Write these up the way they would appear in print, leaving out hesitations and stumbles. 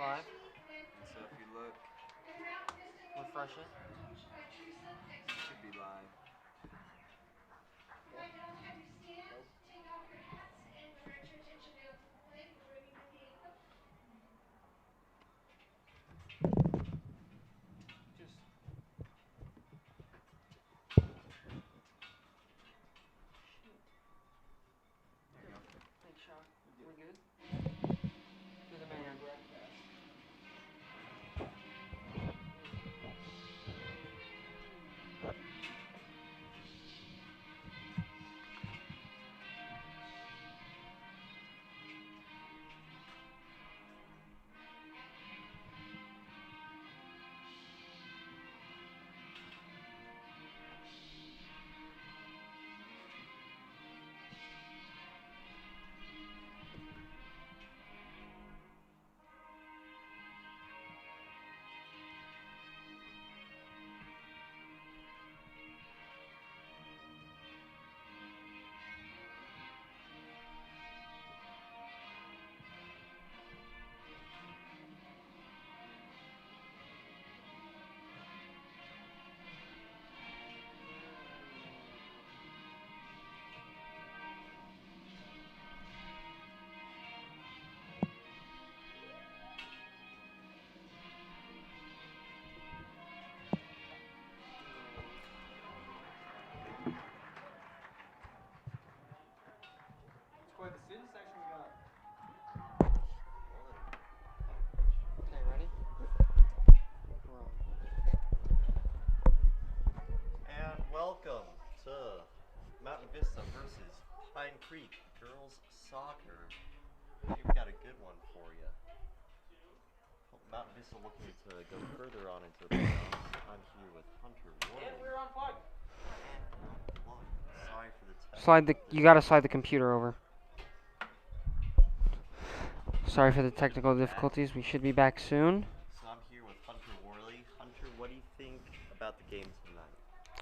live. And so if you look, Refresh it. it should be live. Just There you go. thanks, Sean. We good? You're the man. It's quite the student section we got. Okay, ready? We're on. And welcome to Mountain Vista versus Pine Creek girls soccer. We've got a good one for you. Mountain Vista looking to go further on into the playoffs. I'm here with Hunter And Worley. we're on plug. Sorry for the You gotta slide the computer over. Sorry for the technical difficulties. We should be back soon. So I'm here with Hunter Worley. Hunter, what do you think about the game tonight?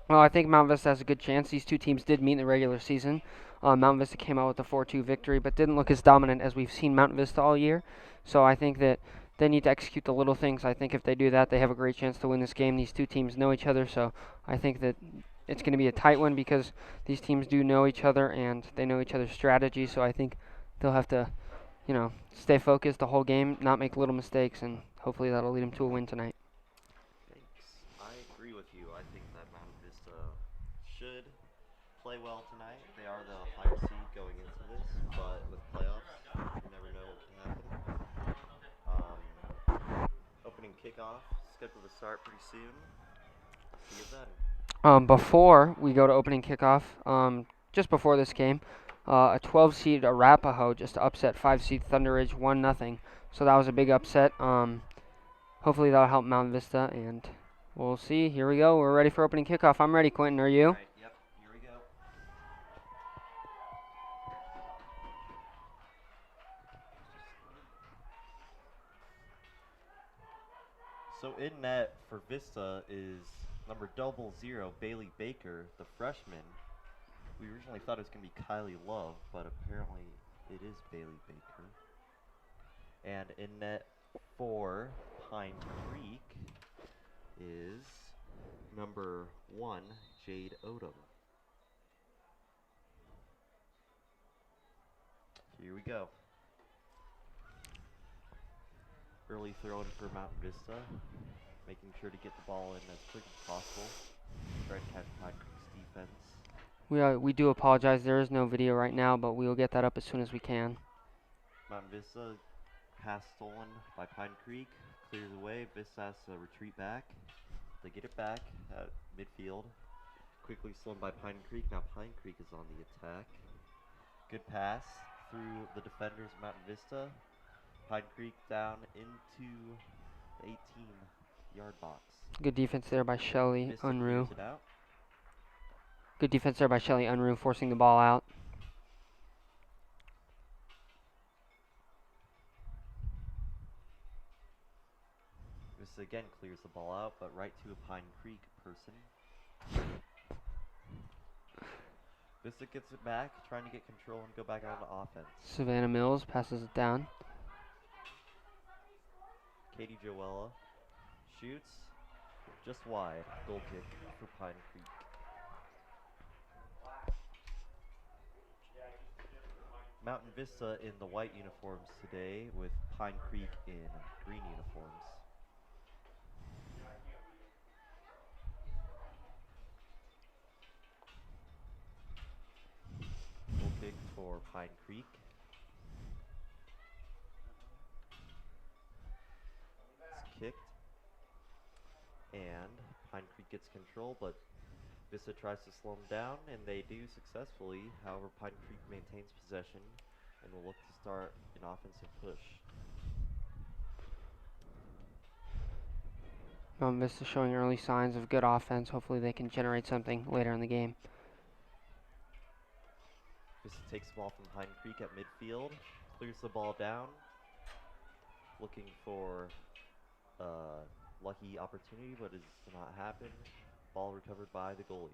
Well, I think Mount Vista has a good chance. These two teams did meet in the regular season. Mount Vista came out with a 4-2 victory, but didn't look as dominant as we've seen Mount Vista all year. So I think that they need to execute the little things. I think if they do that, they have a great chance to win this game. These two teams know each other, so I think that it's going to be a tight one because these teams do know each other and they know each other's strategy. So I think they'll have to, stay focused the whole game, not make little mistakes, and hopefully that'll lead them to a win tonight. Thanks. I agree with you. I think that Mountain Vista should play well tonight. They are the higher seed going into this, but with playoffs, you never know what can happen. Opening kickoff scheduled to start pretty soon. See you then. Before we go to opening kickoff, just before this game, a 12-seed Arapahoe just upset 5-seed Thunder Ridge 1-0. So that was a big upset. Hopefully that'll help Mount Vista, and we'll see. Here we go. We're ready for opening kickoff. I'm ready, Quentin. Are you? All right, yep, here we go. So in net for Vista is number 00 Bailey Baker, the freshman. We originally thought it was going to be Kylie Love, but apparently it is Bailey Baker. And in net for Pine Creek is number 1 Jade Odom. Here we go. Early throw in for Mountain Vista, making sure to get the ball in as quick as possible. Try to catch Pine Creek's defense. We do apologize. There is no video right now, but we will get that up as soon as we can. Mountain Vista, pass stolen by Pine Creek, clears away. Vista has to retreat back. They get it back at midfield. Quickly stolen by Pine Creek. Now Pine Creek is on the attack. Good pass through the defenders of Mountain Vista. Pine Creek down into the 18-yard box. Good defense there by Shelly Vista Unruh. clears it out. Good defense there by Shelly Unruh, forcing the ball out. Vista again clears the ball out, but right to a Pine Creek person. Vista gets it back, trying to get control and go back out to offense. Savannah Mills passes it down. Katie Joella shoots just wide. Goal kick for Pine Creek. Mountain Vista in the white uniforms today with Pine Creek in green uniforms. Goal kick for Pine Creek. It's kicked. And Pine Creek gets control, but Vista tries to slow them down, and they do successfully. However, Pine Creek maintains possession and will look to start an offensive push. Mountain Vista showing early signs of good offense. Hopefully they can generate something later in the game. Vista takes the ball from Pine Creek at midfield, clears the ball down, looking for a lucky opportunity, but it does not happen. Ball recovered by the goalie.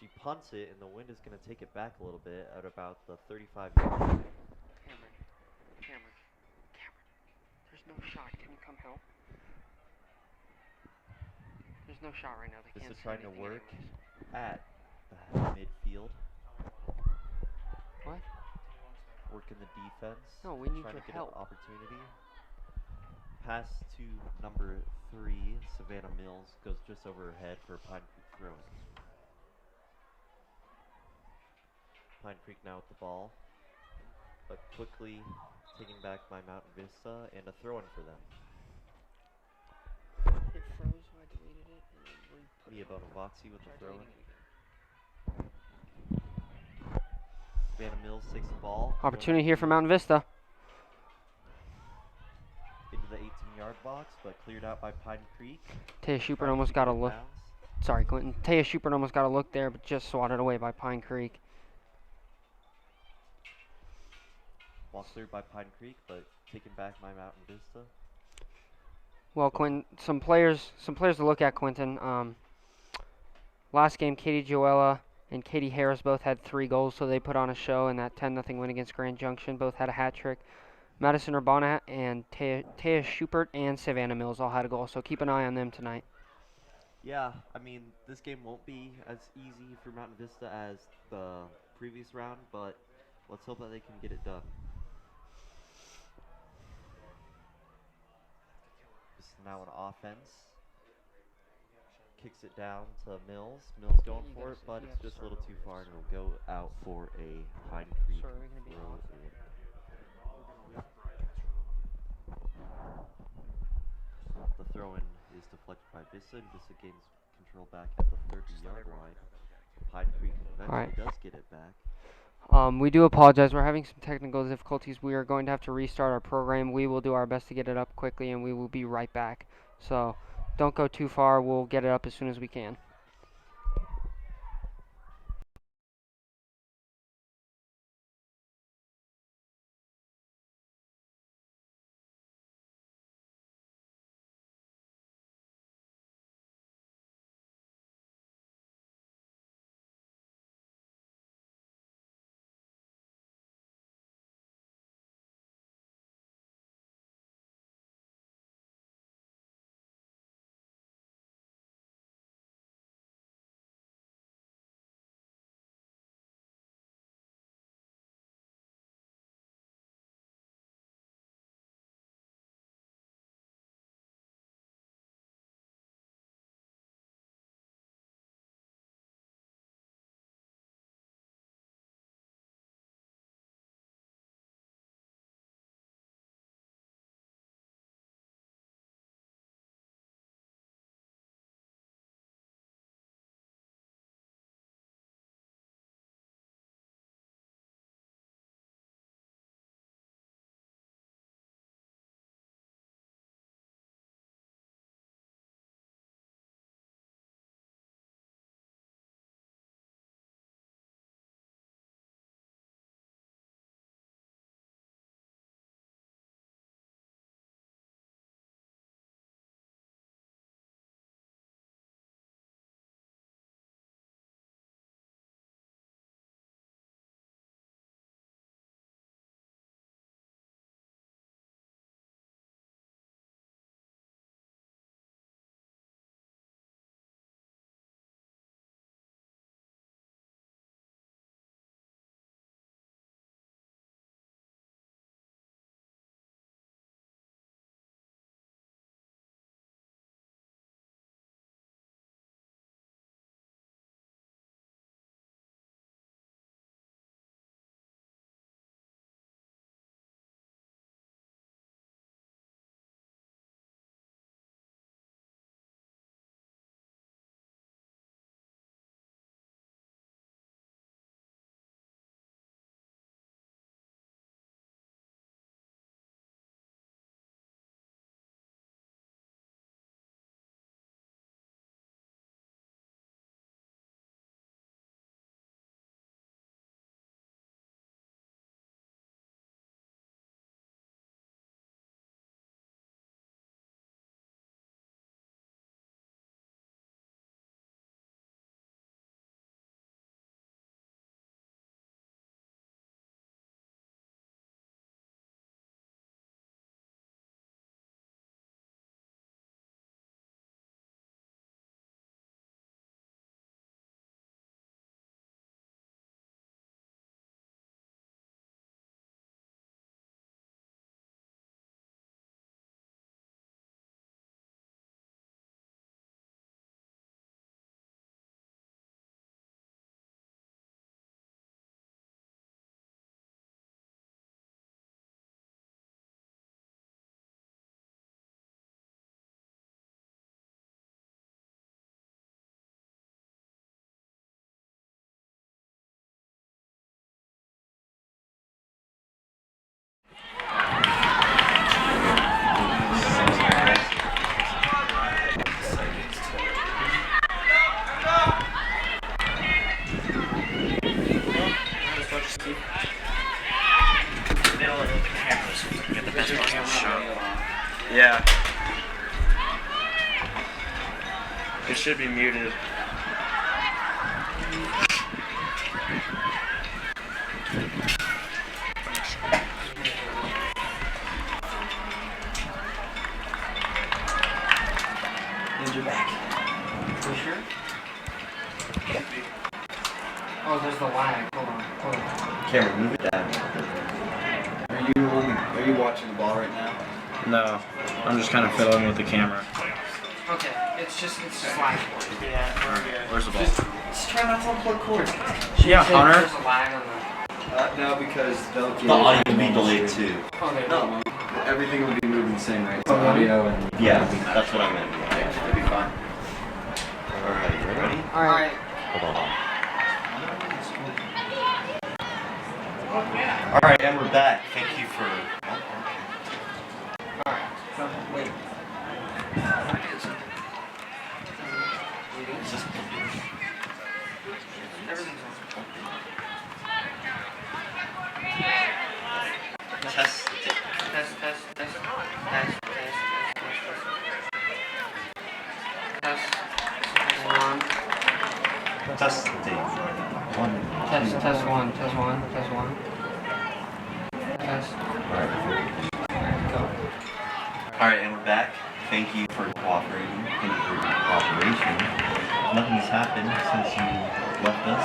She punts it, and the wind is going to take it back a little bit at about the 35-yard line. Cameron, there's no shot. Can you come help? There's no shot right now. They Vista can't see trying to anything work anyways. at midfield. What? Working the defense. No, we need trying your to get help. an opportunity. Pass to number 3, Savannah Mills, goes just over her head for a Pine Creek throw. Pine Creek now with the ball, but quickly taken back by Mountain Vista, and a throw-in for them. It froze, so I deleted it and then re-put Mia it on. Bonavazzi with the Try throw-in. deleting it again. Savannah Mills takes the ball. Opportunity here for Mountain Vista. Into the 18-yard box, but cleared out by Pine Creek. Taya Schubert almost got a look. Sorry, Clinton. Taya Schubert almost got a look there, but just swatted away by Pine Creek. Ball cleared by Pine Creek, but taken back by Mountain Vista. Well, Quentin, some players to look at, Quentin. Last game, Katie Joella and Katie Harris both had 3 goals, so they put on a show in that 10-0 win against Grand Junction. Both had a hat trick. Madison Urbana and Taya Schubert and Savannah Mills all had a goal, so keep an eye on them tonight. Yeah, I mean, this game won't be as easy for Mountain Vista as the previous round, but let's hope that they can get it done. This is now an offense. Kicks it down to Mills. Mills going for it, but it's just a little too far, and it'll go out for a Pine Creek throw-in. The throw-in is deflected by Vista, and Vista gains control back at the 30-yard line. Pine Creek eventually does get it back. We do apologize. We're having some technical difficulties. We are going to have to restart our program. We will do our best to get it up quickly, and we will be right back. So don't go too far. We'll get it up as soon as we can. Yeah. It should be muted. And you're back. For sure? Oh, there's the lag. Hold on. Can't remove it down. Are you watching the ball right now? No, I'm just kind of fiddling with the camera. Okay, it's just lag. Where's the ball? Just try not to unplug cords. Yeah, Hunter. There's a lag on the. No, because they'll get The audio will be delayed too. Oh, there. No, everything will be moving the same rate. The audio and Yeah, that's what I meant. yeah, it'll be fine. Alright, you ready? All right. Hold on. Alright, and we're back. Thank you for... All right. Wait. It's just... Everything's Test. Test. Testing. One. Test one. Test. Alright. Go. Alright, and we're back. Thank you for cooperating. Thank you for your cooperation. Nothing has happened since you left us.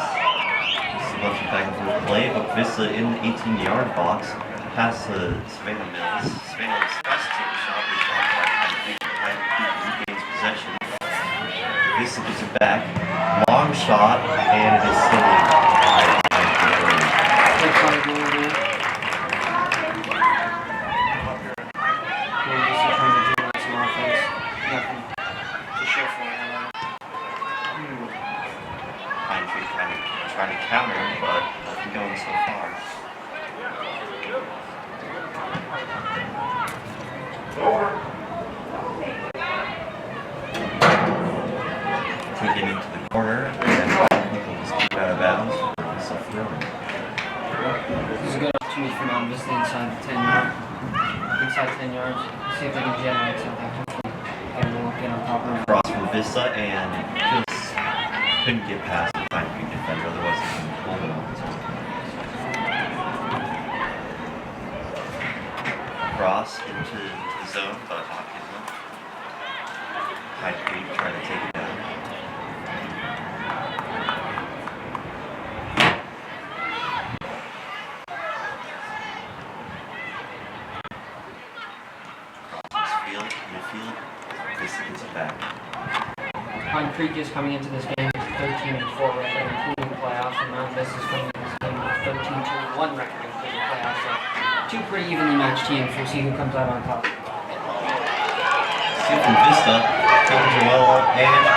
Just a bunch of back and forth play, but Vista in the 18-yard box past the Savannah Mills. Savannah was best team shot was blocked by regains possession. Vista gets it back. Long shot, and it is still trying to counter, but nothing going so far. Take it into the corner, and people just keep out of bounds. This is a good opportunity for Mount Vista inside the 10 yards. See if they can generate something. Hopefully, get on top of them. Cross from Vista, and just couldn't get past the Pine Creek defender, otherwise he can hold it on. Cross into the zone, but Hawk isn't. Pine Creek trying to take it down. Midfield, Vista gets it back. Pine Creek is coming into this game with 13-4 record, including playoffs, and Mount Vista is coming into this game with 13-1 record, including playoffs. So two pretty evenly matched teams. We'll see who comes out on top. See from Vista, comes well and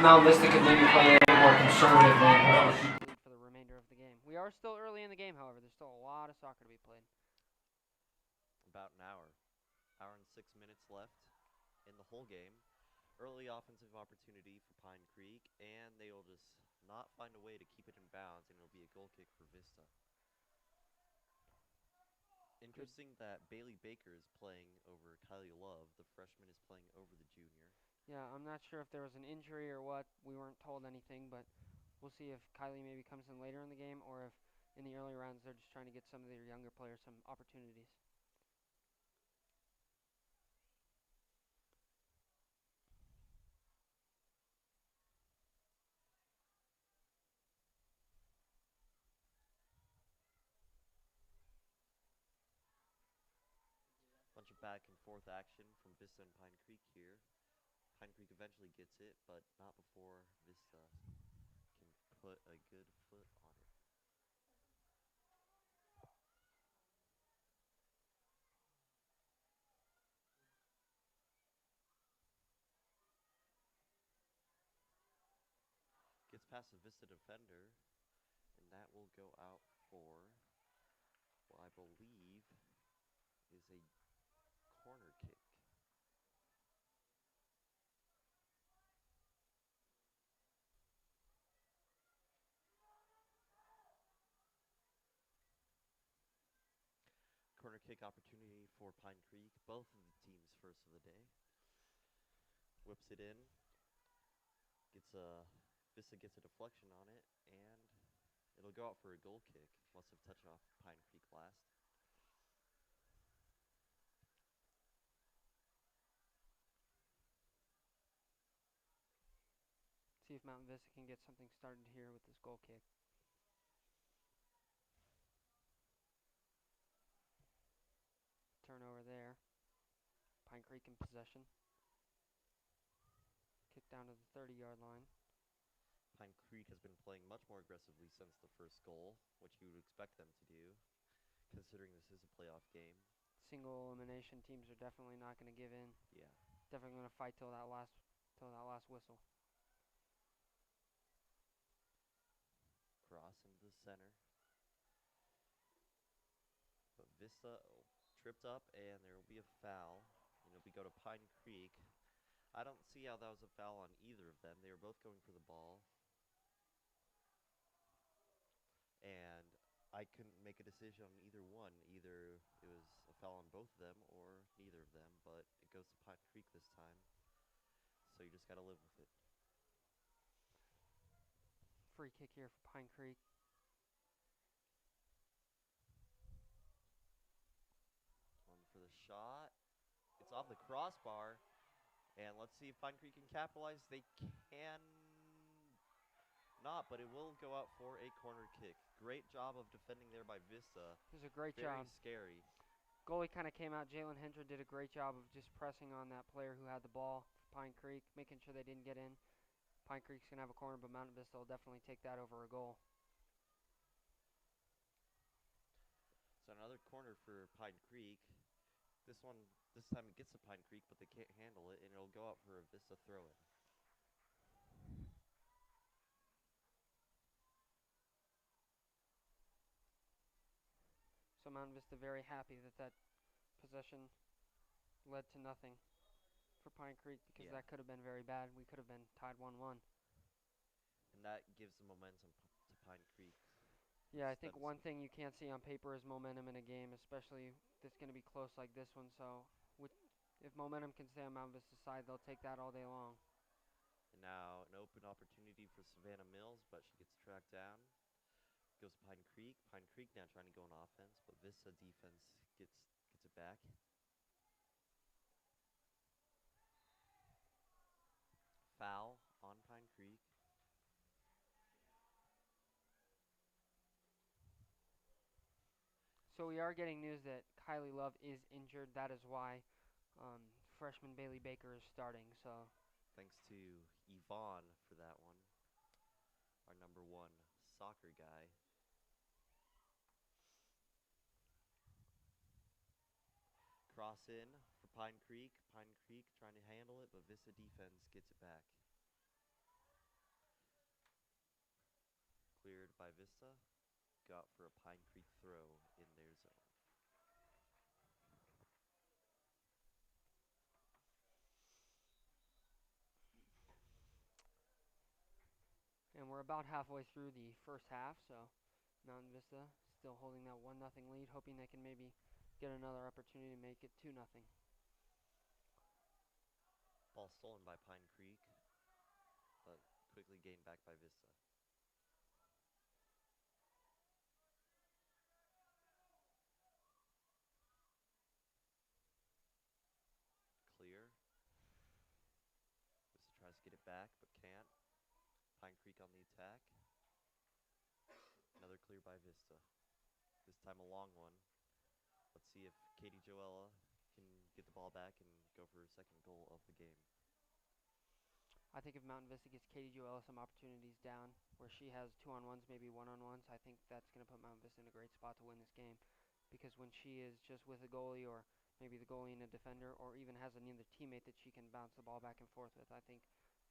Mount Vista could maybe play a little more conservatively for the remainder of the game. We are still early in the game, however. There's still a lot of soccer to be played. about an hour. Hour and 6 minutes left in the whole game. Early offensive opportunity for Pine Creek, and they will just not find a way to keep it in bounds, and it'll be a goal kick for Vista. Interesting that Bailey Baker is playing over Kylie Love. The freshman is playing over the junior. Yeah, I'm not sure if there was an injury or what. We weren't told anything, but we'll see if Kylie maybe comes in later in the game or if in the early rounds they're just trying to get some of their younger players some opportunities. Bunch of back and forth action from Vista and Pine Creek here. Pine Creek eventually gets it, but not before Vista can put a good foot on it. Gets past the Vista defender, and that will go out for what I believe is a corner kick. Corner kick opportunity for Pine Creek, both of the teams' first of the day. Whips it in, Vista gets a deflection on it, and it'll go out for a goal kick. Must have touched off Pine Creek last. See if Mountain Vista can get something started here with this goal kick. Turnover there. Pine Creek in possession. Kick down to the 30-yard line. Pine Creek has been playing much more aggressively since the first goal, which you would expect them to do, considering this is a playoff game. Single elimination teams are definitely not going to give in. Yeah. Definitely going to fight till that last whistle. Cross into the center. But Vista tripped up, and there will be a foul. And it'll go to Pine Creek. I don't see how that was a foul on either of them. They were both going for the ball. And I couldn't make a decision on either one. Either it was a foul on both of them or neither of them, but it goes to Pine Creek this time. So you just got to live with it. Free kick here for Pine Creek. One for the shot. It's off the crossbar. And let's see if Pine Creek can capitalize. They can not, but it will go out for a corner kick. Great job of defending there by Vista. It was a great Very job. scary. Goalie kind of came out. Jalen Hendra did a great job of just pressing on that player who had the ball for Pine Creek, making sure they didn't get in. Pine Creek's going to have a corner, but Mountain Vista will definitely take that over a goal. So another corner for Pine Creek. This time it gets to Pine Creek, but they can't handle it, and it'll go out for a Vista throw-in. So Mountain Vista very happy that possession led to nothing for Pine Creek, because that could have been very bad. We could have been tied 1-1. And that gives the momentum to Pine Creek. Yeah, I think one thing you can't see on paper is momentum in a game, especially if it's going to be close like this one. So if momentum can stay on Mountain Vista's side, they'll take that all day long. And now an open opportunity for Savannah Mills, but she gets tracked down. Goes to Pine Creek. Pine Creek now trying to go on offense, but Vista defense gets it back. Foul on Pine Creek. So we are getting news that Kylie Love is injured. That is why freshman Bailey Baker is starting. So Thanks to Yvonne for that one. Our number one soccer guy. Cross in for Pine Creek. Pine Creek trying to handle it, but Vista defense gets it back. Cleared by Vista. Go out for a Pine Creek throw in their zone. and we're about halfway through the first half. So Mountain Vista still holding that 1-0 lead, hoping they can maybe get another opportunity to make it 2-0. Ball stolen by Pine Creek, but quickly gained back by Vista. Clear. Vista tries to get it back, but can't. Pine Creek on the attack. Another clear by Vista. This time a long one. Let's see if Katie Joella can get the ball back and go for her second goal of the game. I think if Mountain Vista gets Katie Joella some opportunities down where she has 2-on-1s, maybe 1-on-1s, I think that's going to put Mountain Vista in a great spot to win this game. Because when she is just with a goalie, or maybe the goalie and a defender, or even has another teammate that she can bounce the ball back and forth with, I think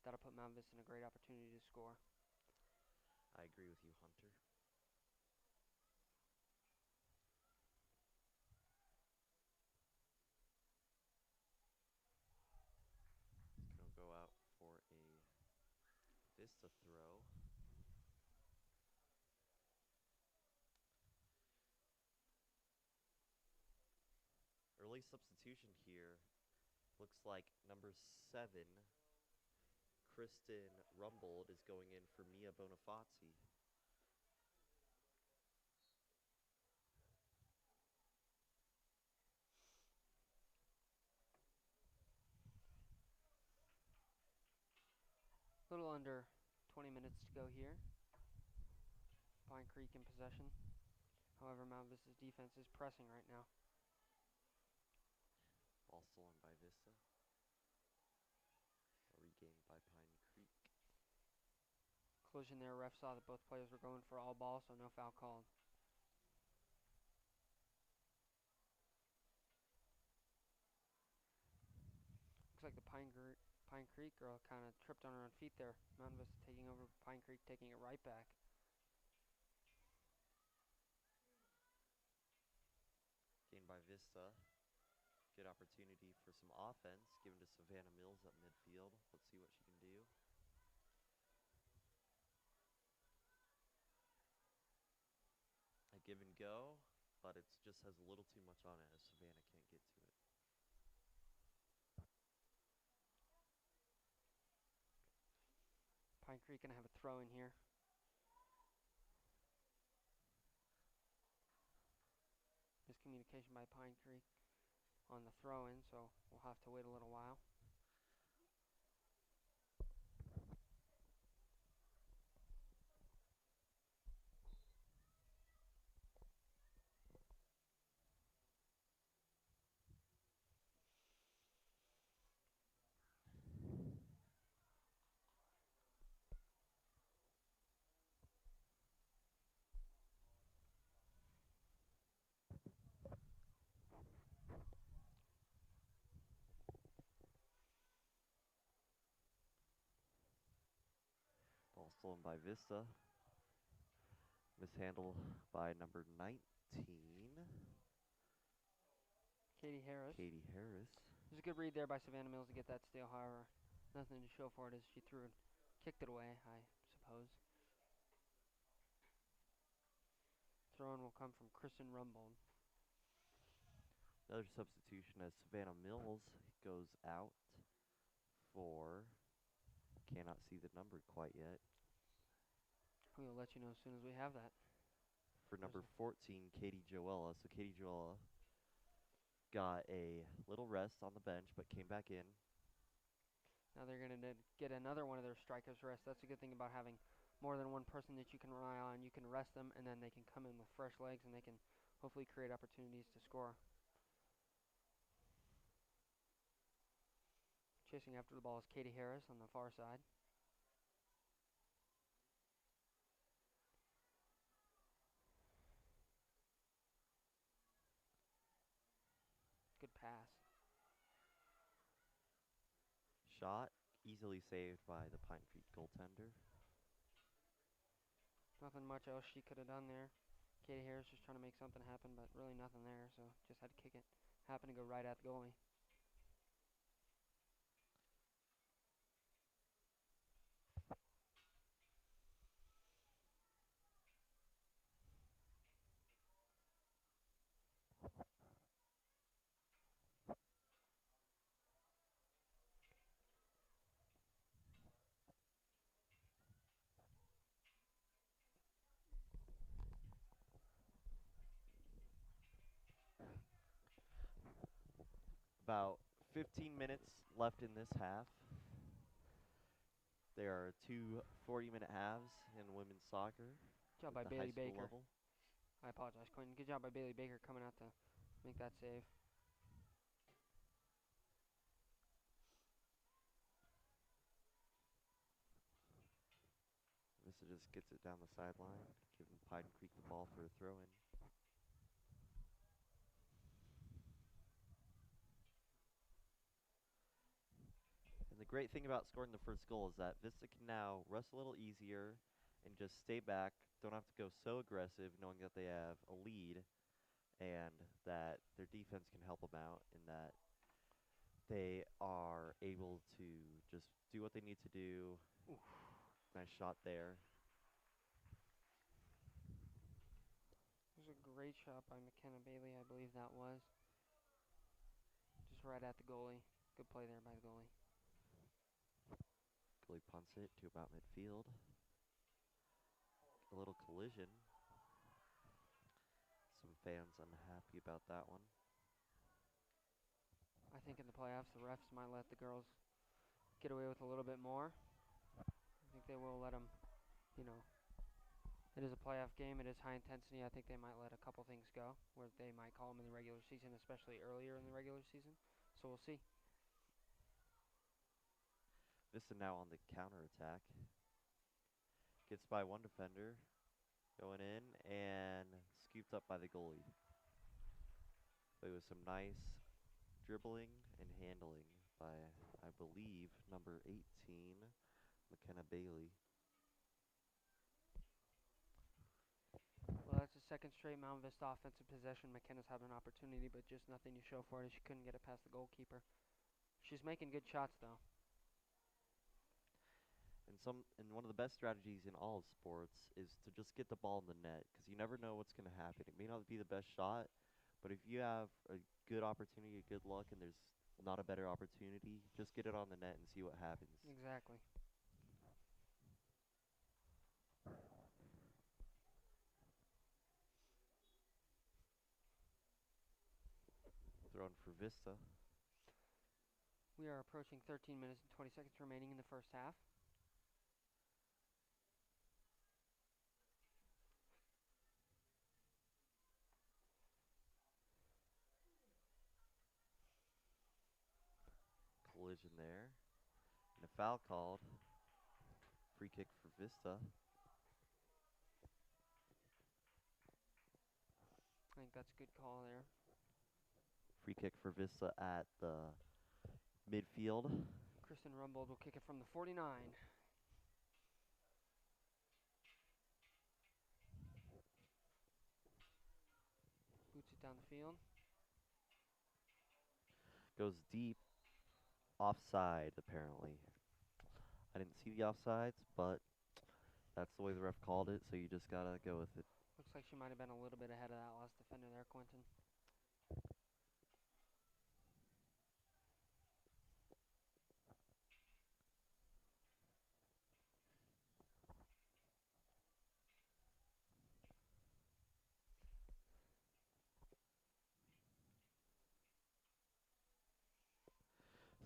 that'll put Mountain Vista in a great opportunity to score. I agree with you, Hunter. It's going to go out for a Vista throw. Early substitution here. Looks like number 7, Kristen Rumbold, is going in for Mia Bonifazzi. A little under 20 minutes to go here. Pine Creek in possession. However, Mount Vista's defense is pressing right now. Ball stolen by Vista. Regained by Pine Creek. Collision there, ref saw that both players were going for all ball, so no foul called. Looks like the Pine Creek girl kind of tripped on her own feet there. Mountain Vista taking over, Pine Creek taking it right back. Gained by Vista. Good opportunity for some offense given to Savannah Mills at midfield. Let's see what she can do. A give and go, but it just has a little too much on it as Savannah can't get to it. Pine Creek gonna have a throw in here. Miscommunication by Pine Creek on the throw in, so we'll have to wait a little while. Ball stolen by Vista. Mishandled by number 19. Katie Harris. Katie Harris. There's a good read there by Savannah Mills to get that steal, however, nothing to show for it as she kicked it away, I suppose. Throw-in will come from Kristen Rumbold. Another substitution as Savannah Mills goes out for, cannot see the number quite yet, We'll let you know as soon as we have that. for number 14, Katie Joella. So Katie Joella got a little rest on the bench, but came back in. Now they're going to get another one of their strikers rest. That's a good thing about having more than one person that you can rely on. You can rest them, and then they can come in with fresh legs, and they can hopefully create opportunities to score. Chasing after the ball is Katie Harris on the far side. Good pass. Shot easily saved by the Pine Creek goaltender. Nothing much else she could have done there. Katie Harris just trying to make something happen, but really nothing there, so just had to kick it. Happened to go right at the goalie. About 15 minutes left in this half. There are two 40-minute halves in women's soccer. Good job by at the Bailey high school Baker. level. I apologize, Quentin. Good job by Bailey Baker coming out to make that save. just gets it down the sideline, giving Pine Creek the ball for a throw-in. And the great thing about scoring the first goal is that Vista can now rest a little easier and just stay back, don't have to go so aggressive, knowing that they have a lead and that their defense can help them out in that they are able to just do what they need to do. Oof. Nice shot there. It was a great shot by McKenna Bailey, I believe that was. Just right at the goalie. Good play there by the goalie. Goalie punts it to about midfield. A little collision. Some fans unhappy about that one. I think in the playoffs, the refs might let the girls get away with a little bit more. I think they will let them, you know, it is a playoff game. It is high intensity. I think they might let a couple things go where they might call them in the regular season, especially earlier in the regular season. So we'll see. Vista now on the counter attack. Gets by one defender. Going in and scooped up by the goalie. But it was some nice dribbling and handling by, I believe, number 18, McKenna Bailey. Well, that's the second straight Mount Vista offensive possession. McKenna's had an opportunity, but just nothing to show for it. She couldn't get it past the goalkeeper. She's making good shots, though. And one of the best strategies in all of sports is to just get the ball in the net, because you never know what's going to happen. It may not be the best shot, but if you have a good opportunity, a good luck, and there's not a better opportunity, just get it on the net and see what happens. Exactly. Thrown for Vista. We are approaching 13 minutes and 20 seconds remaining in the first half. Collision there. And a foul called. Free kick for Vista. I think that's a good call there. Free kick for Vista at the midfield. Kristen Rumbold will kick it from the 49. Boots it down the field. Goes deep. Offside, apparently. I didn't see the offsides, but that's the way the ref called it, so you just gotta go with it. Looks like she might have been a little bit ahead of that last defender there, Quentin.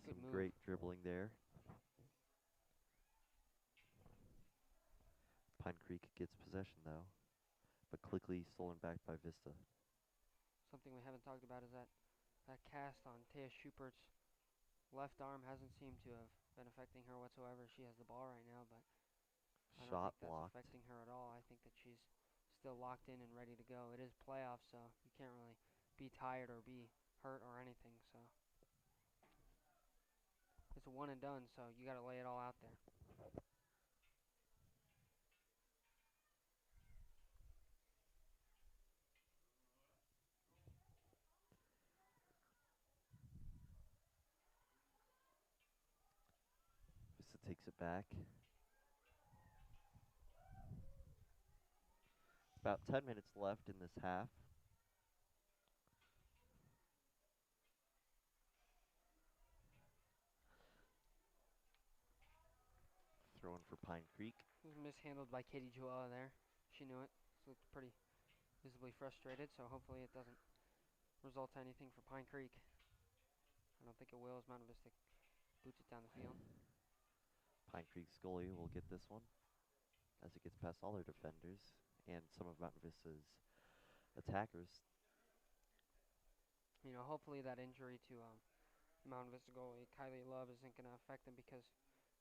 Good Some move. great dribbling there. Pine Creek gets possession though, but quickly stolen back by Vista. Something we haven't talked about is that cast on Taya Schupert's left arm hasn't seemed to have been affecting her whatsoever. She has the ball right now, but I don't Shot think that's blocked. affecting her at all. I think that she's still locked in and ready to go. It is playoffs, so you can't really be tired or be hurt or anything, so it's a one and done, so you got to lay it all out there. Vista takes it back. About 10 minutes left in this half. Throwing for Pine Creek. It was mishandled by Katie Joella there. She knew it. She looked pretty visibly frustrated, so hopefully it doesn't result to anything for Pine Creek. I don't think it will as Mount Vista boots it down the field. Pine Creek's goalie will get this one as it gets past all their defenders and some of Mountain Vista's attackers. You know, hopefully that injury to Mount Vista goalie Kylie Love isn't going to affect them, because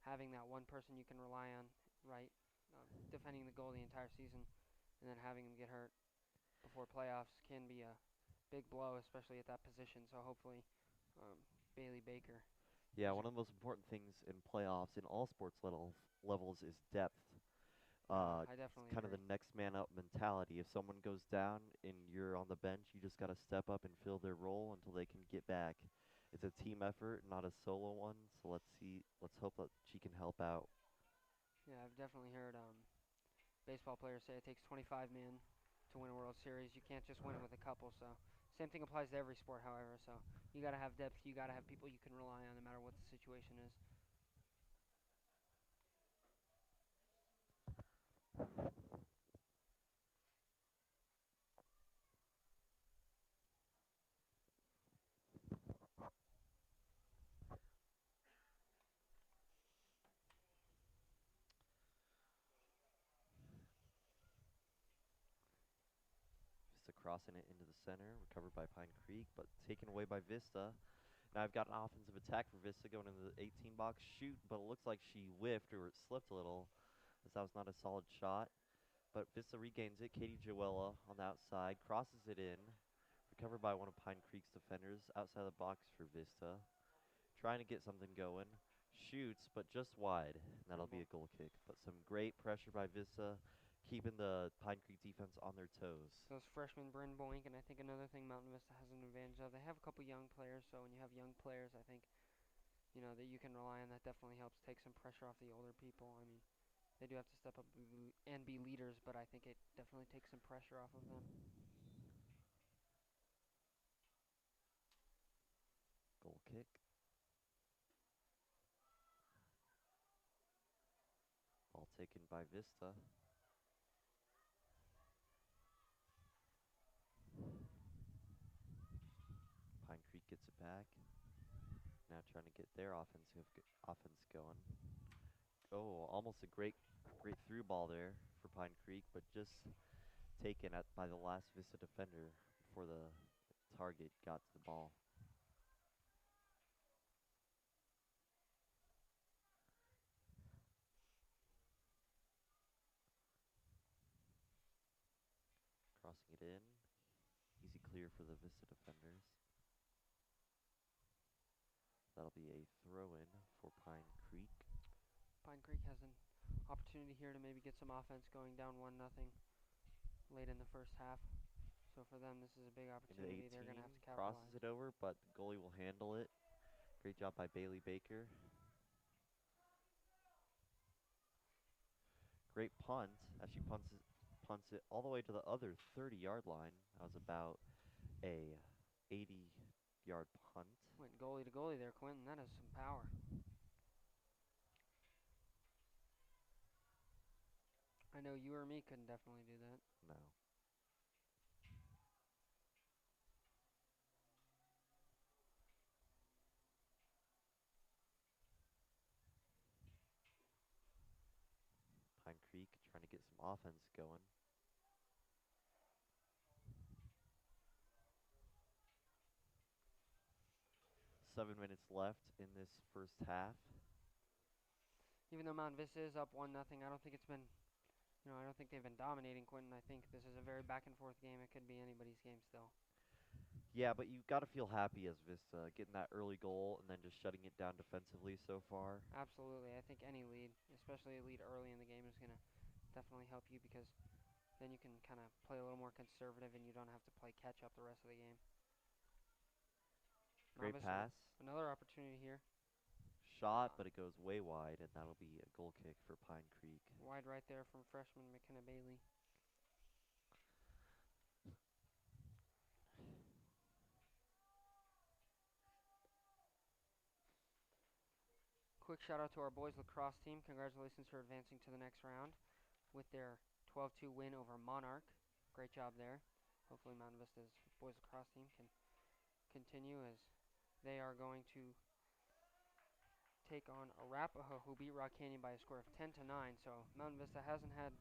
having that one person you can rely on, right, defending the goal the entire season, and then having him get hurt before playoffs can be a big blow, especially at that position. So hopefully, Bailey Baker. Yeah, one of the most important things in playoffs in all sports levels is depth. I It's definitely kind of the agree. next man up mentality. If someone goes down and you're on the bench, you just got to step up and fill their role until they can get back. It's a team effort, not a solo one. So let's hope that she can help out. Yeah, I've definitely heard baseball players say it takes 25 men to win a World Series. You can't just win it with a couple. So same thing applies to every sport, however. So you got to have depth. You got to have people you can rely on no matter what the situation is. Vista crossing it into the center, recovered by Pine Creek, but taken away by Vista. Now I've got an offensive attack for Vista going into the 18 box shoot, but it looks like she whiffed or it slipped a little, as that was not a solid shot. But Vista regains it. Katie Joella on the outside, crosses it in, recovered by one of Pine Creek's defenders outside the box for Vista. Trying to get something going. Shoots, but just wide. And that'll be a goal kick. But some great pressure by Vista, keeping the Pine Creek defense on their toes. Those freshmen, Bryn Boink, and I think another thing Mountain Vista has an advantage of, they have a couple young players. So when you have young players, I think that you can rely on. That definitely helps take some pressure off the older people. I mean, they do have to step up and be leaders, but I think it definitely takes some pressure off of them. Goal kick. Ball taken by Vista. Pine Creek gets it back. Now trying to get their offense going. Oh, almost a great through ball there for Pine Creek, but just taken by the last Vista defender before the target got to the ball. Crossing it in. Easy clear for the Vista defenders. That'll be a throw-in for Pine Creek. Pine Creek has an opportunity here to maybe get some offense going, down 1-0 late in the first half. So for them, this is a big Into opportunity. 18, They're going to have to crosses capitalize. it over, but the goalie will handle it. Great job by Bailey Baker. Great punt as she punts it all the way to the other 30-yard line. That was about a 80-yard punt. Went goalie to goalie there, Quentin. That is some power. I know you or me couldn't definitely do that. No. Pine Creek trying to get some offense going. Seven minutes left in this first half. Even though Mount Vista is up 1-0, I don't think it's been, I don't think they've been dominating, Quentin. I think this is a very back and forth game. It could be anybody's game still. Yeah, but you've got to feel happy as Vista getting that early goal and then just shutting it down defensively so far. Absolutely. I think any lead, especially a lead early in the game, is going to definitely help you because then you can kind of play a little more conservative and you don't have to play catch up the rest of the game. Great pass. Another opportunity here. Shot, but it goes way wide, and that'll be a goal kick for Pine Creek. Wide right there from freshman McKenna Bailey. Quick shout out to our boys lacrosse team. Congratulations for advancing to the next round with their 12-2 win over Monarch. Great job there. Hopefully Mountain Vista's boys lacrosse team can continue as they are going to take on Arapahoe, who beat Rock Canyon by a score of 10-9. So Mountain Vista hasn't had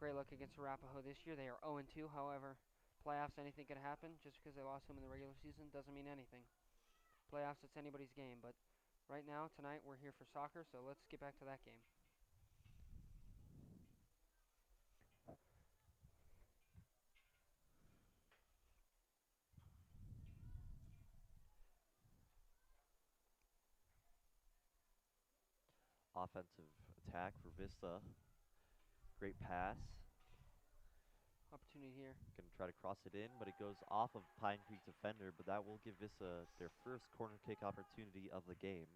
great luck against Arapahoe this year. They are 0-2. However, playoffs, anything could happen. Just because they lost them in the regular season doesn't mean anything. Playoffs, it's anybody's game. But right now, tonight, we're here for soccer, so let's get back to that game. offensive attack for Vista. Great pass. Opportunity here. Going to try to cross it in, but it goes off of Pine Creek's defender, but that will give Vista their first corner kick opportunity of the game.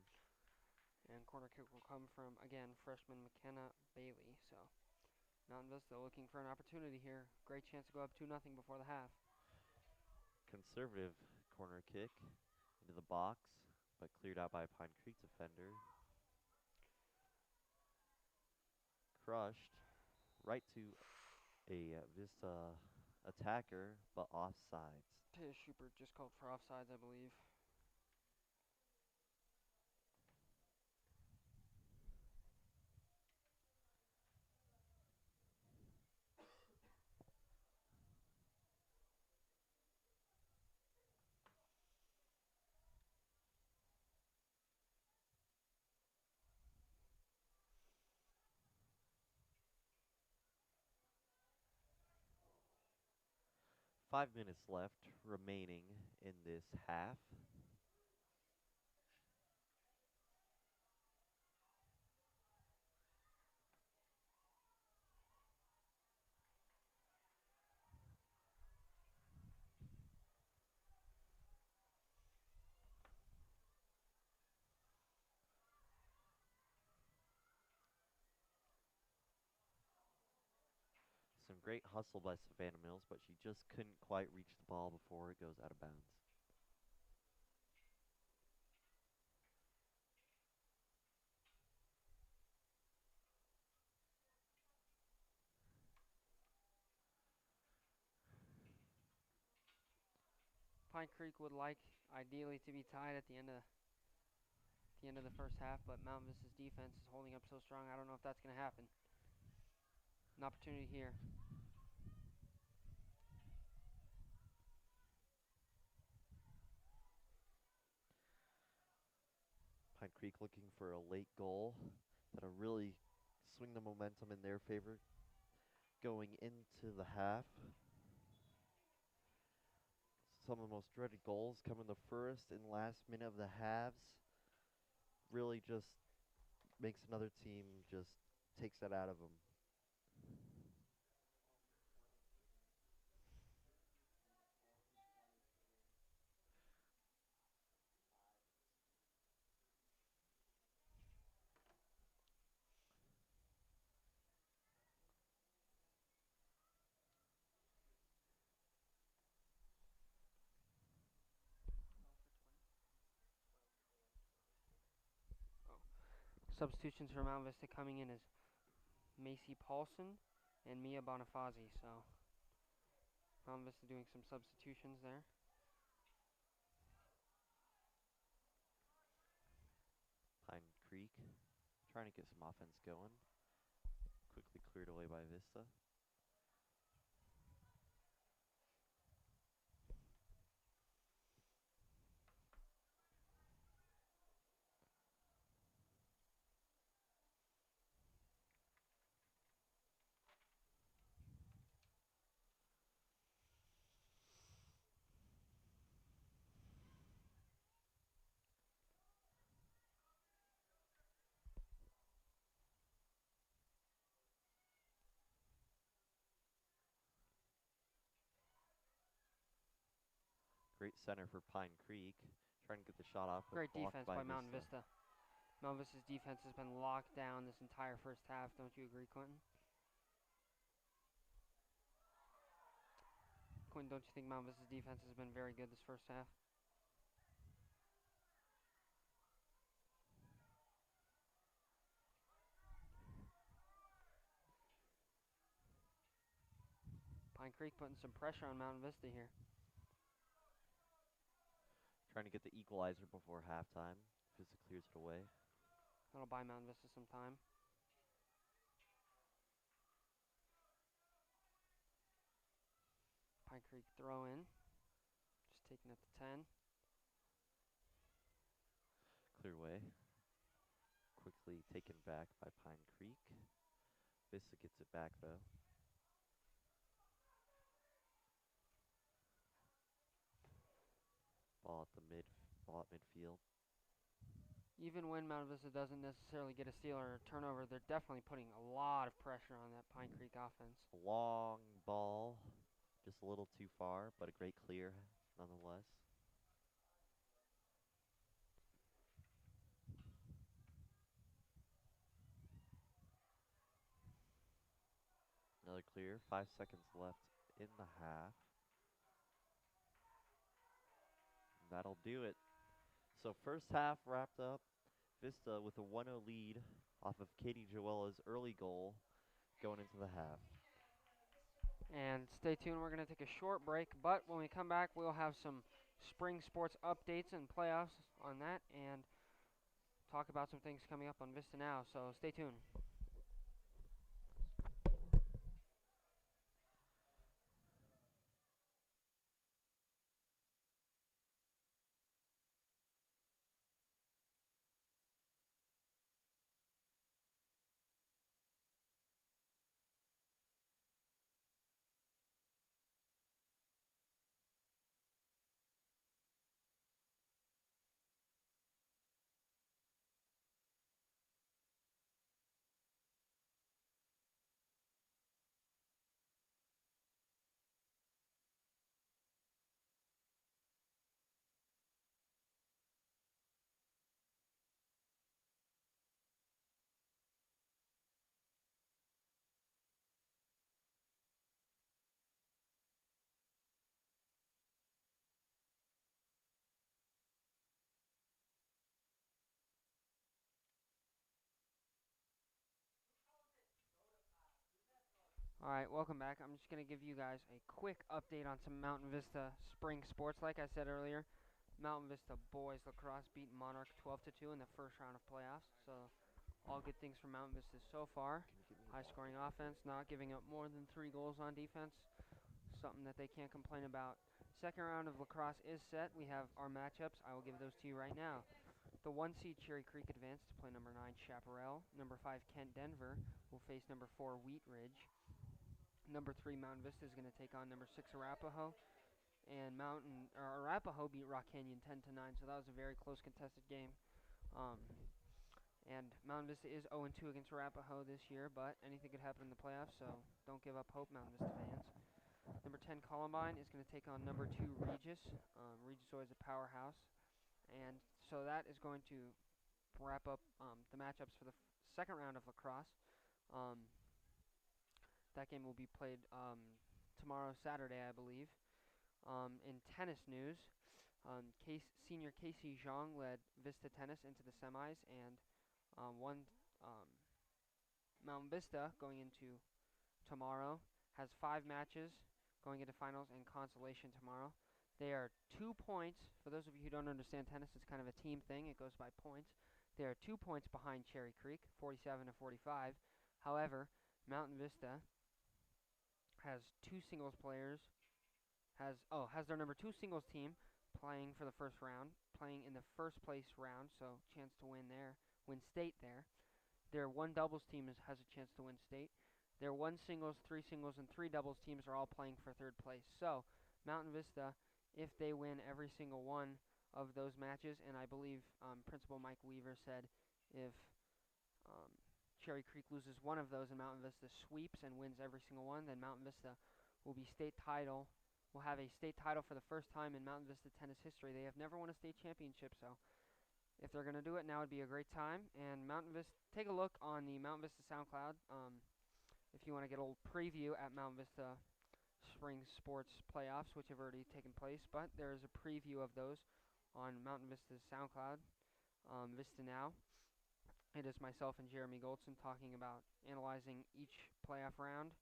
And corner kick will come from, again, freshman McKenna Bailey. So Mountain Vista looking for an opportunity here. Great chance to go up 2-0 before the half. Conservative corner kick into the box, but cleared out by a Pine Creek defender. Crushed right to a Vista attacker, but offsides. Schubert just called for offsides, I believe. Five minutes left remaining in this half. Some great hustle by Savannah Mills, but she just couldn't quite reach the ball before it goes out of bounds. Pine Creek would like ideally to be tied at the end of the first half, but Mount Vista's defense is holding up so strong. I don't know if that's going to happen. An opportunity here. Pine Creek looking for a late goal that'll really swing the momentum in their favor going into the half. Some of the most dreaded goals come in the first and last minute of the halves. Really just makes another team just takes that out of them. Substitutions for Mount Vista coming in is Macy Paulson and Mia Bonifazi. So Mount Vista doing some substitutions there. Pine Creek trying to get some offense going. Quickly cleared away by Vista. Great center for Pine Creek. Trying to get the shot off. Great defense by Mountain Vista. Vista. Mountain Vista's defense has been locked down this entire first half. Don't you agree, Quentin? Quentin, don't you think Mountain Vista's defense has been very good this first half? Pine Creek putting some pressure on Mountain Vista here. Trying to get the equalizer before halftime. Vista clears it away. That'll buy Mountain Vista some time. Pine Creek throw in. Just taking it to 10. Clear away. Quickly taken back by Pine Creek. Vista gets it back though. Ball at midfield. even when Mount Vista doesn't necessarily get a steal or a turnover, they're definitely putting a lot of pressure on that Pine Creek offense. Long ball, just a little too far, but a great clear nonetheless. Another clear, 5 seconds left in the half. And that'll do it. So first half wrapped up. Vista with a 1-0 lead off of Katie Joella's early goal going into the half. And stay tuned, we're going to take a short break, but when we come back, we'll have some spring sports updates and playoffs on that and talk about some things coming up on VistaNow, so stay tuned. Alright, welcome back. I'm just going to give you guys a quick update on some Mountain Vista spring sports. Like I said earlier, Mountain Vista boys lacrosse beat Monarch 12-2 in the first round of playoffs. So, all good things for Mountain Vista so far. High scoring offense, not giving up more than 3 goals on defense. Something that they can't complain about. Second round of lacrosse is set. We have our matchups. I will give those to you right now. The 1 seed Cherry Creek advanced to play number 9 Chaparral. Number 5 Kent Denver will face number 4 Wheat Ridge. Number 3 Mountain Vista is going to take on number 6 Arapahoe. And Arapahoe beat Rock Canyon 10-9, so that was a very close contested game. And Mountain Vista is 0-2 against Arapahoe this year, but anything could happen in the playoffs, so don't give up hope, Mountain Vista fans. Number 10 Columbine is going to take on number 2 Regis. Regis is always a powerhouse. And so that is going to wrap up the matchups for the second round of lacrosse. That game will be played tomorrow, Saturday, I believe. In tennis news, senior Casey Zhang led Vista Tennis into the semis and won Mount Vista going into tomorrow. Has 5 matches going into finals and consolation tomorrow. They are 2 points. For those of you who don't understand tennis, it's kind of a team thing. It goes by points. They are 2 points behind Cherry Creek, 47-45. However, Mountain Vista has 2 singles players. Has their number 2 singles team playing for the first round, playing in the first place round, so chance to win state there. Their 1 doubles team has a chance to win state. Their 1 singles, 3 singles, and 3 doubles teams are all playing for third place. So, Mountain Vista, if they win every single one of those matches, and I believe Principal Mike Weaver said if Cherry Creek loses one of those and Mountain Vista sweeps and wins every single one, then Mountain Vista will have a state title for the first time in Mountain Vista tennis history. They have never won a state championship, so if they're going to do it, now would be a great time. And Mountain Vista, take a look on the Mountain Vista SoundCloud if you want to get a little preview at Mountain Vista Spring Sports Playoffs, which have already taken place. But there is a preview of those on Mountain Vista's SoundCloud, VistaNow. It is myself and Jeremy Goldson talking about analyzing each playoff round,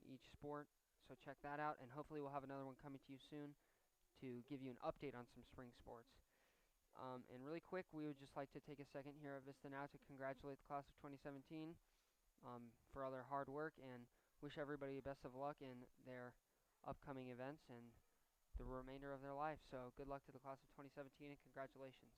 each sport. So check that out, and hopefully we'll have another one coming to you soon to give you an update on some spring sports. And really quick, we would just like to take a second here at Vista Now to congratulate the class of 2017 for all their hard work and wish everybody best of luck in their upcoming events and the remainder of their life. So good luck to the class of 2017 and congratulations.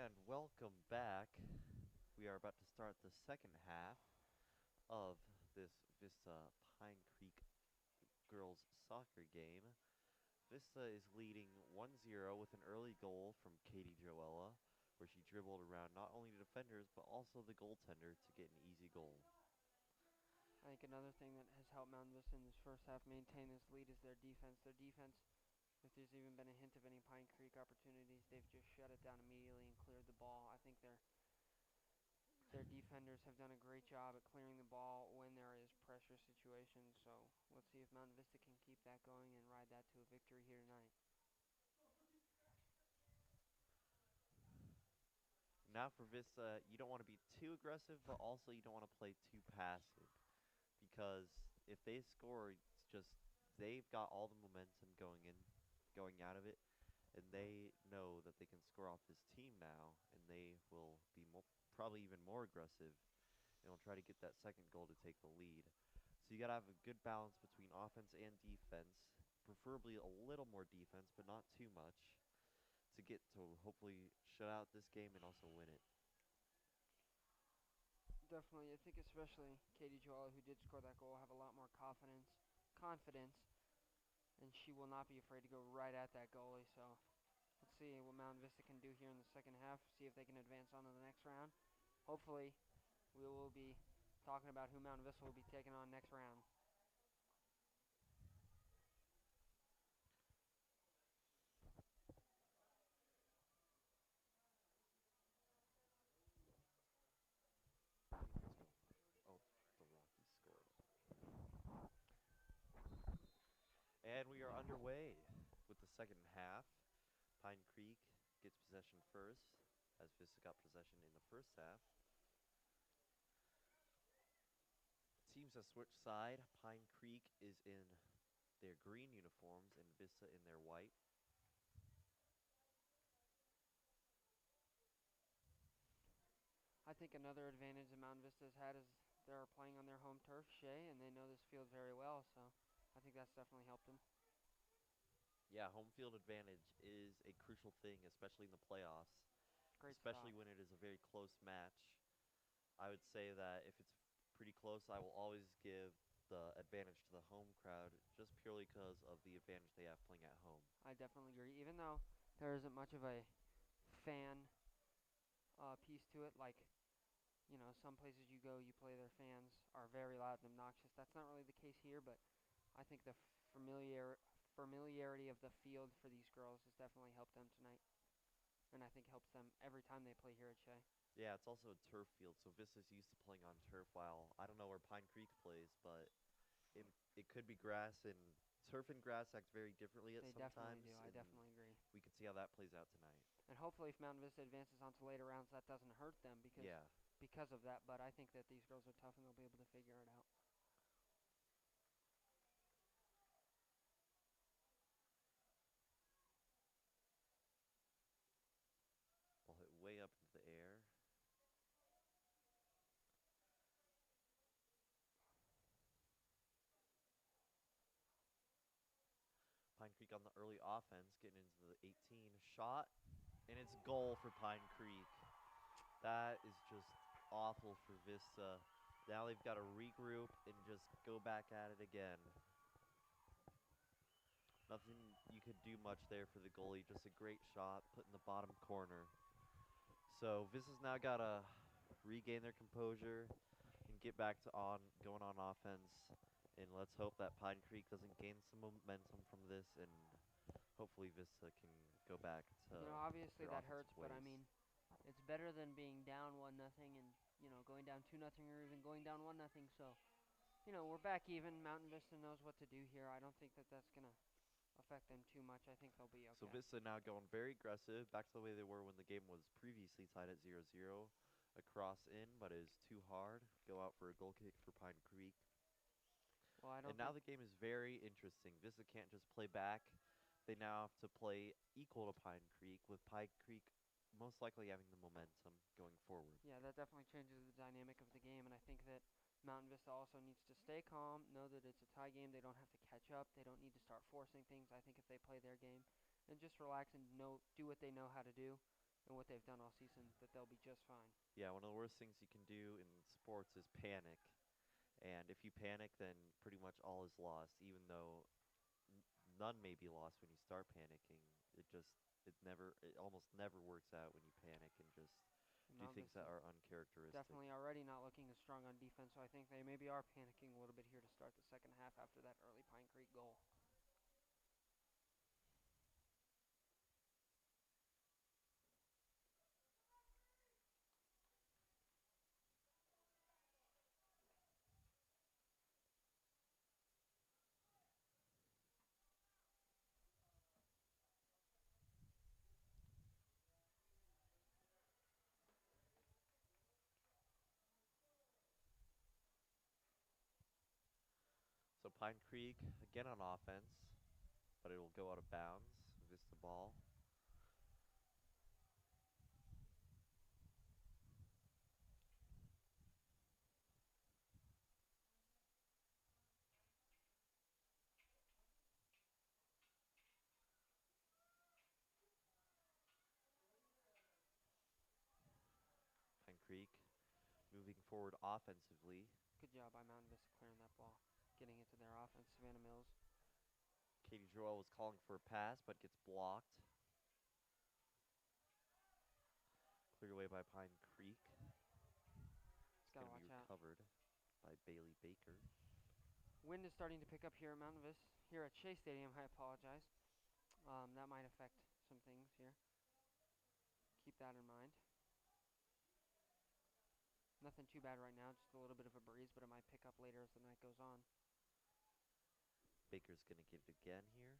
And welcome back. We are about to start the second half of this Vista Pine Creek girls soccer game. Vista is leading 1-0 with an early goal from Katie Joella, where she dribbled around not only the defenders but also the goaltender to get an easy goal. I think another thing that has helped Mountain Vista in this first half maintain this lead is their defense. Their defense, if there's even been a hint of any Pine Creek opportunities, they've just shut it down immediately and cleared the ball. I think their defenders have done a great job at clearing the ball when there is pressure situations. So let's see if Mountain Vista can keep that going and ride that to a victory here tonight. Now for Vista, you don't want to be too aggressive, but also you don't want to play too passive. Because if they score, it's just they've got all the momentum going out of it, and they know that they can score off this team now, and they will be probably even more aggressive, and will try to get that second goal to take the lead. So you got to have a good balance between offense and defense, preferably a little more defense, but not too much, to get to hopefully shut out this game and also win it. Definitely, I think especially Katie Joella, who did score that goal, have a lot more confidence, and she will not be afraid to go right at that goalie. So let's see what Mountain Vista can do here in the second half, see if they can advance on to the next round. Hopefully, we will be talking about who Mountain Vista will be taking on next round. Oh, the Rockies scored. And we are underway with the second half. Pine Creek gets possession first, as Vista got possession in the first half. Teams have switched side. Pine Creek is in their green uniforms and Vista in their white. I think another advantage that Mountain Vista has had is they're playing on their home turf, Shea, and they know this field very well, so I think that's definitely helped them. Yeah, home field advantage is a crucial thing, especially in the playoffs, Great especially stop. when it is a very close match. I would say that if it's pretty close, I will always give the advantage to the home crowd just purely because of the advantage they have playing at home. I definitely agree. Even though there isn't much of a fan piece to it, like, you know, some places you go, you play, their fans are very loud and obnoxious. That's not really the case here, but I think the familiarity of the field for these girls has definitely helped them tonight, and I think helps them every time they play here at Shea. Yeah, it's also a turf field, so Vista's used to playing on turf, while I don't know where Pine Creek plays, but it could be grass, and turf and grass act very differently at They definitely do. sometimes, I and definitely agree. we can see how that plays out tonight. And hopefully if Mountain Vista advances on to later rounds, that doesn't hurt them Yeah. because of that, but I think that these girls are tough and they'll be able to figure it out. Ball hit way up into the air. Pine Creek on the early offense, getting into the 18 shot, and it's goal for Pine Creek. That is just awful for Vista. Now they've got to regroup and just go back at it again. Nothing you could do much there for the goalie. Just a great shot put in the bottom corner. So Vista's now got to regain their composure and get back to going on offense. And let's hope that Pine Creek doesn't gain some momentum from this, and hopefully Vista can go back to You know, obviously their that offensive hurts, ways. but I mean, it's better than being down 1-0 and, you know, going down 2-0 or even going down 1-0. So, you know, we're back even. Mountain Vista knows what to do here. I don't think that that's going to affect them too much. I think they'll be okay. So Vista now going very aggressive, back to the way they were when the game was previously tied at 0-0. A cross in, but it is too hard. Go out for a goal kick for Pine Creek. Well, I don't And now think the game is very interesting. Vista can't just play back. They now have to play equal to Pine Creek, with Pine Creek most likely having the momentum going forward. Yeah, that definitely changes the dynamic of the game, and I think that Mountain Vista also needs to stay calm, know that it's a tie game. They don't have to catch up. They don't need to start forcing things. I think if they play their game and just relax and do what they know how to do, and what they've done all season, that they'll be just fine. Yeah, one of the worst things you can do in sports is panic. And if you panic, then pretty much all is lost, even though none may be lost when you start panicking. It almost never works out when you panic and just And do Mount things that Vista are uncharacteristic. definitely already not looking as strong on defense, so I think they maybe are panicking a little bit here to start the second half after that early Pine Creek goal. So Pine Creek, again on offense, but it will go out of bounds. Vista ball. Pine Creek moving forward offensively. Good job by Mountain Vista clearing that ball, getting it to their offense. Savannah Mills. Katie Joel was calling for a pass, but gets blocked. Cleared away by Pine Creek. It's Gotta going to be watch out. recovered by Bailey Baker. Wind is starting to pick up here at Mountain Vista. Here at Shea Stadium, I apologize. That might affect some things here. Keep that in mind. Nothing too bad right now, just a little bit of a breeze, but it might pick up later as the night goes on. Baker's going to get it again here.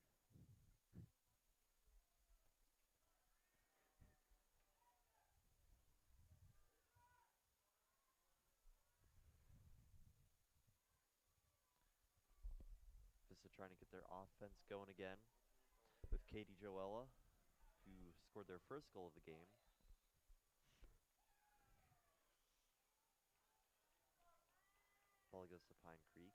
Vista trying to get their offense going again with Katie Joella, who scored their first goal of the game. Ball goes to Pine Creek.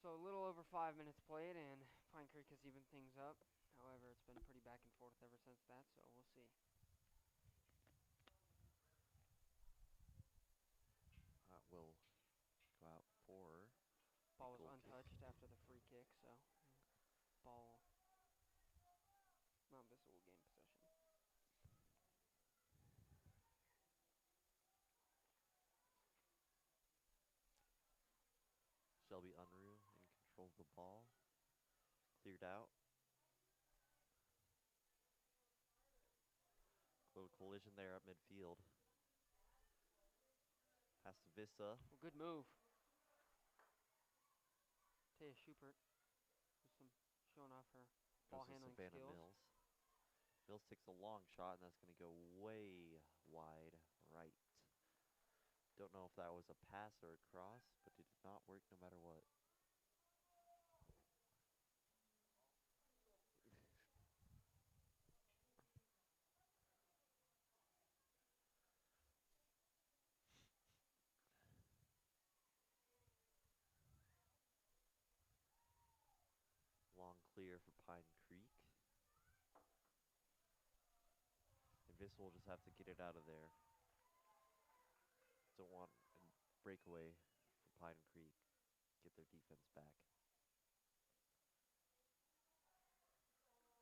So a little over 5 minutes played, and Pine Creek has evened things up. However, it's been pretty back and forth ever since that, so we'll see. That will go out for Ball was goal untouched kick. after the free kick, so ball. Mount Vista will gain possession. Shelby Unruh in control of the ball. Cleared out. Little collision there at midfield. Pass to Vista. Well, good move. Taya Schubert with some showing off her ball Goes to handling Savannah skills. Mills. Mills takes a long shot, and that's going to go way wide right. Don't know if that was a pass or a cross, but it did not work no matter what. Long clear for Pine Creek. And Vista will just have to get it out of there. Don't want a breakaway for Pine Creek. Get their defense back.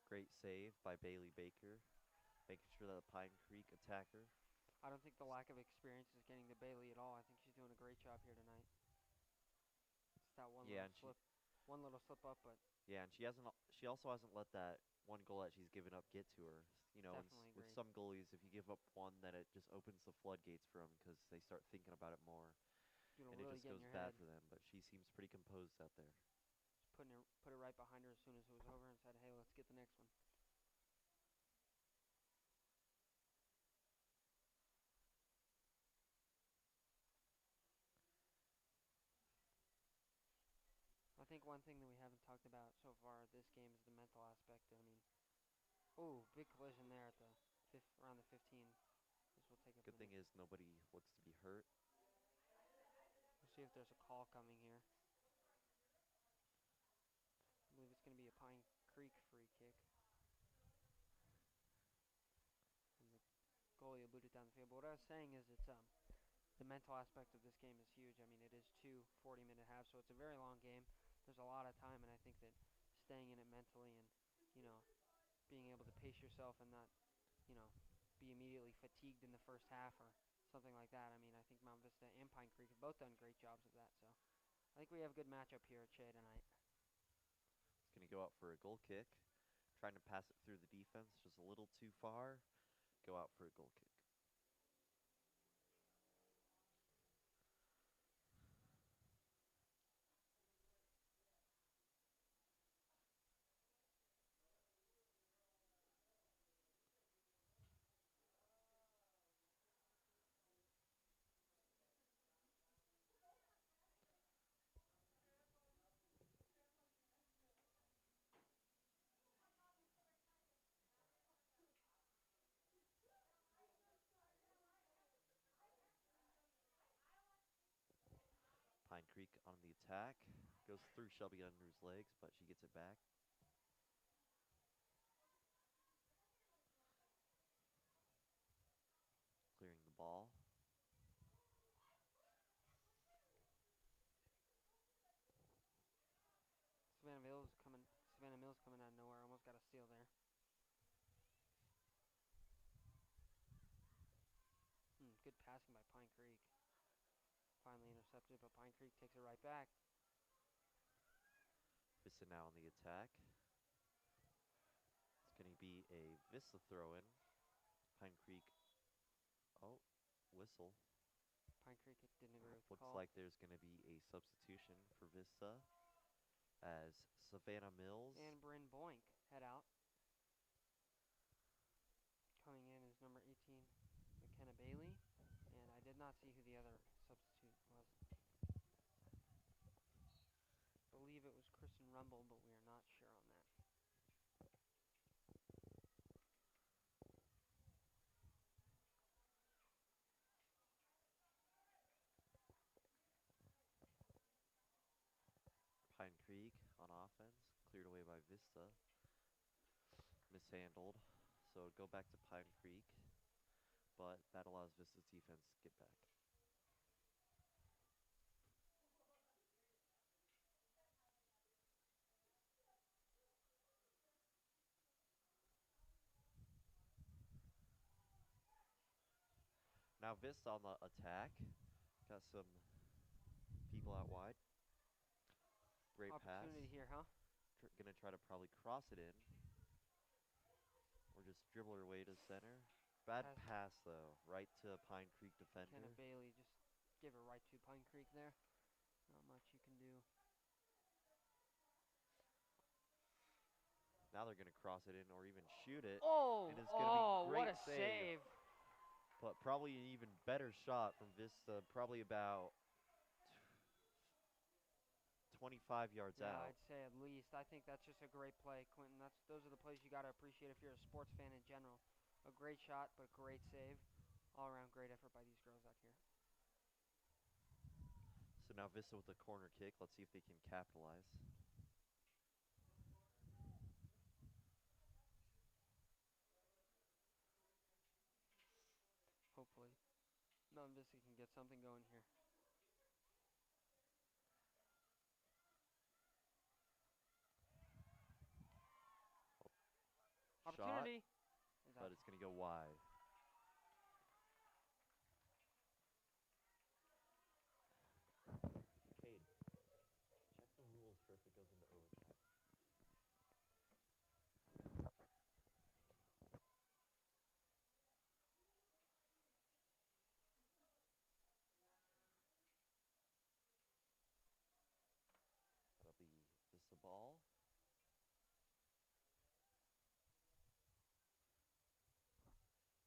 Great save by Bailey Baker, making sure that the Pine Creek attacker. I don't think the lack of experience is getting to Bailey at all. I think she's doing a great job here tonight. It's that one little slip up, but Yeah, and she also hasn't let that one goal that she's given up get to her. You know, definitely with agree. some goalies, if you give up one, then it just opens the floodgates for them because they start thinking about it more, It'll and it really just get in goes your bad head. for them. But she seems pretty composed out there. Just put it right behind her as soon as it was over and said, "Hey, let's get the next one." I think one thing that we haven't talked about so far this game is the mental aspect. I mean, oh, big collision there at the around the 15. This will take a Good thing minute. is nobody looks to be hurt. We'll see if there's a call coming here. I believe it's going to be a Pine Creek free kick. And the goalie will boot it down the field. But what I was saying is it's the mental aspect of this game is huge. I mean, it is 2 40-minute halves, so it's a very long game. There's a lot of time, and I think that staying in it mentally and, being able to pace yourself and not, be immediately fatigued in the first half or something like that. I mean, I think Mount Vista and Pine Creek have both done great jobs of that. So I think we have a good matchup here at Shea tonight. It's going to go out for a goal kick. Trying to pass it through the defense, just a little too far. Go out for a goal kick. Pine Creek on the attack. Goes through Shelby Under's legs, but she gets it back. Clearing the ball. Savannah Mills coming out of nowhere. Almost got a steal there. Good passing by Pine Creek. Finally intercepted, but Pine Creek takes it right back. Vista now on the attack. It's going to be a Vista throw-in. Pine Creek. Oh, whistle. Pine Creek didn't agree with the Looks call. like there's going to be a substitution for Vista as Savannah Mills. And Bryn Boink head out. Coming in is number 18, McKenna Bailey. And I did not see who the other substitute was. I believe it was Kristen Rumble, but we are not sure on that. Pine Creek on offense, cleared away by Vista. Mishandled, so go back to Pine Creek, but that allows Vista's defense to get back. Now Vista on the attack. Got some people out wide. Great Opportunity pass. here, huh? Gonna try to probably cross it in. Or just dribble her way to center. Bad pass though, right to a Pine Creek defender. McKenna Bailey just give it right to Pine Creek there. Not much you can do. Now they're gonna cross it in or even shoot it. Oh, and it's gonna be great what a save. But probably an even better shot from Vista, probably about 25 yards out. I'd say at least. I think that's just a great play, Quentin. Those are the plays you got to appreciate if you're a sports fan in general. A great shot, but a great save. All around great effort by these girls out here. So now Vista with the corner kick. Let's see if they can capitalize. Hopefully, Mount Vista can get something going here. Opportunity. Shot, but it's going to go wide. Cade, check the rules for if it goes into overtime. That'll be Vista ball.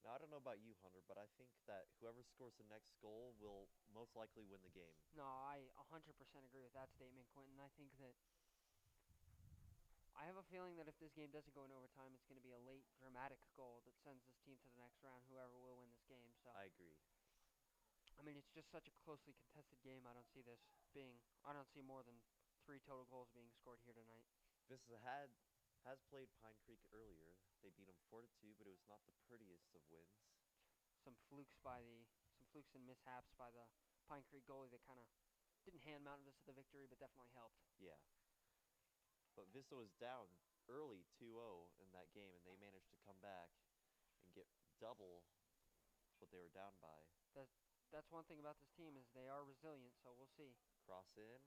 Now, I don't know about you, Hunter, but I think that whoever scores the next goal will most likely win the game. No, I 100% agree with that statement, Quentin. I think that I have a feeling that if this game doesn't go in overtime, it's going to be a late, dramatic goal that sends this team to the next round, whoever will win this game. So I agree. I mean, it's just such a closely contested game. I don't see more than 3 total goals being scored here tonight. Vista has played Pine Creek earlier. They beat them 4-2, but it was not the prettiest of wins. Some flukes and mishaps by the Pine Creek goalie that kind of didn't hand Mountain Vista the victory, but definitely helped. Yeah. But Vista was down early 2-0 in that game, and they managed to come back and get double what they were down by. That's one thing about this team is they are resilient, so we'll see. Cross in.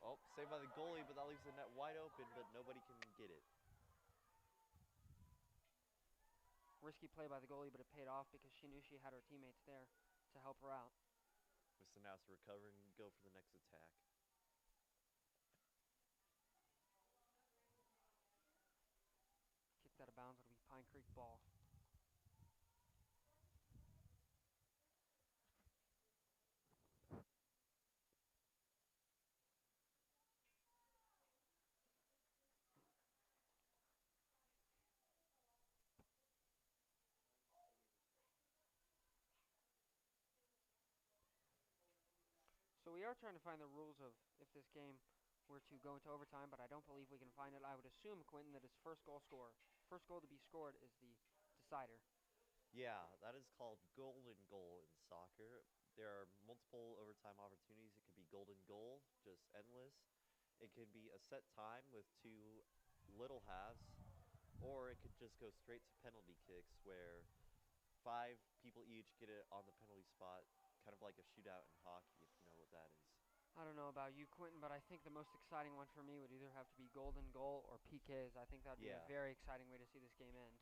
Oh, saved by the goalie, but that leaves the net wide open, but nobody can get it. Risky play by the goalie, but it paid off because she knew she had her teammates there to help her out. VistaNow has to recover and go for the next attack. Kicked out of bounds, it'll be Pine Creek ball. So we are trying to find the rules of if this game were to go into overtime, but I don't believe we can find it. I would assume, Quentin, that his first goal to be scored is the decider. Yeah, that is called golden goal in soccer. There are multiple overtime opportunities. It could be golden goal, just endless. It could be a set time with 2 little halves, or it could just go straight to penalty kicks where 5 people each get it on the penalty spot, kind of like a shootout in hockey, if you know what that is. I don't know about you, Quentin, but I think the most exciting one for me would either have to be golden goal or PKs. I think that would be a Yeah. very exciting way to see this game end.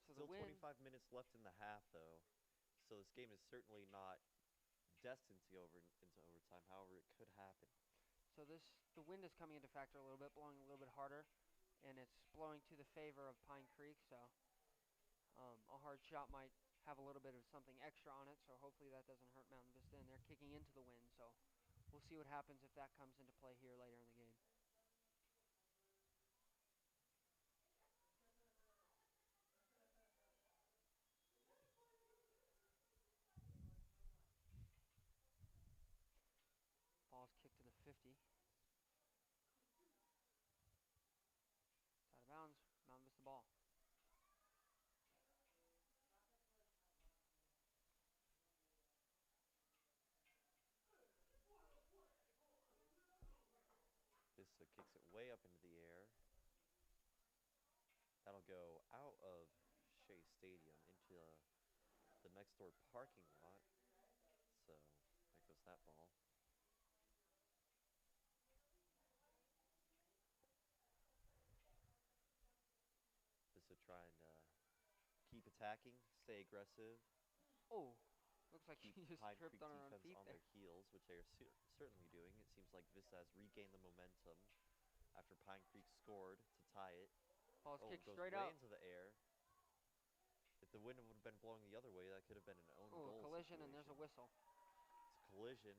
So the Still win, 25 minutes left in the half, though, so this game is certainly not destined to go into overtime. However, it could happen. so the wind is coming into factor a little bit, blowing a little bit harder, and it's blowing to the favor of Pine Creek. So a hard shot might have a little bit of something extra on it. So hopefully that doesn't hurt Mountain Vista, and they're kicking into the wind. So we'll see what happens if that comes into play here later in the game. Ball's kicked to the 50. It's out of bounds. Mountain Vista ball. Vista kicks it way up into the air. That'll go out of Shea Stadium into the next door parking lot. So there goes that ball. Vista trying to keep attacking, stay aggressive, Oh, looks like keep he just Pine tripped Creek on her own defense feet on there. their heels, which they are certainly doing. It seems like Vista has regained the momentum after Pine Creek scored to tie it. Ball's Oh, kicked goes straight way out. into the air. If the wind would have been blowing the other way, that could have been an own Oh, goal collision, situation. and there's a whistle. It's a collision.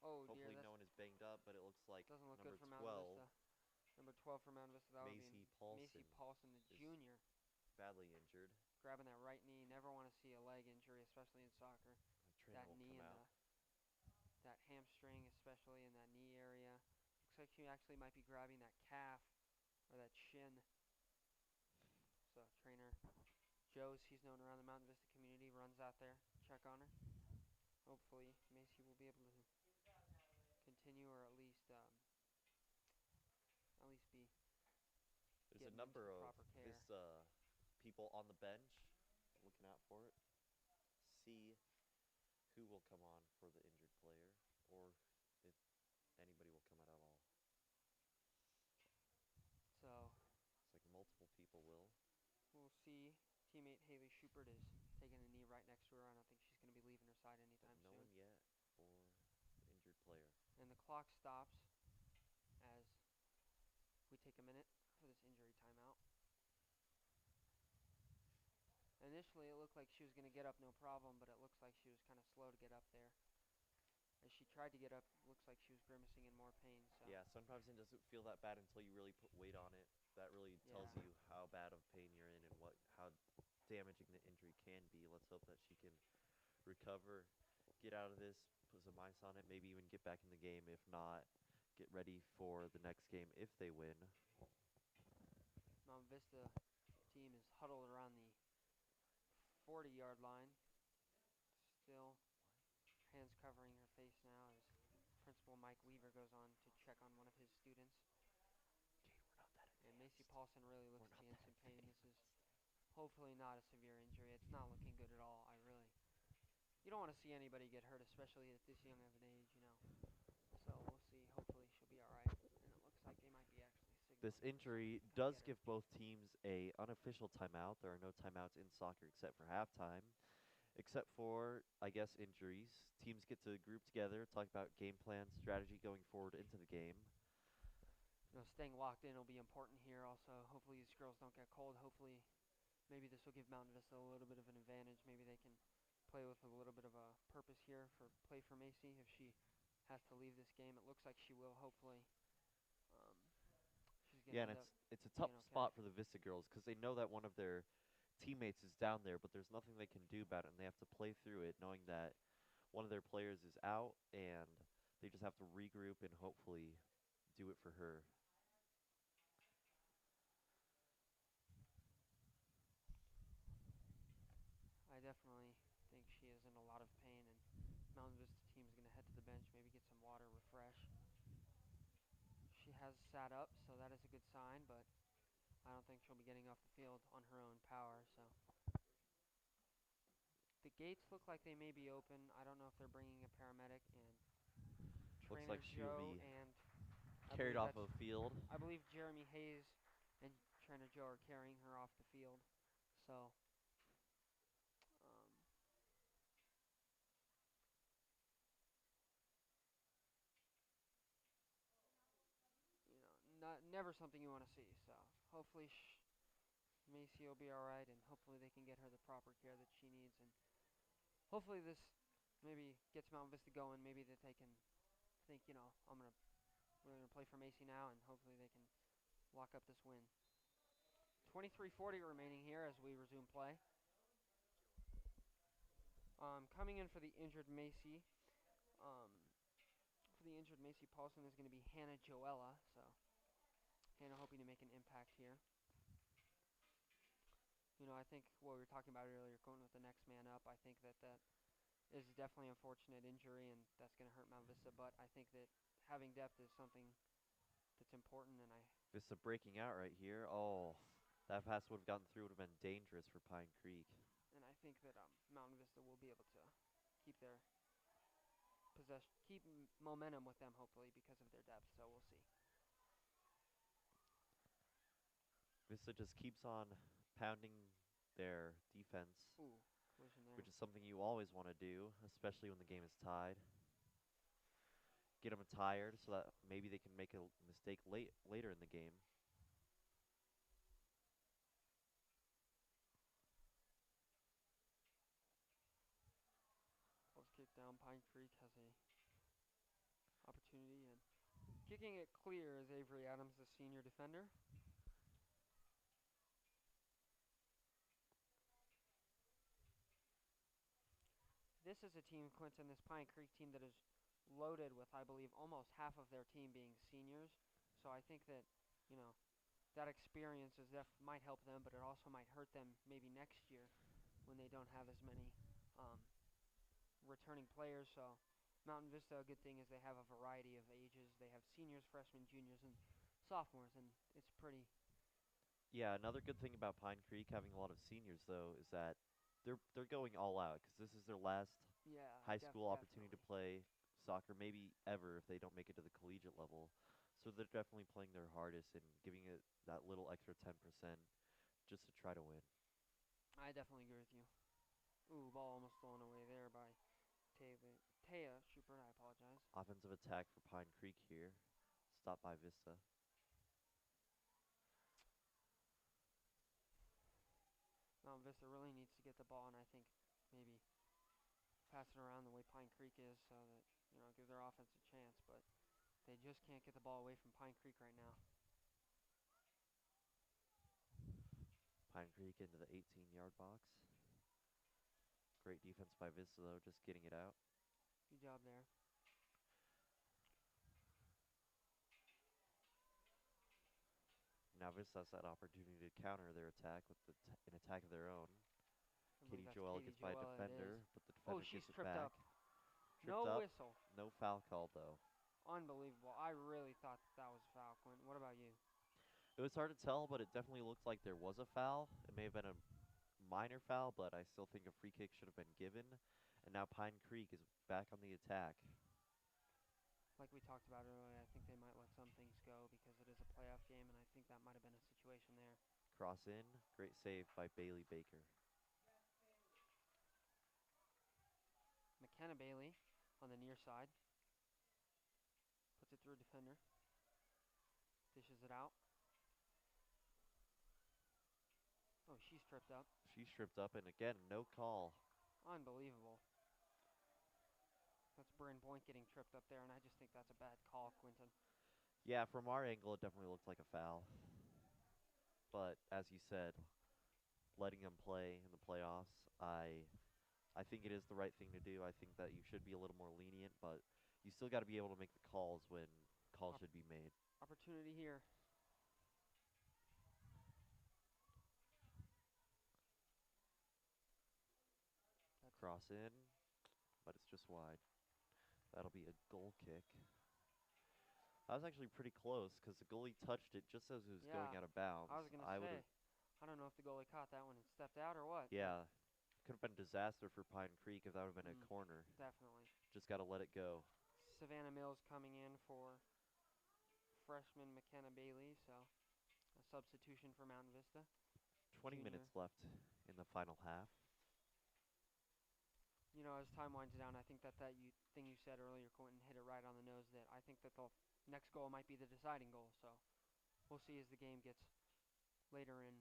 Oh Hopefully dear, no that one is banged up, but it looks like doesn't look number good for Mountain 12, Vista. Number 12 for Mountain Vista, that would Macy be Macy Paulson, Paulson, the is junior, badly injured. grabbing that right knee. Never want to see a leg injury, especially in soccer. A trainer That will knee come and out. that hamstring, especially in that knee area. Looks like she actually might be grabbing that calf or that shin. So trainer Joe's, he's known around the Mountain Vista community, runs out there, check on her. Hopefully Macy will be able to continue or at least be There's a getting into number the of proper care. Vista people on the bench looking out for it. See who will come on for the injured player, or if anybody will come out at all. So It's like multiple people will. we'll see. Teammate Haley Schubert is taking a knee right next to her. I don't think she's going to be leaving her side anytime But no soon. one yet for the injured player. And the clock stops as we take a minute for this injury timeout. Initially, it looked like she was going to get up no problem, but it looks like she was kind of slow to get up there. as she tried to get up, looks like she was grimacing in more pain. So Yeah, sometimes it doesn't feel that bad until you really put weight on it. That really tells yeah. you how bad of pain you're in and how damaging the injury can be. Let's hope that she can recover, get out of this, put some ice on it, maybe even get back in the game. If not, get ready for the next game if they win. Mount Vista team is huddled around the 40-yard line. Still, hands covering her face now as Principal Mike Weaver goes on to check on one of his students. And Macy Paulson really looks to be in some pain. This is hopefully not a severe injury. It's not looking good at all. You don't want to see anybody get hurt, especially at this young of an age, you know. So we'll see. Hopefully she'll be all right. And it looks like they might be actually signaling This for somebody injury to come does get her. give both teams a unofficial timeout. There are no timeouts in soccer except for halftime. Except for, I guess, injuries. Teams get to group together, talk about game plan, strategy going forward into the game. Staying locked in will be important here. Also, hopefully these girls don't get cold. Hopefully, maybe this will give Mountain Vista a little bit of an advantage. Maybe they can play with a little bit of a purpose here for play for Macy if she has to leave this game. It looks like she will. Hopefully, she's gonna Yeah, and end up it's a being tough okay. spot for the Vista girls because they know that one of their teammates is down there, but there's nothing they can do about it, and they have to play through it knowing that one of their players is out, and they just have to regroup and hopefully do it for her. I definitely think she is in a lot of pain, and Mountain Vista team is gonna head to the bench, maybe get some water, refresh. She has sat up, so that is a good sign, but I don't think she'll be getting off the field on her own power, so. The gates look like they may be open. I don't know if they're bringing a paramedic, and Looks Trainer like she'll Joe be and carried off of the field. I believe Jeremy Hayes and Trainer Joe are carrying her off the field. So, um, never something you want to see. So, hopefully Macy will be all right, and hopefully they can get her the proper care that she needs, and hopefully this maybe gets Mount Vista going. Maybe that they can think, we're gonna play for Macy now, and hopefully they can lock up this win. 23:40 remaining here as we resume play. Coming in for the injured Macy, Paulson is going to be Hannah Joella. So Hannah hoping to make an impact here. I think what we were talking about earlier, going with the next man up, I think that is definitely an unfortunate injury, and that's going to hurt Mount Vista. But I think that having depth is something that's important, Vista breaking out right here. Oh, that pass would have gotten through, would have been dangerous for Pine Creek. and I think that Mountain Vista will be able to keep their momentum with them, hopefully, because of their depth. So we'll see. Vista just keeps on pounding their defense, Ooh, collision there. which is something you always want to do, especially when the game is tied. Get them tired so that maybe they can make a mistake later in the game. Ball's kicked down. Pine Creek has a opportunity, and kicking it clear is Avery Adams, the senior defender. This is a team, Clinton, this Pine Creek team that is loaded with, I believe, almost half of their team being seniors. So I think that, that experience might help them, but it also might hurt them maybe next year when they don't have as many returning players. So Mountain Vista, a good thing is they have a variety of ages. They have seniors, freshmen, juniors, and sophomores, and it's pretty. Yeah, another good thing about Pine Creek having a lot of seniors though is that they're going all out because this is their last Yeah, high school opportunity to definitely. play soccer, maybe ever if they don't make it to the collegiate level. So they're definitely playing their hardest and giving it that little extra 10% just to try to win. I definitely agree with you. Ooh, ball almost thrown away there by Taya Schubert. I apologize. Offensive attack for Pine Creek here, stopped by Vista. Mount Vista really needs to get the ball, and I think maybe pass it around the way Pine Creek is, so that give their offense a chance, but they just can't get the ball away from Pine Creek right now. Pine Creek into the 18-yard box. Great defense by Vista, though, just getting it out. Good job there. Now Vista has that opportunity to counter their attack with an attack of their own. I believe Katie that's Joel Katie gets by a Joel, it is. defender, but the defender She's gets it tripped back. up. Tripped No up. whistle. No foul called, though. Unbelievable. I really thought that was a foul, Quentin. What about you? It was hard to tell, but it definitely looked like there was a foul. It may have been a minor foul, but I still think a free kick should have been given. And now Pine Creek is back on the attack. Like we talked about earlier, I think they might let some things go because it is a playoff game, and I think that might have been a situation there. Cross in. Great save by Bailey Baker. McKenna Bailey on the near side. Puts it through a defender. Dishes it out. Oh, she's tripped up. She's tripped up, and again, no call. Unbelievable. That's Bryn Boink getting tripped up there, and I just think that's a bad call, Quentin. Yeah, from our angle, it definitely looked like a foul. But as you said, letting them play in the playoffs, I think it is the right thing to do. I think that you should be a little more lenient, but you still got to be able to make the calls when calls should be made. Opportunity here. Cross in, but it's just wide. That'll be a goal kick. That was actually pretty close because the goalie touched it just as it was going out of bounds. I was going to say, I don't know if the goalie caught that one and stepped out or what. Yeah, could have been a disaster for Pine Creek if that would have been a corner. Definitely. Just got to let it go. Savannah Mills coming in for freshman McKenna Bailey, so a substitution for Mountain Vista. 20 minutes left in the final half. You know, as time winds down, I think that thing you said earlier, Quentin, hit it right on the nose, that I think that the next goal might be the deciding goal. So we'll see as the game gets later in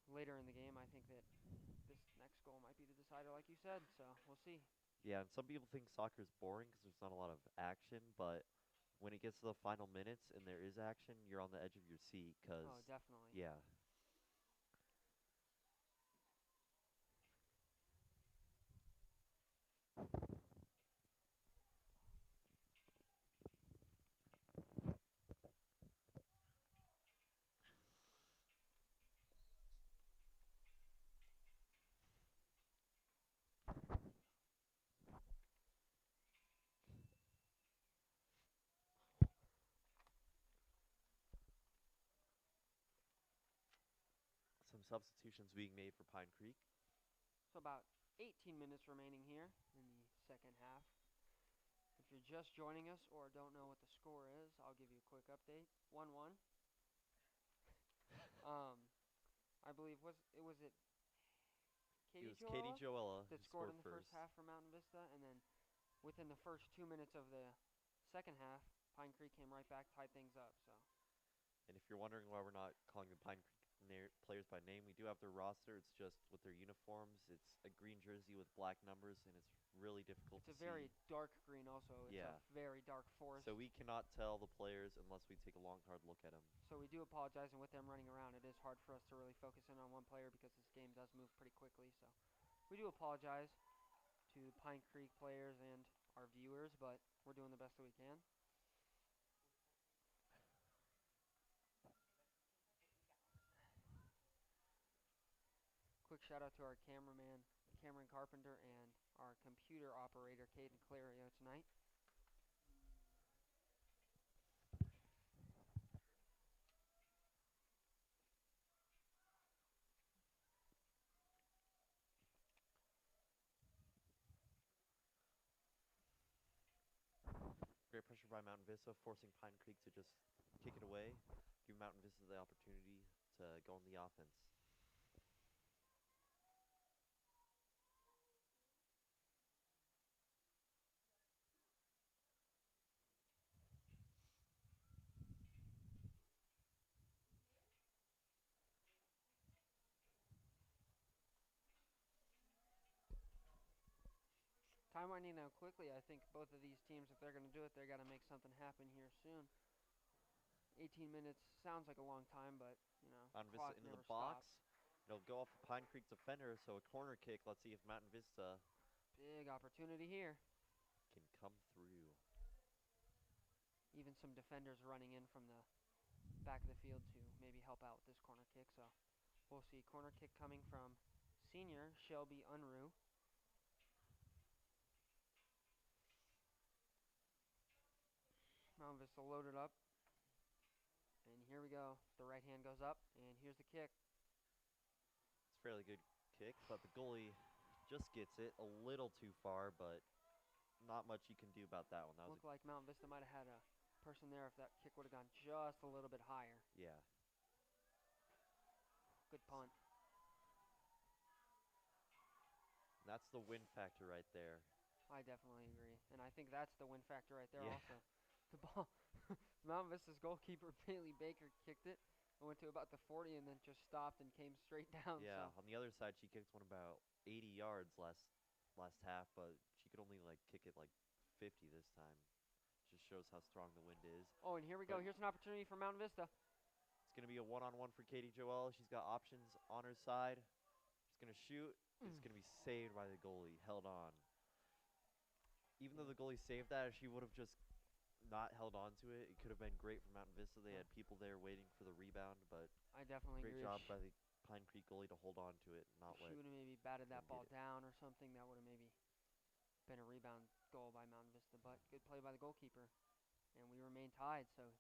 the game. I think that this next goal might be the decider, like you said. So we'll see. Yeah, and some people think soccer is boring because there's not a lot of action, but when it gets to the final minutes and there is action, you're on the edge of your seat. Oh, definitely. Yeah. Some substitutions being made for Pine Creek. So about 18 minutes remaining here in the second half. If you're just joining us or don't know what the score is, I'll give you a quick update. 1-1. I believe it was Katie It was Katie Joella that who scored in the first. first half for Mountain Vista, and then within the first 2 minutes of the second half, Pine Creek came right back, tied things up. So. And if you're wondering why we're not calling the Pine Creek players by name, we do have their roster. It's just with their uniforms. It's a green jersey with black numbers, and it's really difficult to see. It's a very dark green also. It's a very dark forest. So we cannot tell the players unless we take a long, hard look at them. So we do apologize, and with them running around, it is hard for us to really focus in on one player because this game does move pretty quickly. So we do apologize to Pine Creek players and our viewers, but we're doing the best that we can. Quick shout out to our cameraman, Cameron Carpenter, and our computer operator, Caden Clario, tonight. Great pressure by Mountain Vista, forcing Pine Creek to just kick it away, give Mountain Vista the opportunity to go on the offense. Time winding down quickly. I think both of these teams, if they're going to do it, they're going to make something happen here soon. 18 minutes sounds like a long time, but, you know, Mountain Vista clock into never the box. stops. It'll go off the Pine Creek defender, so a corner kick. Let's see if Mountain Vista Big opportunity here. can come through. Even some defenders running in from the back of the field to maybe help out with this corner kick. So we'll see. Corner kick coming from senior Shelby Unruh. Mount Vista loaded up. And here we go. The right hand goes up, and here's the kick. It's a fairly good kick, but the goalie just gets it a little too far, but not much you can do about that one. That was Looked like Mount Vista might have had a person there if that kick would have gone just a little bit higher. yeah. Good punt. That's the win factor right there. I definitely agree. And I think that's the win factor right there Yeah. also. The ball, Mount Vista's goalkeeper, Bailey Baker, kicked it and went to about the 40 and then just stopped and came straight down. Yeah, So on the other side, she kicked one about 80 yards last half, but she could only like kick it like 50 this time. Just shows how strong the wind is. oh, and here we go. But Here's an opportunity for Mount Vista. it's going to be a one-on-one for Katie Joel. She's got options on her side. She's going to shoot. It's going to be saved by the goalie. Held on. Even though the goalie saved that, if she would have just not held on to it, it could have been great for Mountain Vista. They had people there waiting for the rebound, but I definitely great agree. job by the Pine Creek goalie to hold on to it and not If let she would have maybe batted that them ball get it. down or something, that would have maybe been a rebound goal by Mount Vista. But good play by the goalkeeper. And we remain tied. So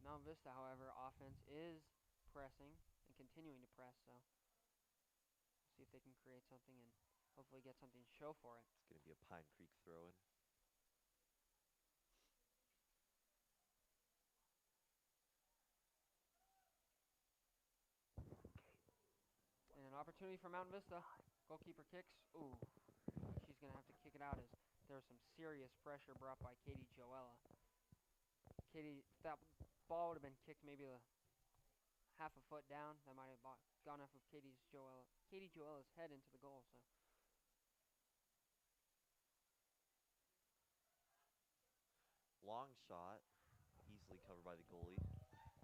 Mount Vista, however, offense is pressing and continuing to press. So see if they can create something and hopefully get something to show for it. It's going to be a Pine Creek throw-in. And an opportunity for Mount Vista. Goalkeeper kicks. Ooh, she's going to have to kick it out as there's some serious pressure brought by Katie Joella. Katie, if that ball would have been kicked maybe half a foot down, that might have gone off of Katie Joella's head into the goal. So Long shot, easily covered by the goalie.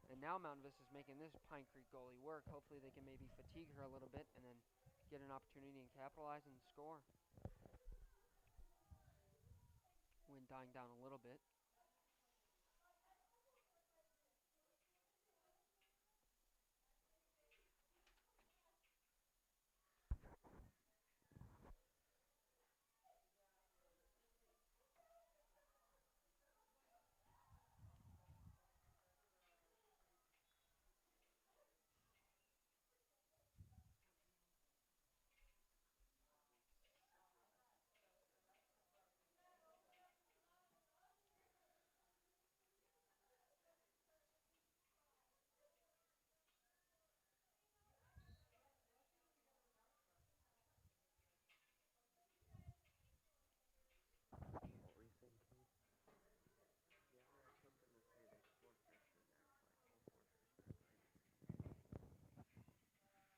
and now Mount Vista's making this Pine Creek goalie work. Hopefully they can maybe fatigue her a little bit and then get an opportunity and capitalize and score. Wind dying down a little bit.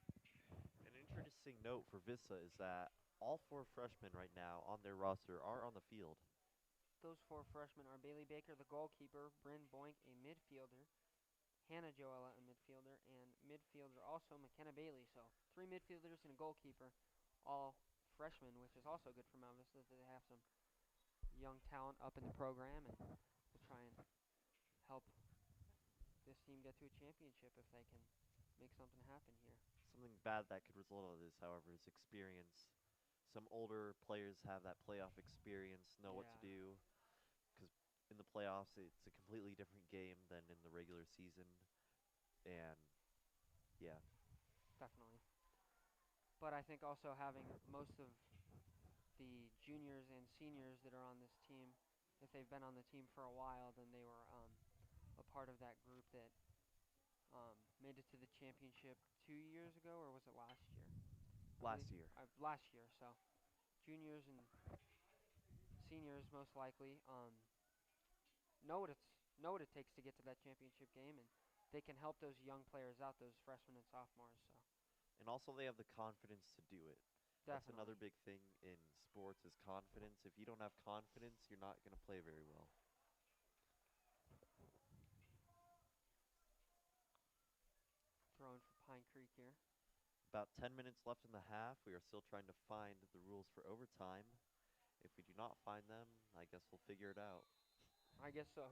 What were you saying, Kenny? An interesting note for Vista is that all 4 freshmen right now on their roster are on the field. Those 4 freshmen are Bailey Baker, the goalkeeper, Bryn Boink, a midfielder, Hannah Joella, a midfielder, and midfielder also McKenna Bailey. So 3 midfielders and a goalkeeper, all freshmen, which is also good for Mount Vista that they have some young talent up in the program, and we'll try and help this team get to a championship if they can make something happen here. Something bad that could result out of this, however, is experience. Some older players have that playoff experience, know what to Yeah. do, because in the playoffs it's a completely different game than in the regular season, and yeah. Definitely. But I think also having most of the juniors and seniors that are on this team, if they've been on the team for a while, then they were a part of that group that made it to the championship 2 years ago, or was it last year? Last year. Last year. So juniors and seniors most likely know what it takes to get to that championship game, and they can help those young players out, those freshmen and sophomores. So And also they have the confidence to do it. That's Definitely. another big thing in sports is confidence. If you don't have confidence, you're not going to play very well. Throwing for Pine Creek here. About 10 minutes left in the half. We are still trying to find the rules for overtime. If we do not find them, I guess we'll figure it out. I guess so.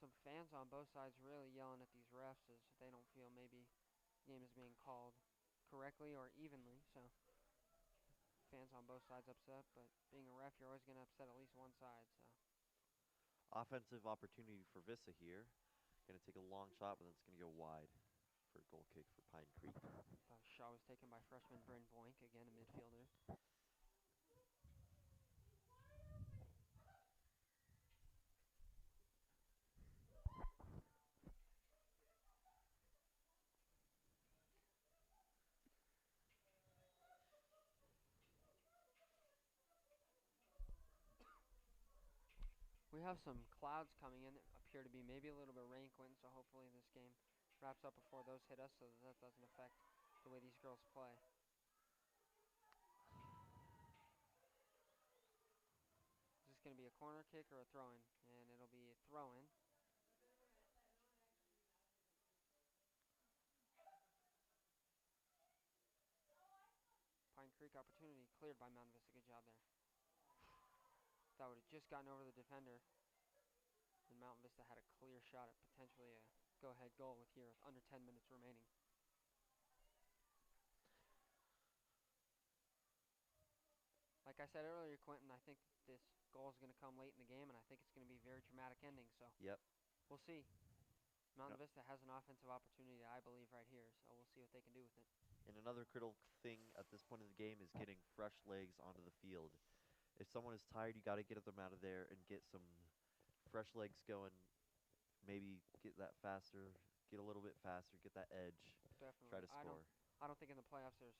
Some fans on both sides really yelling at these refs as they don't feel maybe the game is being called correctly or evenly. So fans on both sides upset, but being a ref, you're always going to upset at least one side. So Offensive opportunity for Vista here. Going to take a long shot, but then it's going to go wide for a goal kick for Pine Creek. the shot was taken by freshman Bryn Boink, again a midfielder. We have some clouds coming in that appear to be maybe a little bit rain, Quentin, so hopefully this game wraps up before those hit us so that doesn't affect the way these girls play. Is this going to be a corner kick or a throw-in? And it'll be a throw-in. Pine Creek opportunity cleared by Mount Vista. Good job there. That would have just gotten over the defender. And Mount Vista had a clear shot at potentially a go-ahead goal with here with under 10 minutes remaining. Like I said earlier, Quentin, I think this goal is going to come late in the game, and I think it's going to be a very dramatic ending. So Yep. we'll see. Mountain Yep. Vista has an offensive opportunity, I believe, right here. So we'll see what they can do with it. And another critical thing at this point in the game is getting fresh legs onto the field. If someone is tired, you got to get them out of there and get some fresh legs going. Maybe get that faster, get a little bit faster, get that edge, Definitely. try to score. I don't think in the playoffs there's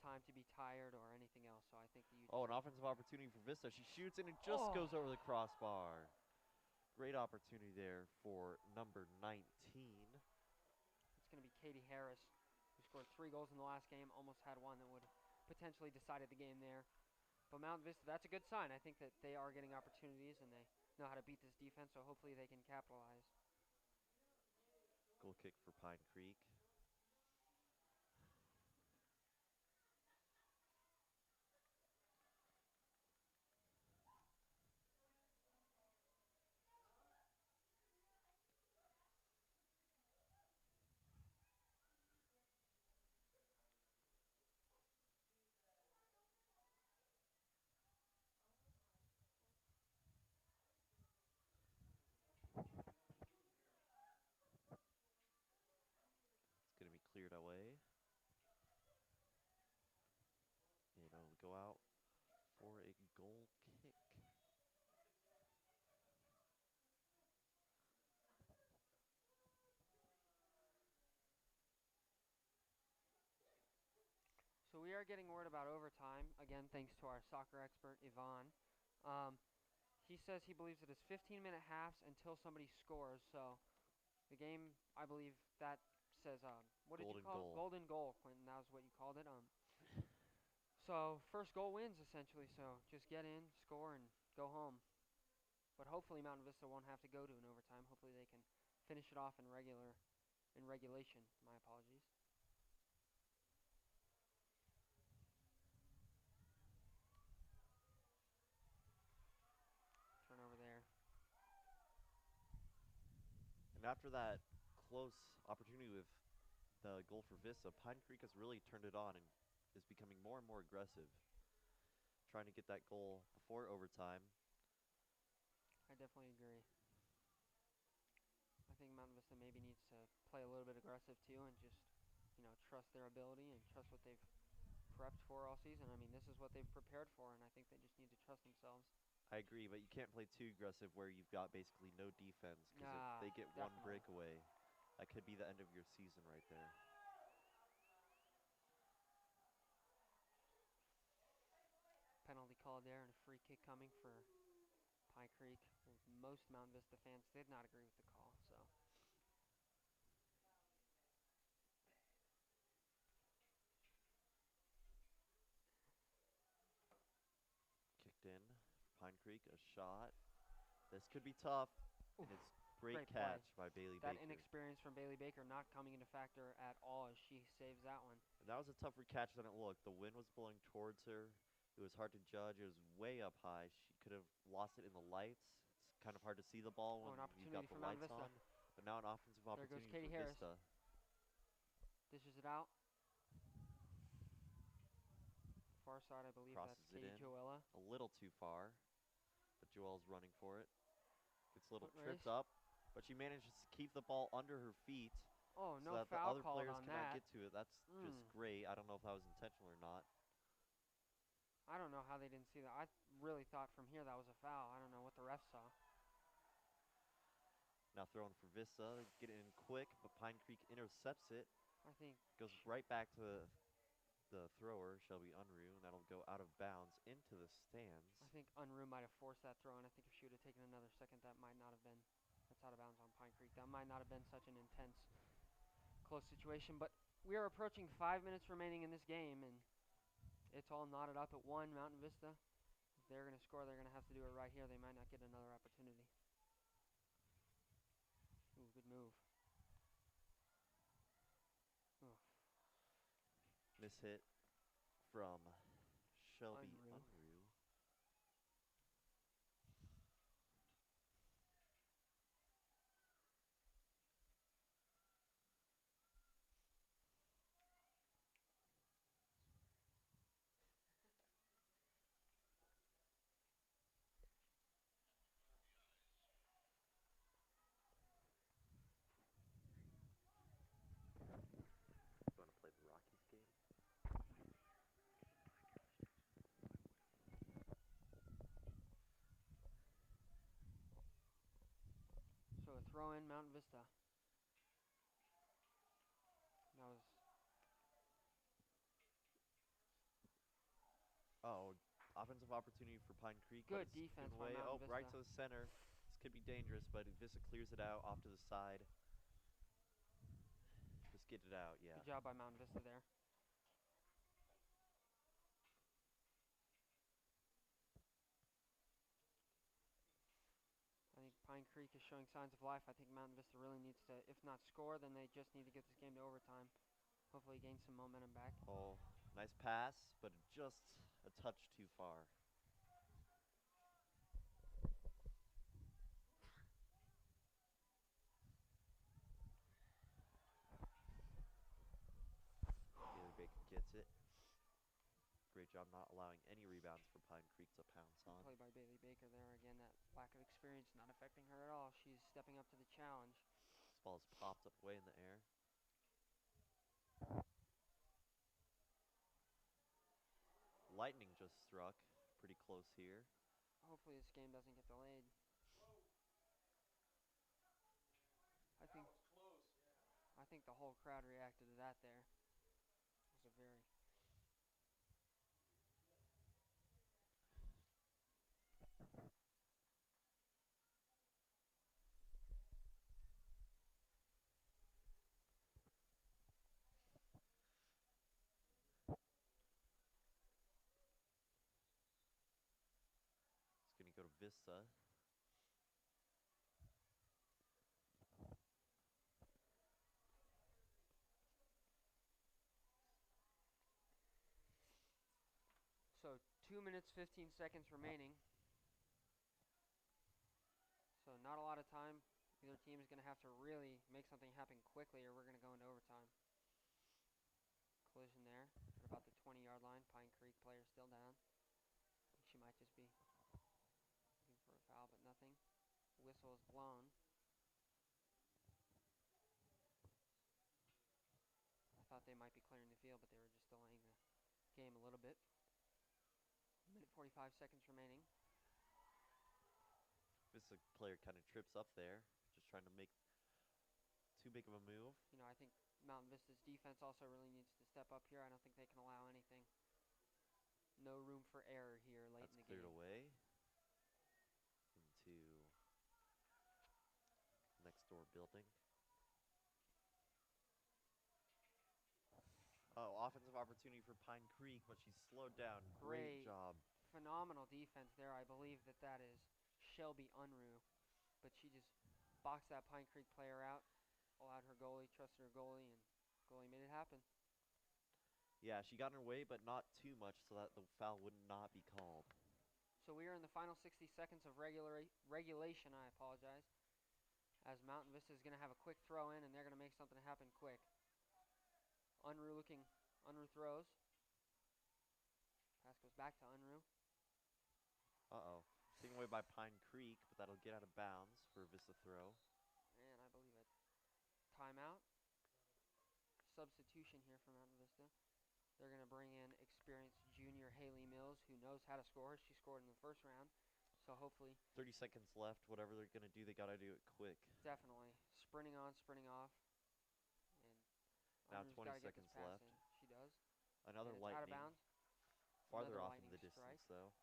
time to be tired or anything else. So I think that you. Oh, an offensive opportunity for Vista. She shoots and it just goes over the crossbar. Great opportunity there for number 19. It's going to be Katie Harris, who scored 3 goals in the last game, almost had one that would have potentially decided the game there. But Mount Vista, that's a good sign. I think that they are getting opportunities and they know how to beat this defense, so hopefully they can capitalize. Goal kick for Pine Creek. It's going to be cleared away. And it'll go out for a goal kick. So we are getting word about overtime, again, thanks to our soccer expert, Yvonne. He says he believes it is 15-minute halves until somebody scores, so the game, I believe that says, what did you call it? Golden goal, Quentin, that was what you called it. So first goal wins, essentially, so just get in, score, and go home. But hopefully Mountain Vista won't have to go to an overtime. Hopefully they can finish it off in regulation. My apologies. Turnover there. And after that close opportunity with the goal for Vista, Pine Creek has really turned it on and is becoming more and more aggressive. Trying to get that goal before overtime. I definitely agree. I think Mountain Vista maybe needs to play a little bit aggressive too and just, trust their ability and trust what they've prepped for all season. I mean, this is what they've prepared for, and I think they just need to trust themselves. I agree, but you can't play too aggressive where you've got basically no defense, because if they get one breakaway, that could be the end of your season right there. Penalty called there and a free kick coming for Pine Creek, most Mountain Vista fans did not agree with the call, so. Kicked in. Pine Creek, a shot. This could be tough. And Oof, it's great great play. catch by Bailey That Baker. inexperience from Bailey Baker not coming into factor at all as she saves that one. And that was a tougher catch than it looked. The wind was blowing towards her. It was hard to judge. It was way up high. She could have lost it in the lights. It's kind of hard to see the ball Oh, when an you've opportunity got the for Mountain lights Vista. on. But now an offensive There goes opportunity Katie for Harris. Vista. Dishes it out. Far side, I believe Crosses that's it Katie in. Joella. A little too far. But Joelle's running for it. Gets a little Foot tripped race. up. But she manages to keep the ball under her feet. Oh, So no that the foul other called players on cannot that. get to it. That's just great. I don't know if that was intentional or not. I don't know how they didn't see that. I really thought from here that was a foul. I don't know what the ref saw. Now throwing for Vista. They get it in quick, but Pine Creek intercepts it. I think Goes right back to the thrower, Shelby Unruh, and that'll go out of bounds into the stands. I think Unruh might have forced that throw, and I think if she would have taken another second, that might not have been. That's out of bounds on Pine Creek. That might not have been such an intense, close situation. But we are approaching 5 minutes remaining in this game, and it's all knotted up at 1. Mountain Vista. If they're going to score, they're going to have to do it right here. They might not get another opportunity. Ooh, good move. Ooh. Miss hit from Shelby Unruh. Unruh. You want to play the Rockies game? So a throw in Mountain Vista. That was Offensive opportunity for Pine Creek. good but it's defense given by away. Mountain Right Vista. to the center. This could be dangerous, but Vista clears it out off to the side. Just get it out, yeah. Good job by Mountain Vista there. I think Pine Creek is showing signs of life. I think Mountain Vista really needs to, if not score, then they just need to get this game to overtime. Hopefully gain some momentum back. Oh, nice pass, but just a touch too far. Bailey Baker gets it. Great job not allowing any rebounds for Pine Creek to pounce on. Play by Bailey Baker there. Again, that lack of experience not affecting her at all. She's stepping up to the challenge. This ball is popped up way in the air. Lightning just struck. Pretty close here. Hopefully this game doesn't get delayed. I think the whole crowd reacted to that there. It was a very It's going to go to Vista. So 2 minutes 15 seconds remaining. So not a lot of time. Either team is going to have to really make something happen quickly or we're going to go into overtime. Collision there at about the 20-yard line. Pine Creek player still down. I think she might just be looking for a foul, but nothing. Whistle is blown. I thought they might be clearing the field, but they were just delaying the game a little bit. 1:45 seconds remaining. Vista player kind of trips up there. Just trying to make too big of a move. You know, I think Mountain Vista's defense also really needs to step up here. I don't think they can allow anything. No room for error here late That's in the cleared game. away. And store building. Oh, offensive opportunity for Pine Creek, but she's slowed down. Great job. Phenomenal defense there. I believe that is Shelby Unruh, but she just boxed that Pine Creek player out, allowed her goalie, trusted her goalie, and goalie made it happen. Yeah, she got in her way, but not too much so that the foul would not be called. So we are in the final 60 seconds of regulation, I apologize, as Mountain Vista is going to have a quick throw in, and they're going to make something happen quick. Unruh throws. Pass goes back to Unruh. Uh-oh. Taken away by Pine Creek, but that'll get out of bounds for a Vista throw. And I believe a timeout. Substitution here for Mountain Vista. They're going to bring in experienced junior Haley Mills, who knows how to score. She scored in the first round, so hopefully. 30 seconds left. Whatever they're going to do, they got to do it quick. Definitely. Sprinting on, sprinting off. And Now Unruh's 20 gotta get this seconds pass left. in. She does. Another And it's out of lightning. bounds. Farther Another off lightning in the distance, strike. though.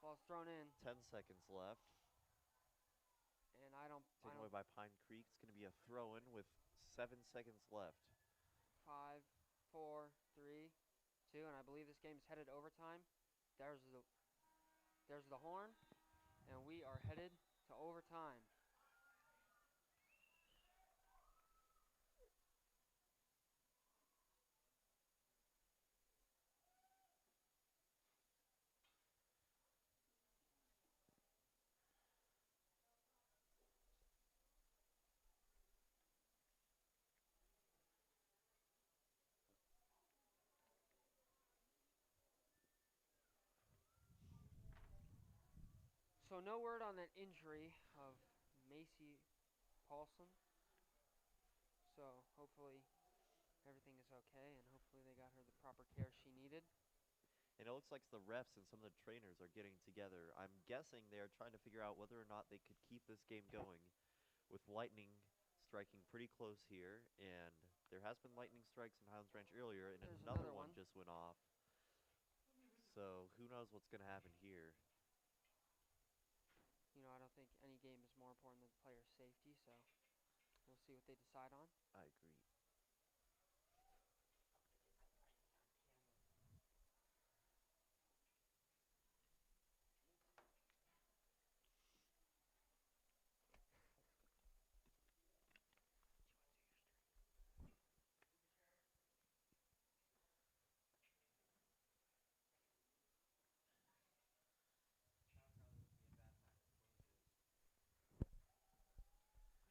Ball's thrown in. 10 seconds left. And I don't. Taken away by Pine Creek. It's going to be a throw-in with 7 seconds left. 5, 4, 3, 2, and I believe this game is headed overtime. There's the horn, and we are headed to overtime. So no word on that injury of Macy Paulson. So hopefully everything is okay, and hopefully they got her the proper care she needed. And it looks like the refs and some of the trainers are getting together. I'm guessing they are trying to figure out whether or not they could keep this game going with lightning striking pretty close here. And there has been lightning strikes in Highlands Ranch earlier, and There's another another one one. just went off. So who knows what's going to happen here. You know, I don't think any game is more important than player safety, so we'll see what they decide on. I agree. I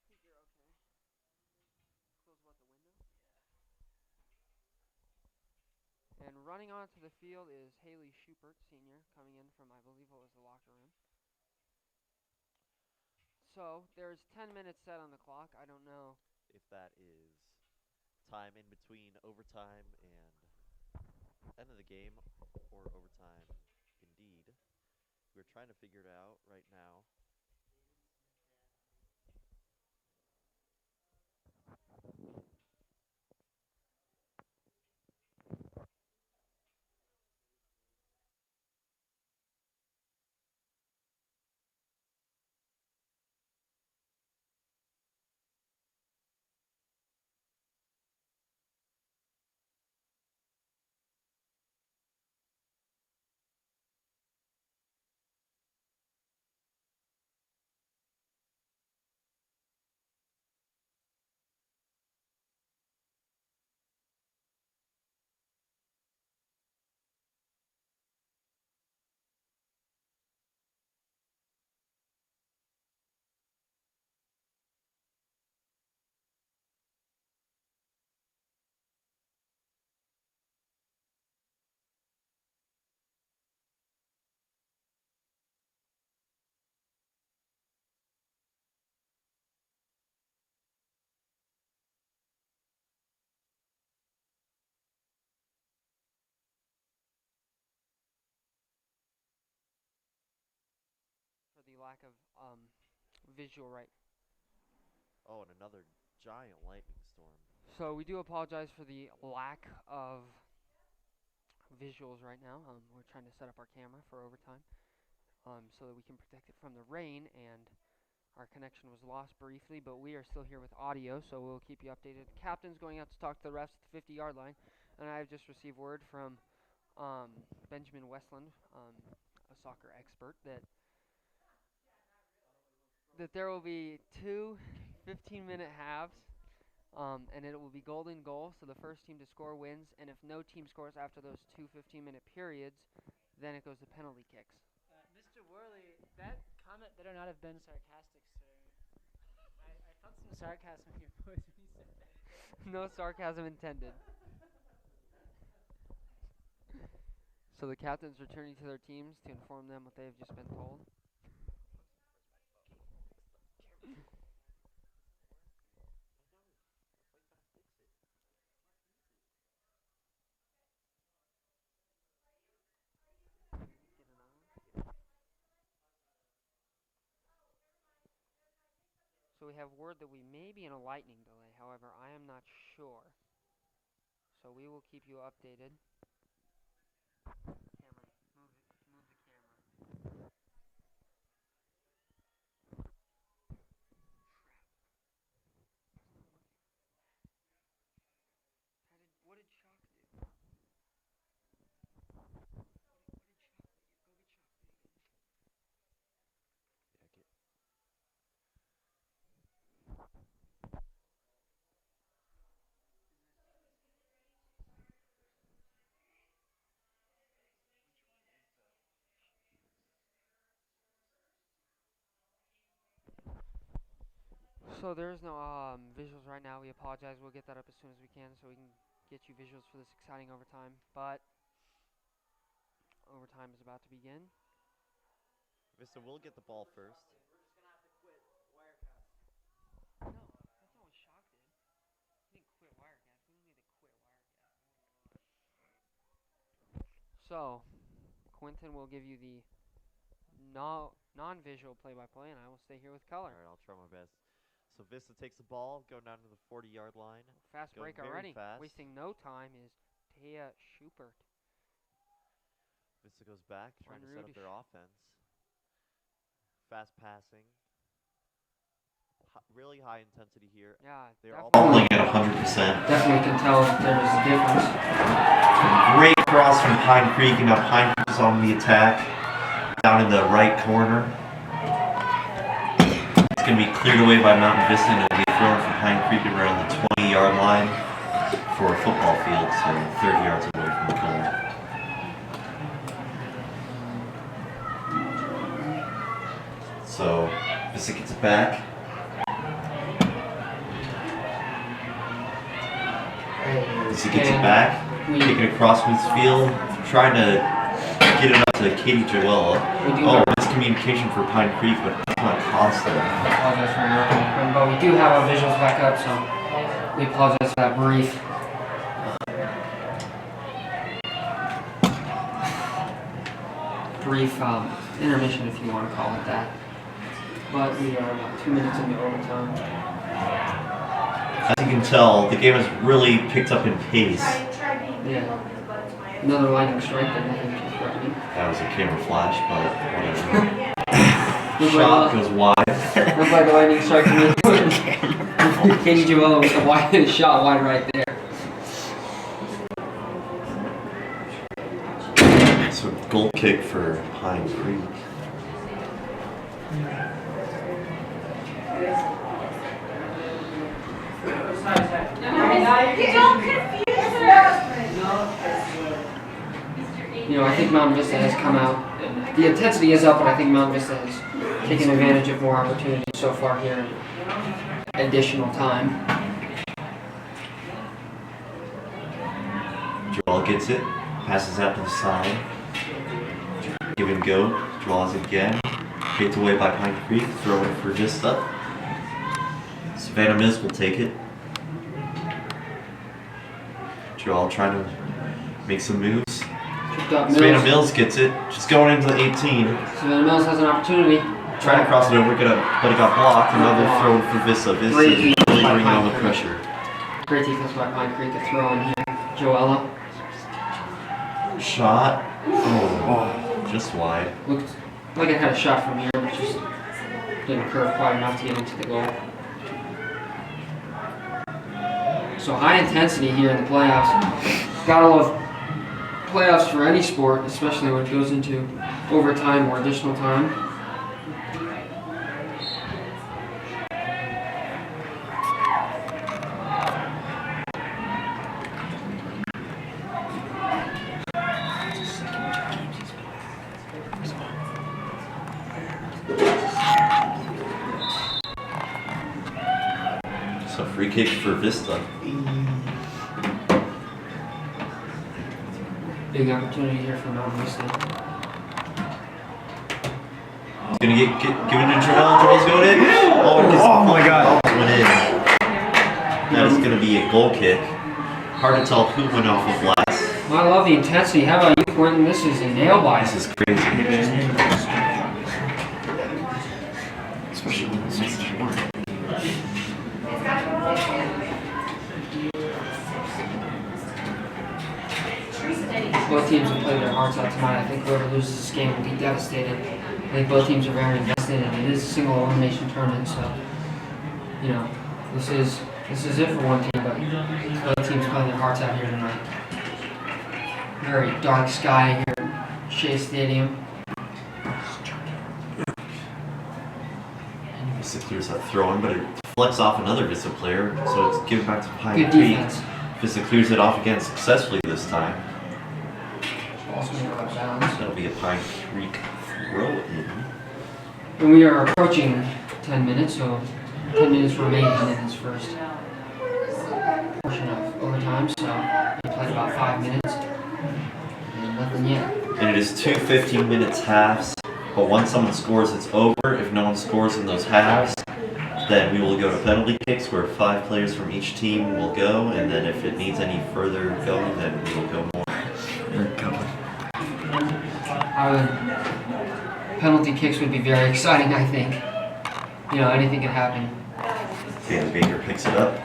think you're okay. Close what, the window? Yeah. And running onto the field is Haley Schubert, senior, coming in from, I believe it was the locker room. So there's 10 minutes set on the clock. I don't know If that is time in between overtime and end of the game, or overtime indeed. We're trying to figure it out right now. for the lack of visual right. Oh, and another giant lightning storm. So we do apologize for the lack of visuals right now. We're trying to set up our camera for overtime so that we can protect it from the rain, and Our connection was lost briefly, but we are still here with audio, so we'll keep you updated. The captain's going out to talk to the refs at the 50-yard line, and I've just received word from Benjamin Westland, a soccer expert, that there will be two 15-minute halves, and it will be golden goal, so the first team to score wins, and if no team scores after those two 15-minute periods, then it goes to penalty kicks. Mr. Worley, that comment better not have been sarcastic, sir. I felt some sarcasm in your voice when you said that. No sarcasm intended. So the captain's returning to their teams to inform them what they have just been told. So we have word that we may be in a lightning delay. However, I am not sure. So we will keep you updated. Camera, move the camera. What did Shock do? So there's no visuals right now. We apologize. We'll get that up as soon as we can so we can get you visuals for this exciting overtime. But overtime is about to begin. Vista will get the ball first. We're just going to have to quit Wirecast. No, that's not what Shock did. He didn't quit Wirecast. We don't need to quit Wirecast. So, Quentin will give you the non-visual play-by-play, and I will stay here with color. All right, I'll try my best. So Vista takes the ball, going down to the 40-yard line. Fast break already. Wasting no time is Taya Schubert. Vista goes back, trying to set up their offense. Fast passing. Really high intensity here. Yeah, they're all pulling at 100%. Definitely can tell that there's a difference. Great cross from Pine Creek, and now Pine Creek is on the attack. Down in the right corner. It's going to be cleared away by Mountain Vista, and it'll be thrown from Pine Creek around the 20-yard line for a football field, so 30 yards away from the goal. So Vista gets it back. Vista gets it back, taking it across midfield, trying to get it up to Katie Joella. Oh, miscommunication for Pine Creek, but that's not constant. I apologize for interrupting, but we do have our visuals back up, so we apologize for that brief. Intermission, if you want to call it that. But we are about 2 minutes into overtime. As you can tell, the game has really picked up in pace. Yeah. Another lightning strike, but nothing too threatening. That was a camera flash, but whatever. Shot goes wide. Looked like a lightning strike to me. Katie Joella with the wide shot wide right there. So goal kick for Pine Creek. Don't confuse her. You know, I think Mountain Vista has come out. The intensity is up, but I think Mountain Vista has taken advantage of more opportunities so far here in additional time. Joel gets it, passes out to the side. Give and go, draws it again. Kicked away by Pine Creek, throw it for Vista. Savannah Mills will take it. Joel trying to make some moves. Savannah Mills gets it, just going into the 18. Savannah Mills has an opportunity. Trying to cross it over, but it got blocked. Another throw for Vista. Vista is really bringing on the pressure. Great defense by Pine Creek. A throw in here. Joella. Shot. Oh, just wide. Looked like it had a shot from here, but just didn't curve quite enough to get into the goal. So high intensity here in the playoffs. Gotta love playoffs for any sport, especially when it goes into overtime or additional time. So free kick for Vista. Big opportunity here for Mountain Vista. He's gonna get given to Joel. Joel's going in. Oh my God! Went in. That is gonna be a goal kick. Hard to tell who went off of last. I love the intensity. How about you, Quentin? This is a nail biter. This is crazy. Especially when it's so short. Both teams have played their hearts out tonight. I think whoever loses this game will be devastated. I think both teams are very invested, and it is a single elimination tournament. So, you know, this is it for one team, but both teams playing their hearts out here tonight. Very dark sky here at Shea Stadium. Vista clears that throw in, but it deflects off another Vista player, so it's given back to Pine Good Creek. defense. Vista clears it off again successfully this time. Ball's going to go out of bounds. That'll be a Pine Creek throw. And we are approaching 10 minutes, so 10 minutes remaining in this first portion of overtime. So we played about 5 minutes, and nothing yet. And it is 2 15-minute halves, but once someone scores, it's over. If no one scores in those halves, then we will go to penalty kicks, where 5 players from each team will go, and then if it needs any further going, then we will go more. Penalty kicks would be very exciting, I think. You know, anything can happen. Taylor Baker picks it up.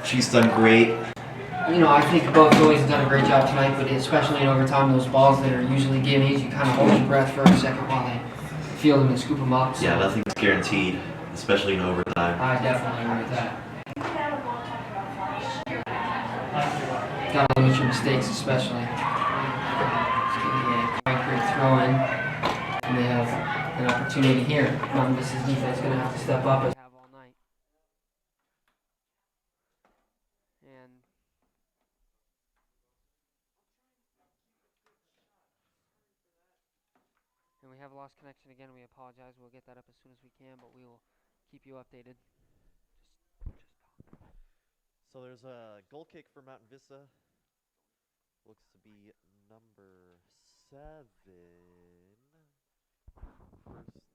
She's done great. You know, I think both goalies have done a great job tonight, but especially in overtime, those balls that are usually gimmies, you kind of hold your breath for a second while they field them and scoop them up. So Yeah, nothing's guaranteed, especially in overtime. I definitely agree with that. Gotta limit your mistakes, especially. It's gonna be a Pine Creek throw in, and they have an opportunity here. Mountain Vista's defense is gonna have to step up as they have all night. And we have lost connection again. We apologize. We'll get that up as soon as we can, but we will keep you updated. So there's a goal kick for Mountain Vista. Looks to be number 7.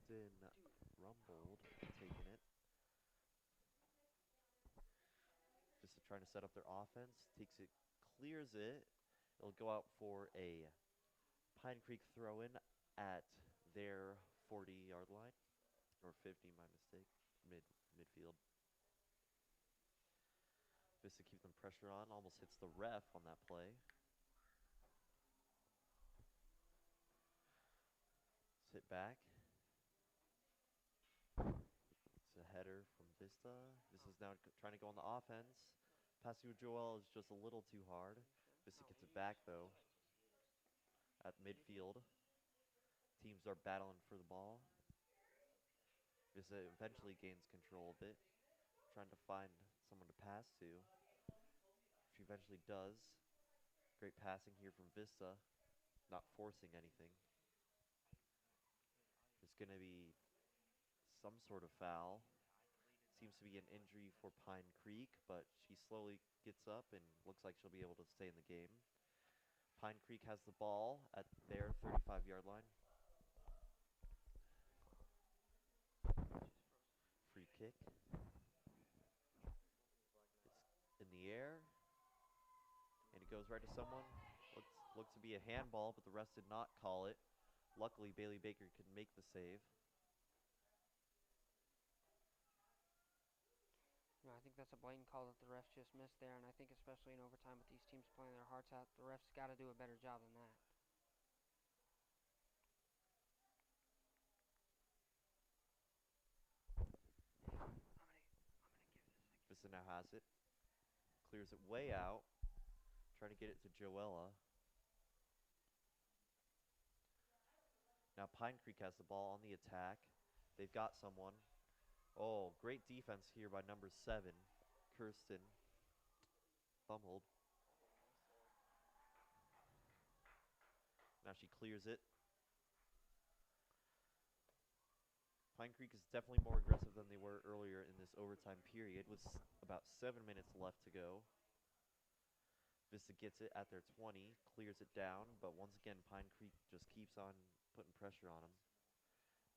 Kirsten Rumbold taking it. Vista trying to set up their offense. Takes it, clears it. It'll go out for a Pine Creek throw-in at their 40-yard line. Or 50, my mistake. Midfield. Vista keeps them pressure on. Almost hits the ref on that play. Sit back. It's a header from Vista. Vista's now trying to go on the offense. Pass to Joel is just a little too hard. Vista gets it back though. At midfield. Teams are battling for the ball. Vista eventually gains control of it. Trying to find someone to pass to. She eventually does. Great passing here from Vista. Not forcing anything. There's going to be some sort of foul. Seems to be an injury for Pine Creek, but she slowly gets up and looks like she'll be able to stay in the game. Pine Creek has the ball at their 35-yard line. Free kick. It's in the air. And it goes right to someone. Looks to be a handball, but the rest did not call it. Luckily, Bailey Baker could make the save. No, I think that's a blatant call that the refs just missed there, and I think especially in overtime with these teams playing their hearts out, the refs got to do a better job than that. Vista now has it. Clears it way out. Trying to get it to Joella. Now Pine Creek has the ball on the attack. They've got someone. Oh, great defense here by number 7, Kirsten. Bumbled. Now she clears it. Pine Creek is definitely more aggressive than they were earlier in this overtime period with about 7 minutes left to go. Vista gets it at their 20, clears it down, but once again, Pine Creek just keeps on putting pressure on them.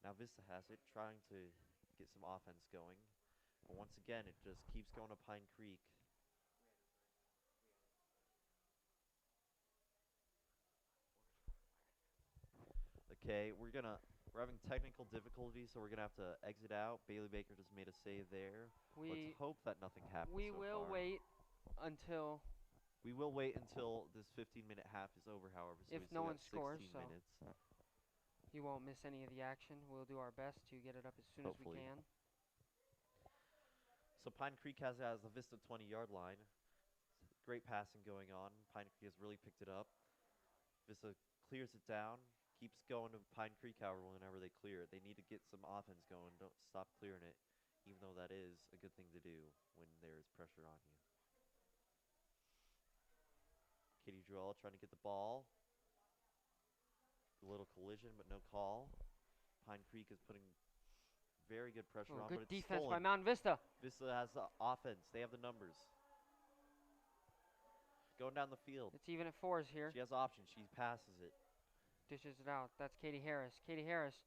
Now Vista has it, trying to get some offense going. But once again, it just keeps going to Pine Creek. Okay, we're having technical difficulties, so we're gonna have to exit out. Bailey Baker just made a save there. Let's hope that nothing happens. We will wait until. We will wait until this 15-minute half is over, however, so if we no still one got scores, 16 so minutes. you won't miss any of the action. We'll do our best to get it up as soon as we Hopefully. can. So Pine Creek has it as the Vista 20-yard line. Great passing going on. Pine Creek has really picked it up. Vista clears it down, keeps going to Pine Creek, however, whenever they clear it. They need to get some offense going. Don't stop clearing it, even though that is a good thing to do when there is pressure on you. Katie Joel trying to get the ball. A little collision, but no call. Pine Creek is putting very good pressure on, Good but it's defense stolen. by Mountain Vista. Vista has the offense. They have the numbers. Going down the field. It's even at 4s here. She has options. She passes it. Dishes it out. That's Katie Harris. Katie Harris.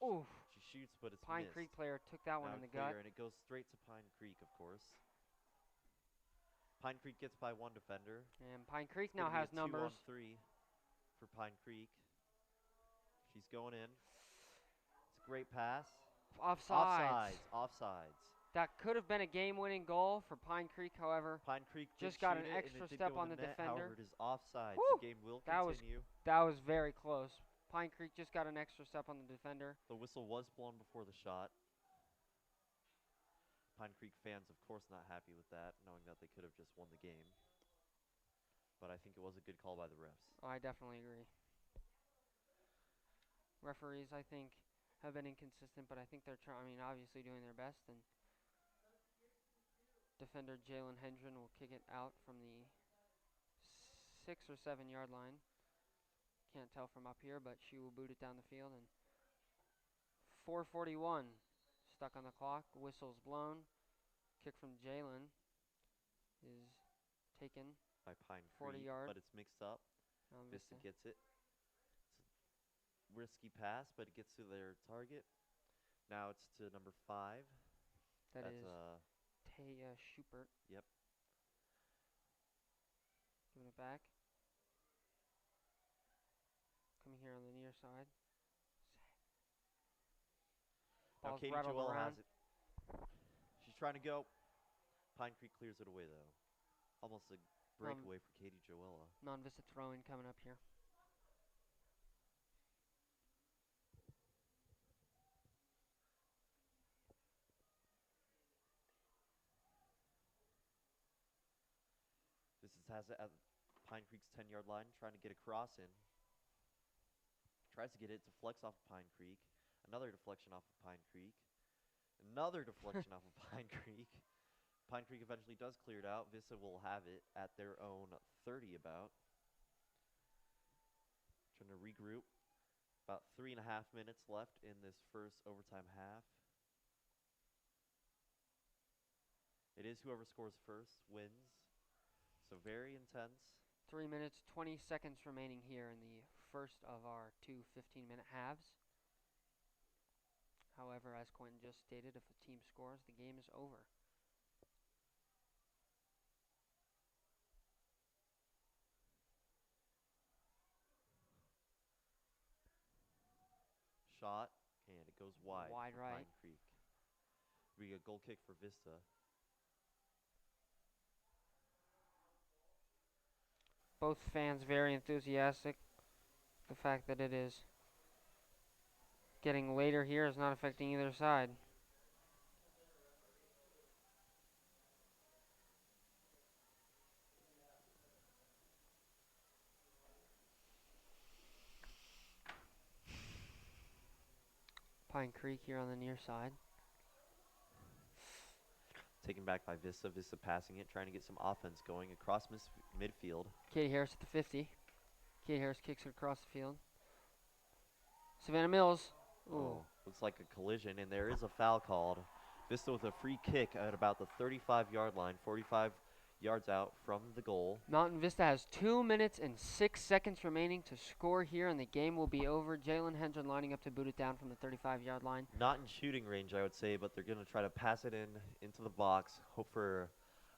Oof. She shoots, but it's Pine missed. Creek player took that one Now in the clear, gut. and it goes straight to Pine Creek, of course. Pine Creek gets by one defender. And Pine Creek It's now gonna be has a numbers. 2-on-3 for Pine Creek. She's going in. It's a great pass. Offsides. Offsides. That could have been a game-winning goal for Pine Creek, however. Pine Creek Just did got shoot an it, and extra it did step go in on the net. defender. However, it is offsides. Woo! The game will That continue. That was very close. Pine Creek just got an extra step on the defender. The whistle was blown before the shot. Pine Creek fans, of course, not happy with that, knowing that they could have just won the game. But I think it was a good call by the refs. I definitely agree. Referees, I think, have been inconsistent, but I think they're obviously doing their best. And defender Jalen Hendren will kick it out from the 6 or 7 yard line. Can't tell from up here, but she will boot it down the field. And 4:41 stuck on the clock. Whistle's blown. Kick from Jalen is taken By Pine 40 Creek, yard. but it's mixed up. Vista gets it. It's a risky pass, but it gets to their target. Now it's to number 5. That That's is Taya Schubert. Yep. Giving it back. Coming here on the near side. Now Ball's Katie rattled Joel around. has it. She's trying to go. Pine Creek clears it away, though. Almost a breakaway for Katie Joella. Non-Vista throw-in coming up here. This has it at Pine Creek's 10-yard line, trying to get a cross in. Tries to get it, deflects off of Pine Creek. Another deflection off of Pine Creek. Another deflection off of Pine Creek. Pine Creek eventually does clear it out. Vista will have it at their own 30 about. Trying to regroup. About 3.5 minutes left in this first overtime half. It is whoever scores first wins. So very intense. 3 minutes, 20 seconds remaining here in the first of our two 15-minute halves. However, as Quentin just stated, if a team scores, the game is over. Shot, and it goes wide for right. Pine Creek. We get a goal kick for Vista. Both fans very enthusiastic. The fact that it is getting later here is not affecting either side. Pine Creek here on the near side. Taken back by Vista. Vista passing it, trying to get some offense going across midfield. Katie Harris at the 50. Katie Harris kicks it across the field. Savannah Mills. Ooh. Oh, looks like a collision, and there is a foul called. Vista with a free kick at about the 35-yard line, 45 yards out from the goal. Mountain Vista has 2 minutes and 6 seconds remaining to score here, and the game will be over. Jalen Hendren lining up to boot it down from the 35-yard line. Not in shooting range, I would say, but they're going to try to pass it into the box, hope for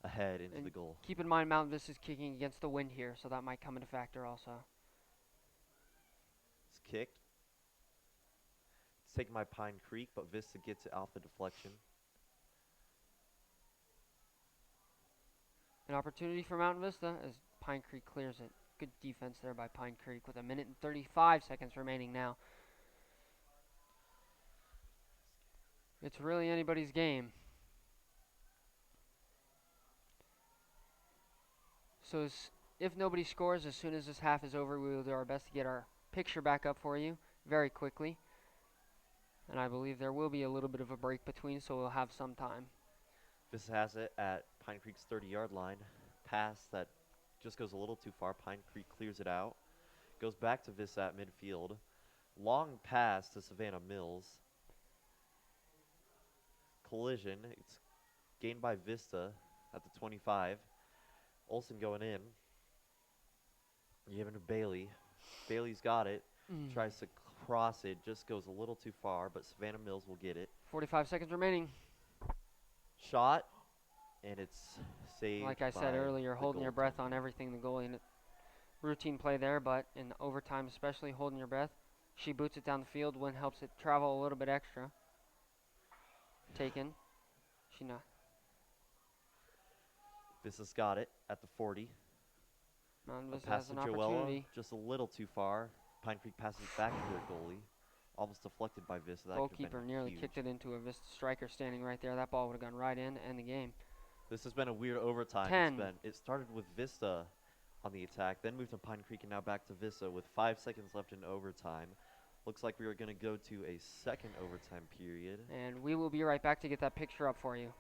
a head into the goal. Keep in mind, Mountain Vista is kicking against the wind here, so that might come into factor also. It's kicked. It's taken by Pine Creek, but Vista gets it off the deflection. An opportunity for Mountain Vista as Pine Creek clears it. Good defense there by Pine Creek with 1 minute and 35 seconds remaining now. It's really anybody's game. So if nobody scores, as soon as this half is over, we will do our best to get our picture back up for you very quickly. And I believe there will be a little bit of a break between, so we'll have some time. Vista has it at Pine Creek's 30-yard line. Pass that just goes a little too far. Pine Creek clears it out. Goes back to Vista at midfield. Long pass to Savannah Mills. Collision. It's gained by Vista at the 25. Olsen going in. Giving to Bailey. Bailey's got it. Tries to cross it. Just goes a little too far, but Savannah Mills will get it. 45 seconds remaining. Shot. And it's saved. Like I said earlier, holding your breath on everything the goalie. Routine play there, but in overtime especially, holding your breath. She boots it down the field. Wind helps it travel a little bit extra. Taken. She not. Vista's got it at the 40. Mountain Vista Pass has an to Joella, opportunity. just a little too far. Pine Creek passes back to their goalie. Almost deflected by Vista. That could've been Goalkeeper nearly huge. kicked it into a Vista striker standing right there. That ball would have gone right in and the game. This has been a weird overtime. 10. It started with Vista on the attack, then moved to Pine Creek, and now back to Vista with 5 seconds left in overtime. Looks like we are going to go to a second overtime period. And we will be right back to get that picture up for you.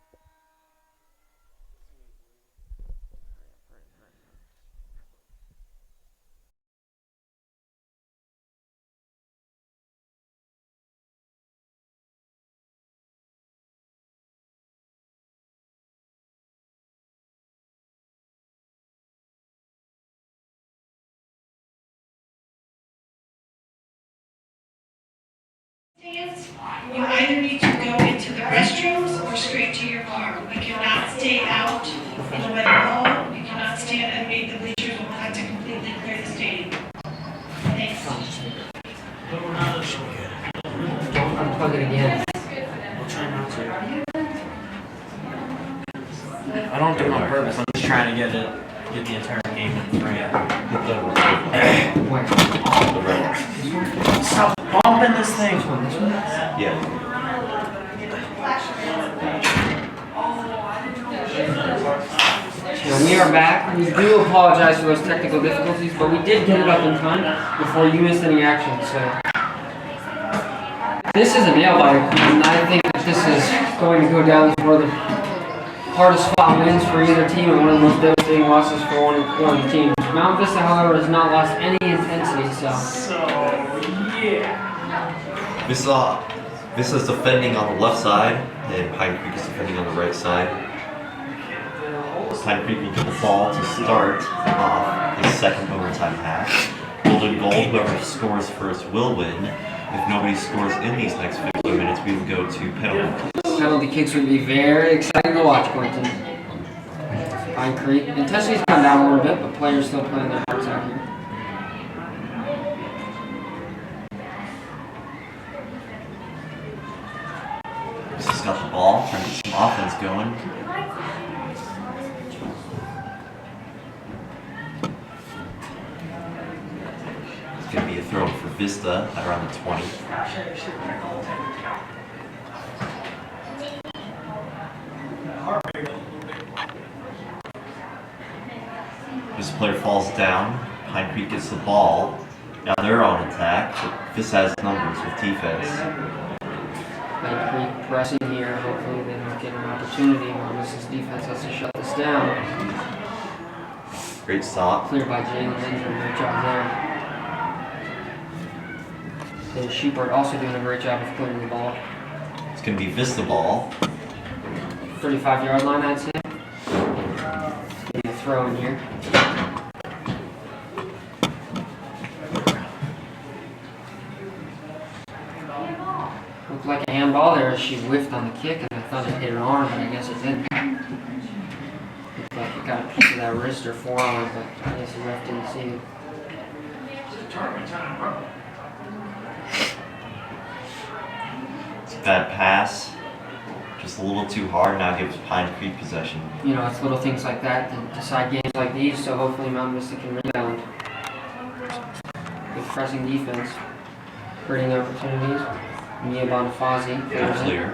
You either need to go into the restrooms or straight to your car. We cannot stay out in the wet hall. We cannot stand underneath the bleachers. We'll have to completely clear the stadium. Thanks. Unplug it again. I'll try not to. I don't do it on purpose. I'm just trying to get the entire game in frame. Stop bumping this thing. Yeah. We are back. We do apologize for those technical difficulties, but we did get it up in time before you missed any action. So this is a nail biter, and I think that this is going to go down as one of the hardest fought wins for either team and one of the most devastating losses for one of the teams. Mount Vista, however, has not lost any intensity. Vista's defending on the left side, and Pine Creek is defending on the right side. Pine Creek will get the ball to start off the second overtime half. Golden goal, whoever scores first will win. If nobody scores in these next 15 minutes, we will go to penalty kicks. Penalty kicks would be very exciting to watch, Quentin. Pine Creek. Intensity's gone down a little bit, but players still playing their hearts out here. Vista's got the ball, trying to get some offense going. It's going to be a throw for Vista at around the 20. This player falls down. Pine Creek gets the ball. Now they're on attack. Vista has numbers with defense. Pine Creek pressing here. Hopefully they don't get an opportunity. This defense has to shut this down. Great stop. Cleared by Jalen Hendry. Great job there. And Shepard also doing a great job of clearing the ball. It's going to be Vista ball. 35-yard line, I'd say. Maybe a throw in here. Looked like a handball there as she whiffed on the kick, and I thought it hit her arm, but I guess it didn't. Looked like it got a piece of that wrist or forearm, but I guess the ref didn't see it. That pass, just a little too hard, now gives Pine Creek possession. You know, it's little things like that that decide games like these, so hopefully Mount Vista can rebound. Good pressing defense, hurting opportunities. Mia Bonifazi clears it. Clear.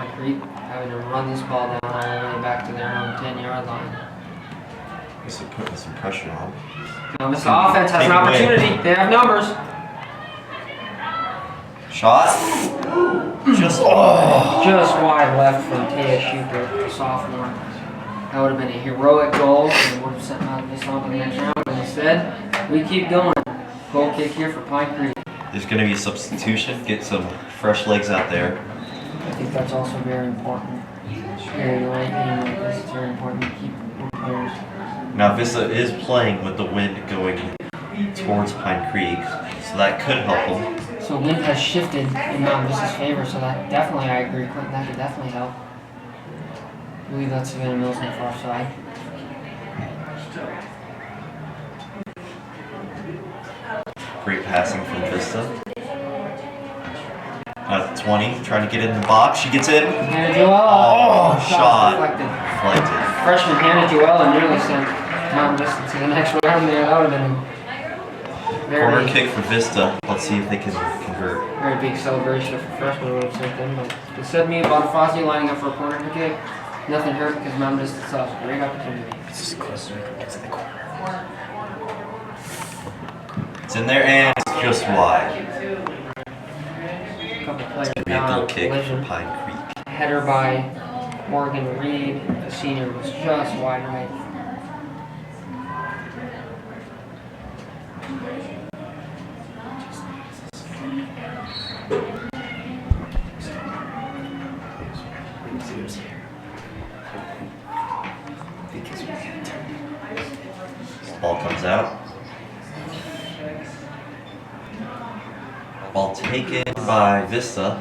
Pine Creek having to run this ball down all the way back to their own 10-yard line. This will put some pressure on. Mount Vista offense has an opportunity. They have numbers. Shot. Just Just wide left from Taya Shupert, the sophomore. That would have been a heroic goal and would have sent Mount Vista on to the next round. But instead, we keep going. Goal kick here for Pine Creek. There's going to be a substitution. Get some fresh legs out there. I think that's also very important. In a late game like this, it's very important to keep players. Now Vista is playing with the wind going towards Pine Creek, so that could help them. So wind has shifted in Mount Vista's favor, so that definitely, I agree, Quentin, that could definitely help. I believe that's Savannah Mills on the far side. Great passing from Vista. At 20, trying to get in the box. She gets in. Hannah Joella. Oh, shot. Deflected. Deflected. Freshman Hannah Joella nearly sent Mount Vista to the next round there. That would have been Corner very, kick for Vista. Let's see if they can convert. very big celebration if a freshman would have sent them. But instead, Mia Bonifazi lining up for a corner kick. Nothing hurt because Mount Vista saw a great opportunity. It's just closer against the corner. It's in there and it's just wide. A couple players It's going to be a down. goal kick for Collision. Pine Creek. Header by Morgan Reed. The senior was just wide right. Ball comes out. Ball taken by Vista.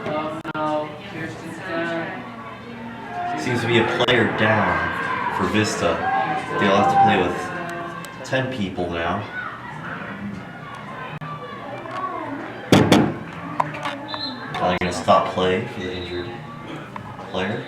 Oh no, Kirsten's down. Seems to be a player down for Vista. They'll have to play with 10 people now. Probably going to stop play for the injured player.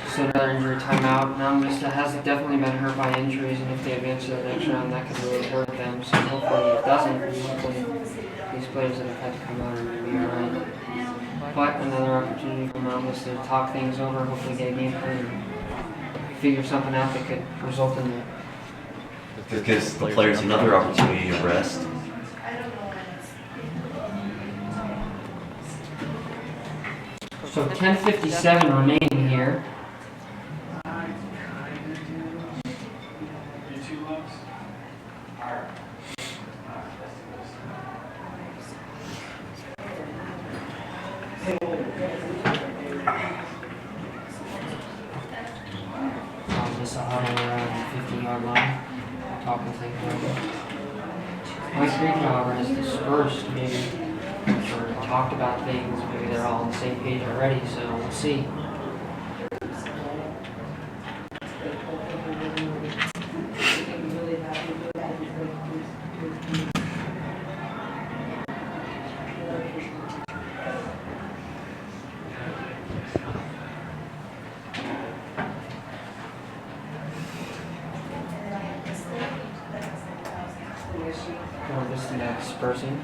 So another injury timeout. Mount Vista has definitely been hurt by injuries, and if they advance to the next round, that could really hurt them. So hopefully it doesn't. Hopefully these players that have had to come out are going to be alright. But another opportunity for Mount Vista to talk things over, hopefully get a game plan, and figure something out that could result in the. This gives the players another opportunity to rest. So 10:57 remaining here. Just a huddle around the 50-yard line. Talking things over. Mike Creek, however, has dispersed maybe, or talked about things. Maybe they're all on the same page already, so we'll see. Or just in that dispersing.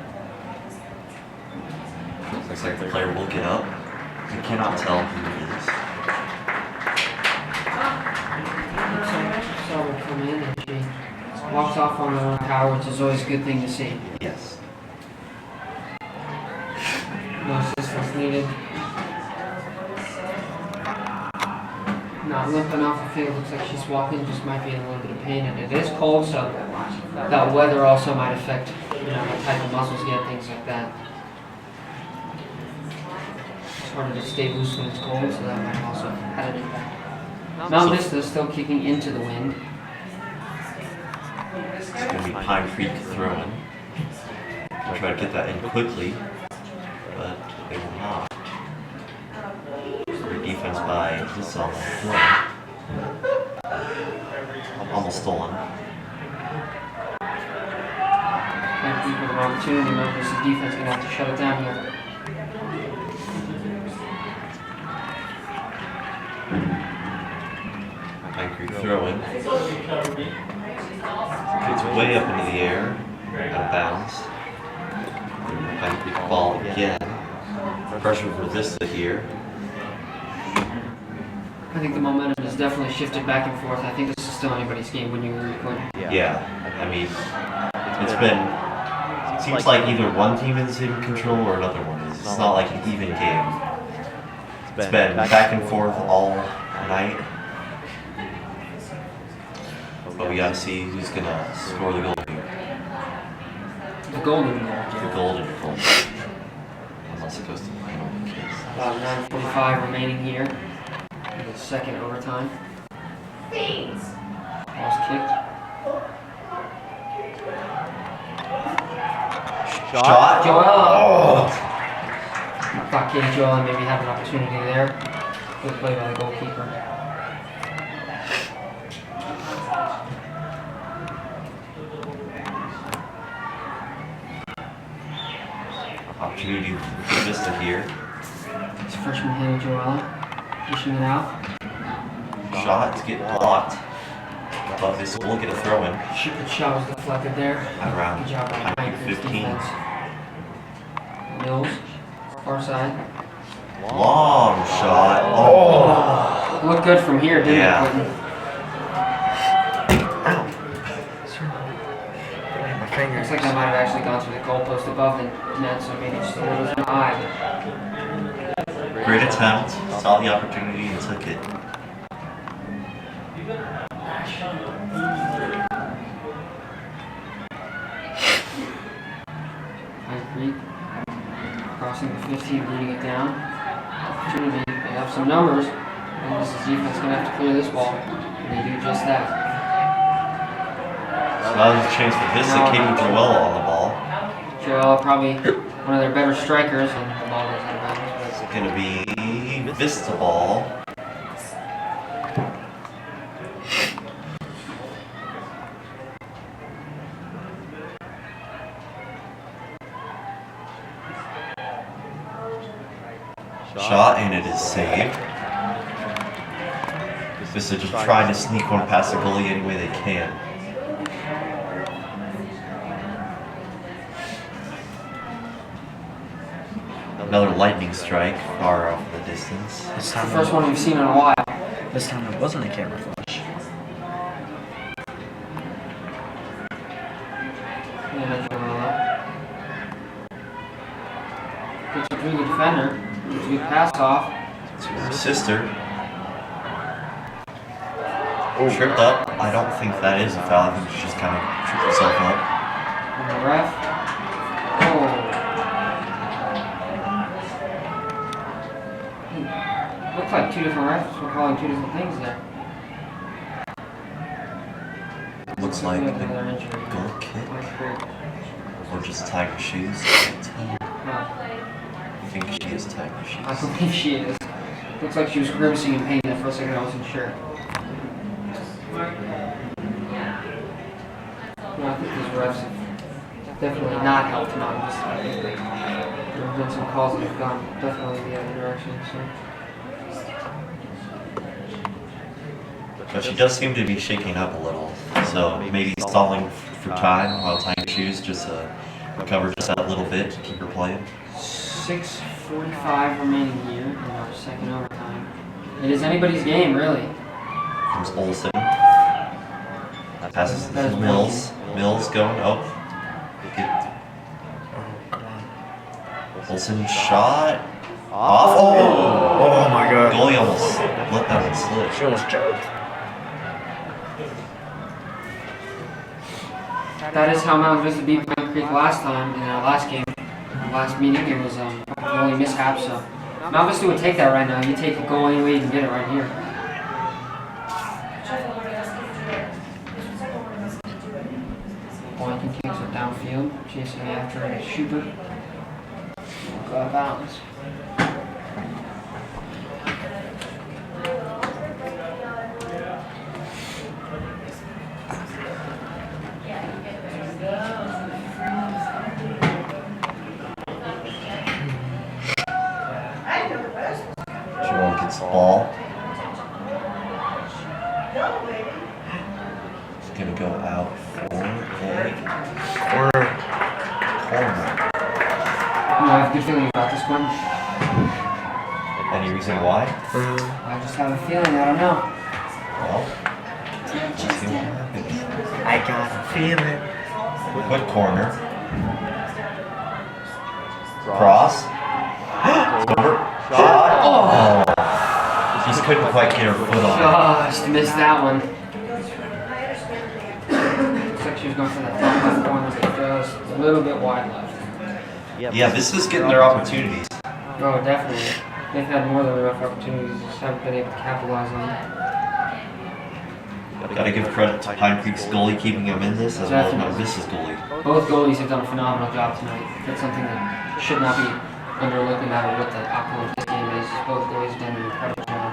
Looks like the player will get up. You cannot tell who it is. So will come in and she walks off on her own power, which is always a good thing to see. Yes. No assistance needed. Not limping off the field. Looks like she's walking. Just might be in a little bit of pain, and it is cold, so that weather also might affect what type of muscles you get, things like that. It's harder to stay loose when it's cold, so that might also have an impact. Mount Vista is still kicking into the wind. It's going to be Pine Creek throwing. We'll try to get that in quickly, but they will not. Great defense by Vista on the floor. Almost stolen. Thank you for the opportunity. Mount Vista's defense going to have to shut it down here. Pine Creek throwing. It's way up into the air, out of bounds. Pine Creek ball again. Pressure for Vista here. I think the momentum has definitely shifted back and forth. I think this is still anybody's game. Wouldn't you agree, Quinn? Yeah, I mean, it's been. Seems like either one team is in control or another one is. It's not like an even game. It's been back and forth all night. But we gotta see who's gonna score the goal here. The golden goal. The golden goal. Unless it goes to the penalty kiss. About 9:45 remaining here. In the second overtime. Ball's kicked. Shot. Joel! Oh. I thought Katie Joel maybe had an opportunity there. Good play by the goalkeeper. Opportunity for Vista here. It's freshman Haley Joella pushing it out. Shot to get blocked. But Vista will get a throw in. Good shot was deflected there. Around Good job by Pine Creek 15. defense. Mills, far side. Long shot. Oh. Looked good from here, didn't Yeah. it, Quentin? Looks like that might have actually gone through the goalpost above the net, so maybe just a little bit high. Great attempt. Saw the opportunity and took it. Pine Creek crossing the 15, rooting it down. Opportunity. They have some numbers. And this is defense going to have to clear this ball. And they do just that. So now there's a chance for Vista. Katie Joella on the ball. Joel, probably one of their better strikers, and the ball goes out of bounds. It's going to be Vista ball. Shot, and it is saved. Vista just trying to sneak one past the goalie any way they can. Another lightning strike far off the distance. It's the first one we've seen in a while. This time it wasn't a camera flash. Yeah, Joella. Gets it through the defender. Gets a good pass off. To her sister. Tripped up. I don't think that is a foul. I think she just kind of tripped herself up. And the ref. Oh. Looks like two different refs were calling two different things there. Looks like a Another injury. goal kick. Pine Creek. Or just tying her shoes. No, I think she is tying her I shoes. believe she is. Looks like she was grimacing in pain there for a second. I wasn't sure. No, I think these refs have definitely not helped him out. There have been some calls that have gone definitely the other direction. So. But she does seem to be shaking up a little. So maybe stalling for time while tying shoes, just recover just that little bit to keep her playing. 6:45 remaining here in our second overtime. It is anybody's game, really. Comes Olsen. Passes That is to Mills. Mills going up. Olsen shot. Off. Oh my god. Goalie almost let that one slip. She almost choked. That is how Mount Vista beat Pine Creek last time in our last game. Last meeting, it was a goalie mishap, so Mount Vista would take that right now. You take a goal any way you can get it right here. Boykin kicks it downfield, chasing after a Schubert. Go out of bounds. Jerome gets the ball. It's gonna go out for a corner. I have a good feeling about this one. Any reason why? I just have a feeling, I don't know. Well, let's see what happens. I got a feeling. Quick corner. Cross. Over. Shot. Oh. Just couldn't quite get her foot on it. Just missed that one. Looks like she was going for that top left corner, but just a little bit wide left. Yeah, this is getting their opportunities. Oh, definitely. They've had more than enough opportunities, just haven't been able to capitalize on it. Gotta give credit to Pine Creek's goalie keeping him in this, as well as Mount Vista's goalie. Both goalies have done a phenomenal job tonight. That's something that should not be overlooked no matter what the outcome of this game is. Both goalies have done an incredible job.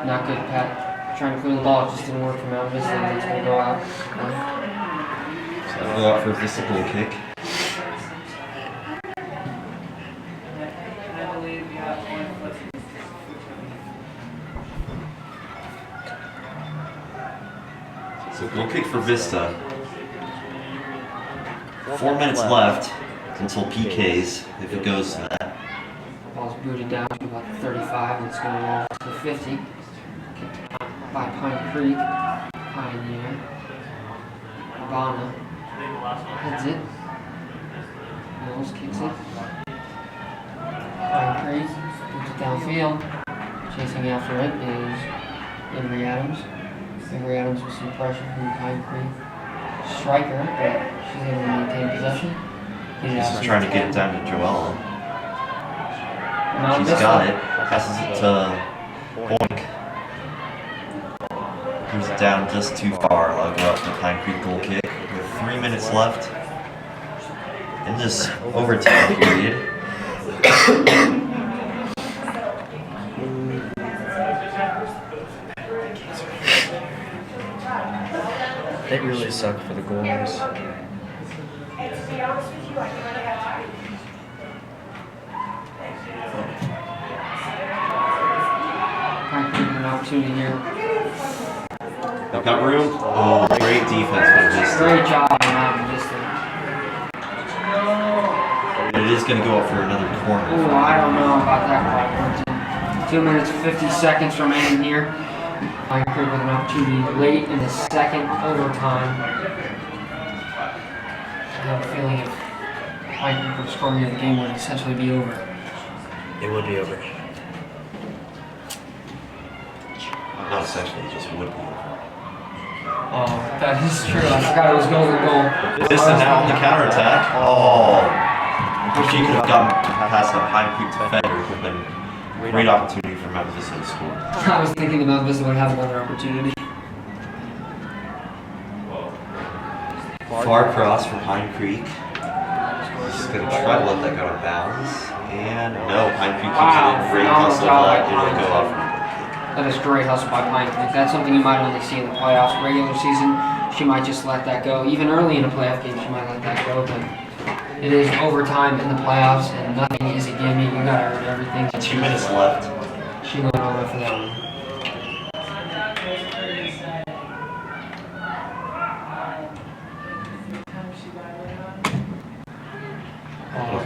Not good, Pat. Trying to clear the ball, it just didn't work for Mount Vista, and it's going to go out. So that'll go out for a Vista goal kick. So goal kick for Vista. 4 minutes left until PKs, if it goes to that. Ball's booted down to about 35, and it's going to roll to the 50. Kicked by Pine Creek. Pioneer. Urbana. Heads it. Mills kicks it. Pine Creek. Moves it downfield. Chasing after it is Avery Adams. Avery Adams with some pressure from Pine Creek. Striker, but she's able to maintain possession. She's just trying to get it down to Joella. Mount She's Vista. got it. Passes it to Boink. Who's down just too far. I'll go out to Pine Creek goal kick. With 3 minutes left in this overtime period. They really suck for the goalies. Pine Creek with an opportunity here. They've got room. Oh, great defense by Vista. Great job on Mountain Vista. But it is going to go up for another corner. Ooh, I don't know about that call. 2 minutes 50 seconds remaining here. Pine Creek with an opportunity late in the second overtime. I have a feeling if Pine Creek would score here, the game would essentially be over. It would be over. Not essentially, it just would be. Oh, that is true. I forgot it was golden goal. Vista now on the counterattack. Oh. If she could have gotten past that Pine Creek defender, it would have been a great opportunity for Mount Vista to score. I was thinking about Vista would have another opportunity. Far cross for Pine Creek. Just going to try to let that go out of bounds. And no, Pine Creek keeps it in. Great hustle, but it'll go off. That is great hustle by Pine Creek. That's something you might only see in the playoffs. Regular season, she might just let that go. Even early in a playoff game, she might let that go. But it is overtime in the playoffs, and nothing is a gimme. You gotta earn everything. 2 minutes left. She went over for that one.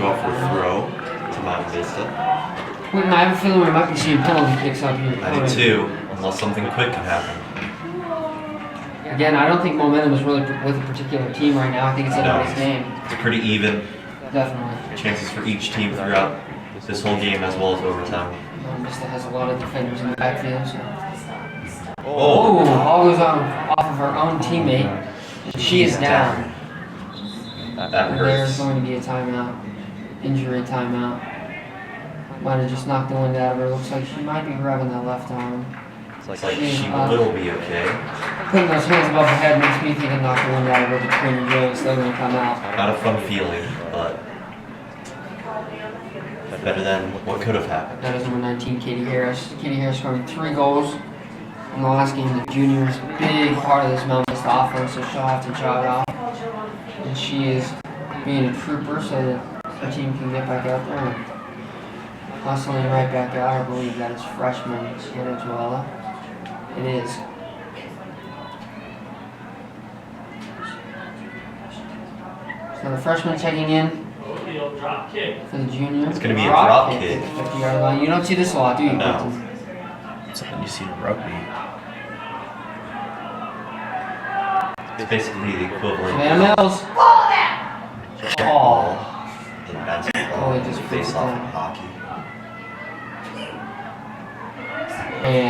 go out for a throw to Mount Vista. Well, I have a feeling we might be seeing penalty kicks out here. I do too, unless something quick can happen. Again, I don't think momentum is really with a particular team right now. I think it's anybody's game. It's pretty even. Definitely. Chances for each team throughout this whole game as well as overtime. Vista has a lot of defenders in the backfield. So. Oh! Ball goes on off of her own teammate. She is down. That And there's hurts. going to be a timeout. Injury timeout. Might have just knocked the wind out of her. Looks like she might be grabbing that left arm. It's like she will be okay. Putting those hands above her head makes me think of knock the wind out of her between her jaws. They're going to come out. Not a fun feeling, but better than what could have happened. That is number 19, Katie Harris. Katie Harris scoring 3 goals in the last game. The junior is a big part of this Mount Vista offense, so she'll have to jog off. And she is being a trooper so that her team can get back out there and hustling right back out. I believe that is freshman Hannah Joella. It is. So the freshman checking in for the junior. It's going to be a drop kick. 50-yard line. You don't see this a lot, do you? No. Quentin? Something you see in rugby. It's basically the equivalent Savannah Mills. of ball in basketball. Oh, it just Face flips off down. in hockey.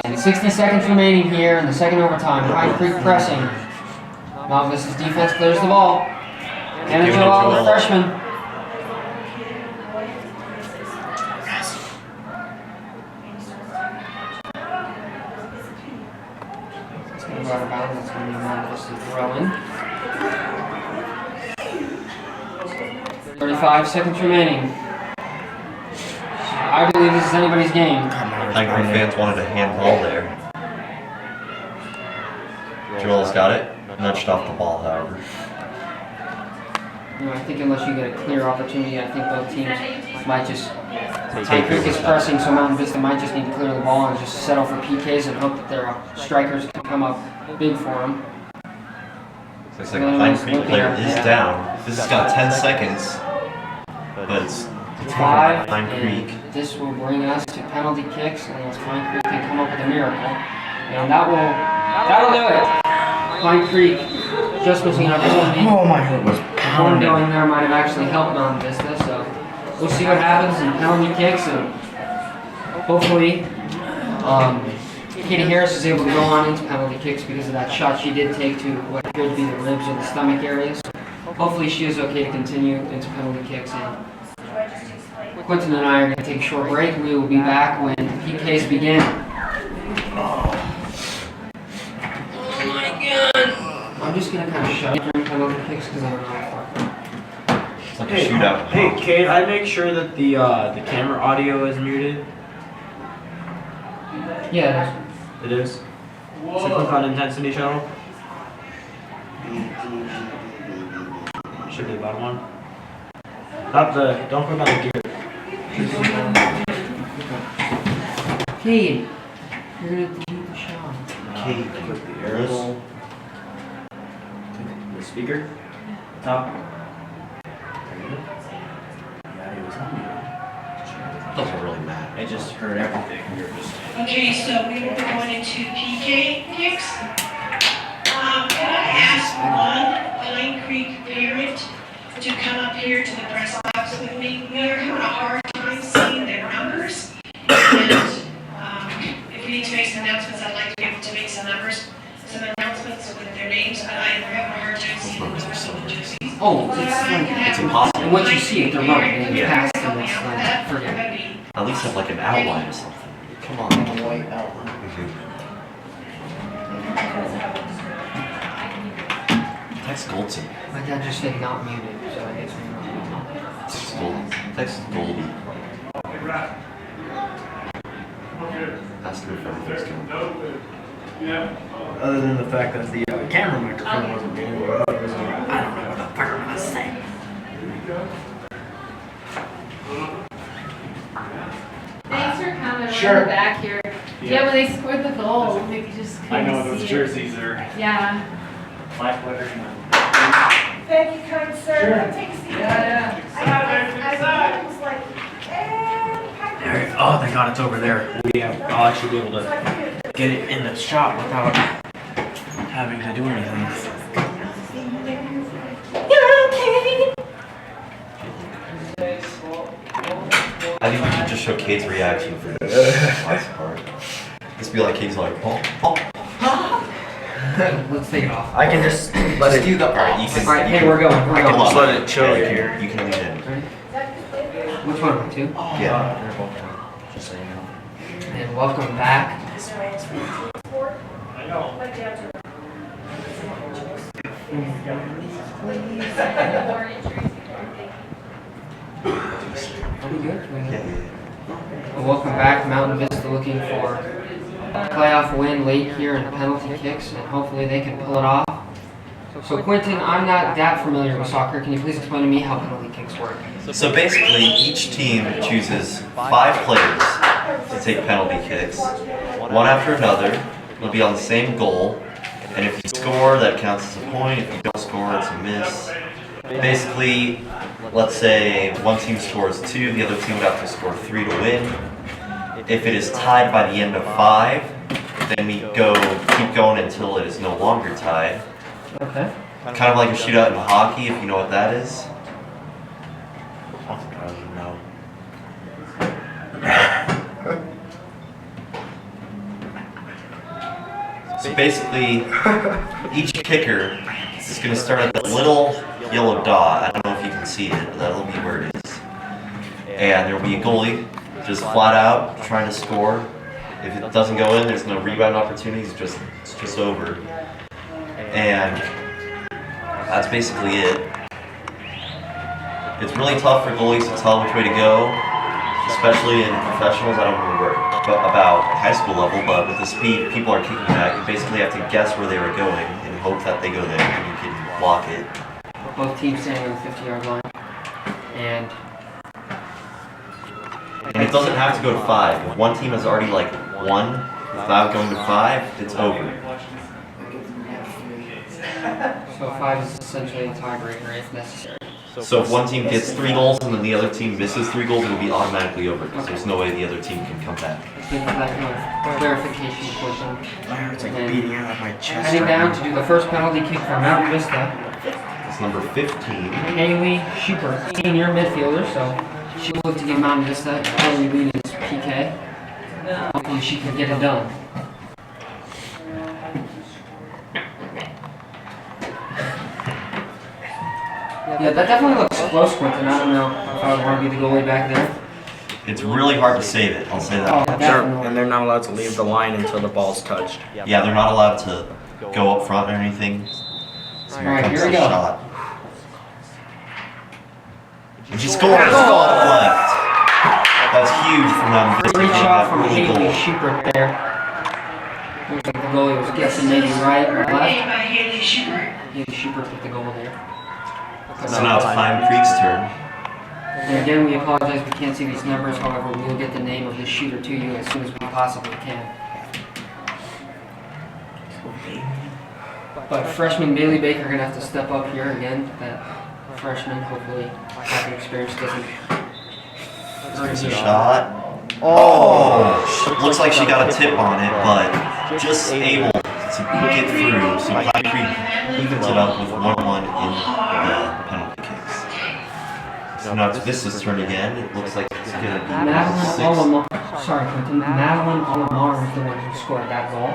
And 60 seconds remaining here in the second overtime. Pine Creek pressing. Mount Vista's defense clears the ball. Hannah Give it to Joella, the Joella. freshman. It's going to go out of bounds. That's going to be Mount Vista throwing. 35 seconds remaining. I believe this is anybody's game. Pine Creek fans wanted a handball there. Joel's got it. Nudged off the ball, however. You know, I think unless you get a clear opportunity, I think both teams might just. Pine Creek is pressing, so Mountain Vista might just need to clear the ball and just settle for PKs and hope that their strikers can come up big for them. Looks like a Pine Creek player is down. This has got 10 seconds, but it's 5, Pine Creek. and this will bring us to penalty kicks unless Pine Creek can come up with a miracle. And that'll do it. Pine Creek just missing an opportunity. Oh, my heart was One pounding. going there might have actually helped Mountain Vista, so we'll see what happens in penalty kicks, and hopefully Katie Harris is able to go on into penalty kicks because of that shot she did take to what appeared to be the ribs or the stomach areas. Hopefully she is okay to continue into penalty kicks. And Quentin and I are going to take a short break. We will be back when PKs begin. Oh my God! I'm just going to kind of shut during penalty kicks because I don't know. It's like a shootout. Hey, Kate, I make sure that the camera audio is muted. Yeah, It is. So click on intensity channel. Should be the bottom one. Don't click on the gear. Kate, you're going to delete the shot. Kate, Click the arrow. The speaker. Top. doesn't really matter. I just heard everything. You're just. Okay, so we will be going into PK kicks. Can I ask one Pine Creek parent to come up here to the press box with me? We are having a hard time seeing their numbers. And if we need to make some announcements, I'd like to be able to make some announcements with their names, but we're having a hard time seeing the numbers of the jerseys. Oh, It's impossible. and once you see it, they're running. They Yeah. pass them. It's like, forget it. At least have like an outline or something. Come on. White outline. Text Goldson. My dad just said not muted, so I guess we're not. Text Gold. Text Goldie. Ask him if everything's going. Other than the fact that the camera microphone wasn't being worked, I don't know what the fuck I'm gonna say. Thanks for coming. Sure. We're back here. Yeah, when they scored the goal, we just couldn't I know those see it. jerseys are Yeah. black lettering. Thank you, kind sir. Take a seat. Yeah. I was like, There. Oh, thank God it's over there. I'll actually be able to get it in the shop without having to do anything. I think we should just show Kate's reaction for this last part. Just be like, Kate's like, oh. Let's take it off. I can just let it. Alright, you can. Alright, hey, we're going. We're I can going. just let it chill here. You can lean in. Ready? Which one? Two? Yeah. They're both down, just so you know. And welcome back. Are we good? Well, welcome back. Mountain Vista looking for a playoff win late here in penalty kicks, and hopefully they can pull it off. So Quentin, I'm not that familiar with soccer. Can you please explain to me how penalty kicks work? So basically, each team chooses 5 players to take penalty kicks, one after another. They'll be on the same goal, and if you score, that counts as a point. If you don't score, it's a miss. Basically, let's say one team scores 2, the other team would have to score 3 to win. If it is tied by the end of 5, then we keep going until it is no longer tied. Okay. Kind of like a shootout in hockey, if you know what that is. No. So basically, each kicker is going to start at that little yellow dot. I don't know if you can see it, but that'll be where it is. And there will be a goalie just flat out trying to score. If it doesn't go in, there's no rebound opportunities, it's just over. And that's basically it. It's really tough for goalies to tell which way to go, especially in professionals. I don't remember about high school level, but with the speed people are kicking at, you basically have to guess where they were going and hope that they go there and you can block it. Both teams standing on the 50-yard line. And it doesn't have to go to 5. If one team has already won without going to 5, it's over. so 5 is essentially a tiebreaker if necessary. So if one team gets 3 goals and then the other team misses 3 goals, it'll be automatically over because there's no way the other team can come back. Thank you for that kind of clarification, Quentin. My heart's like beating out of my chest. Heading right down now. to do the first penalty kick for Mountain Vista. It's number 15. Haley Schubert, senior midfielder, so she will look to give Mountain Vista an early lead in this PK. Hopefully she can get it done. Yeah, that definitely looks close, Quentin. I don't know if I would want to be the goalie back there. It's really hard to save it, I'll say Oh, that. definitely. And they're not allowed to leave the line until the ball's touched. Yeah, they're not allowed to go up front or anything. So Alright, comes here we the go. shot. And she scores! Left. That's huge for them. Great shot from Early Haley goal. Schubert there. Looks like the goalie was guessing maybe right or Made left. by Haley Schubert. Haley Schubert with the goal there. So now it's Pine Creek's turn. And again, we apologize we can't see these numbers. However, we will get the name of the shooter to you as soon as we possibly can. But freshman Bailey Baker gonna have to step up here again. That freshman, hopefully, having experience doesn't hurt There's a you. shot. Oh! Looks like she got a tip on it, but just able to get through. So Pine Creek evens it up with 1-1 in the penalty kicks. So now it's Vista's turn again. It looks like it's going to be Madeline 6. Olamar, sorry, Quentin. Madeline Olamar is the one who scored that goal.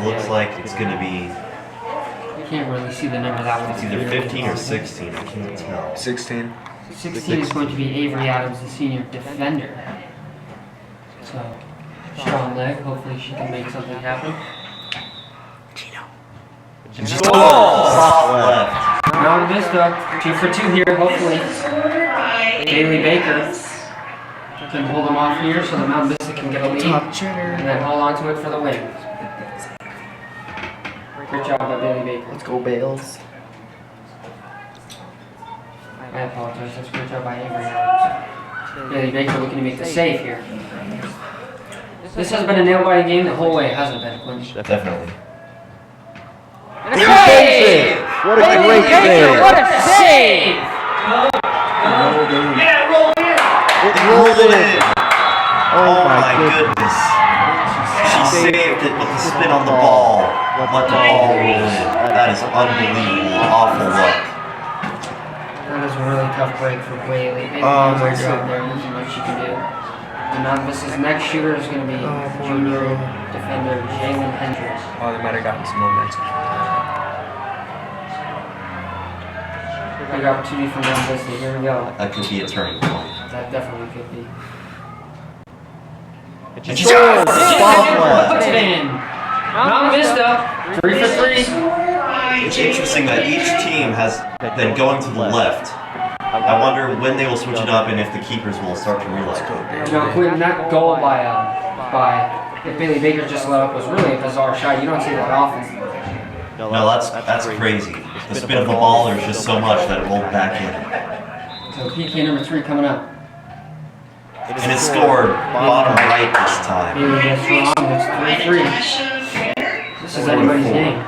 Looks like it's going to be You can't really see the number that it's one. either 15 or 16. I can't tell. 16. 16 is going to be Avery Adams, the senior defender. So, strong leg. Hopefully she can make something happen. And she scores! Top left. Mountain Vista, 2 for 2 here, hopefully. Scored by Bailey Baker can hold them off here so the Mountain Vista can get a lead and then hold on to it for the win. Great job by Bailey Baker. Let's go, Bales. I apologize, that's a great job by Avery Adams. Bailey Baker looking to make the save here. This has been a nail-biting game the whole way, hasn't it, Quentin? Definitely. Hey! What a great save! What a save! It rolled in. Oh my goodness. She saved it with the spin on the ball. Let the ball roll in. That is unbelievable. Awful luck. That is a really tough break for Whaley. Maybe Oh my Vista's God. out there. There's not much she can do. And now Vista's next shooter is going to be junior defender Jalen Hendricks. Oh, they might have gotten some momentum. Big opportunity for Mount Vista. Here we go. That could be a turning point. That definitely could be. And she scores! Puts it in. Mount Vista, 3 for 3. It's interesting that each team has been going to the left. I wonder when they will switch it up and if the keepers will start to realize it. Now, Quinn, that goal by Bailey Baker just let up was really a bizarre shot. You don't see that often. No, that's crazy. The spin of the ball, there's just so much that it rolled back in. So PK number 3 coming up. And it scored bottom right this time. Bailey gets wrong. It's 3-3. This is anybody's game.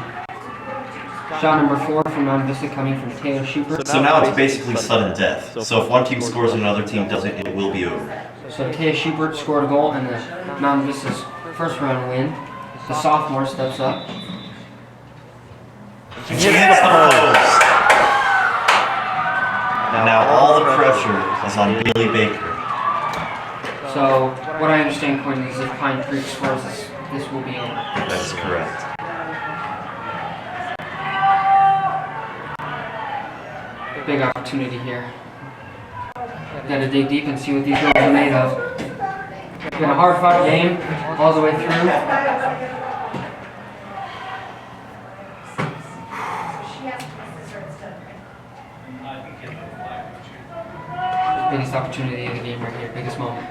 Shot number 4 from Mount Vista coming from Taylor Schubert. So now it's basically sudden death. So if one team scores and another team doesn't, it will be over. So Taylor Schubert scored a goal in the Mount Vista's first round win. The sophomore steps up. She hits the post. Now all the pressure is on Bailey Baker. So what I understand, Quinn, is if Pine Creek scores, this will be over. That's correct. Big opportunity here. Gotta dig deep and see what these girls are made of. It's been a hard-fought game all the way through. Biggest opportunity of the game right here, biggest moment.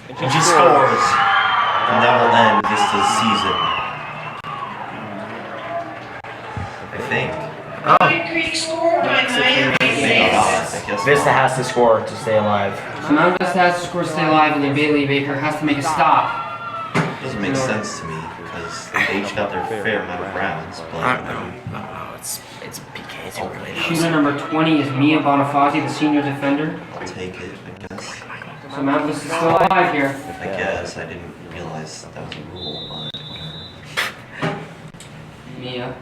And she scores. And that will end Vista's season. I think. Pine Creek scored by Maya Reyes. Vista has to score to stay alive. So Mount Vista has to score to stay alive, and then Bailey Baker has to make a stop. Doesn't make sense to me because they each got their fair amount of rounds. But No, it's PK. It's overlaid. Shooter number 20 is Mia Bonifazi, the senior defender. I'll take it, I guess. So Mount Vista's still alive here. I guess I didn't realize that was a rule, but Mia.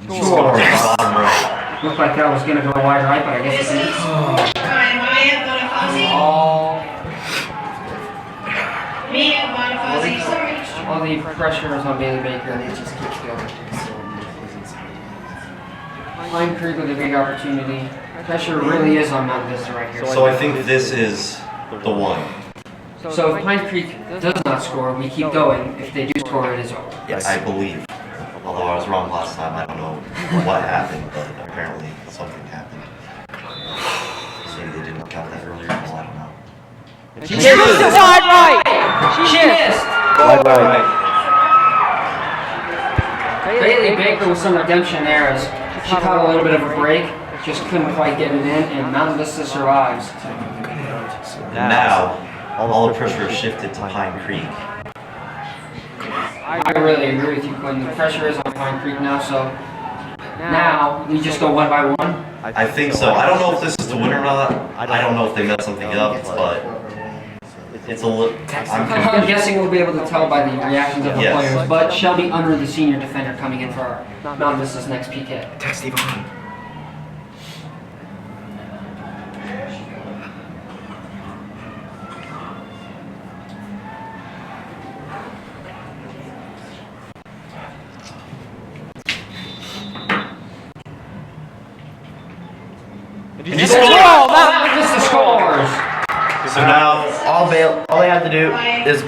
scores bottom right. Looked like that was going to go wide right, but I guess it didn't. By Maya Bonifazi. Mia Bonifazi, sorry. All the pressure is on Bailey Baker, and it just keeps going. Pine Creek with a big opportunity. Pressure really is on Mount Vista right here. So I think this is the one. So if Pine Creek does not score, we keep going. If they do score, it is over. Yes. I believe. Although I was wrong last time, I don't know what happened, but apparently something happened. Maybe they didn't count that earlier. Well, I don't know. She missed wide right. She missed. Wide right. Bailey Baker with some redemption there as she caught a little bit of a break, just couldn't quite get it in, and Mount Vista survives. And now, all the pressure is shifted to Pine Creek. I really agree with you, Quinn. The pressure is on Pine Creek now, so now we just go one by one. I think so. I don't know if this is to win or not. I don't know if they messed something up, but it's a little. I'm guessing we'll be able to tell by the reactions of the Yes. players, but Shelby Unruh, the senior defender, coming in for our Mount Vista's next PK. Text Yvonne. And you score! Mount Vista scores! So now, All they have to do is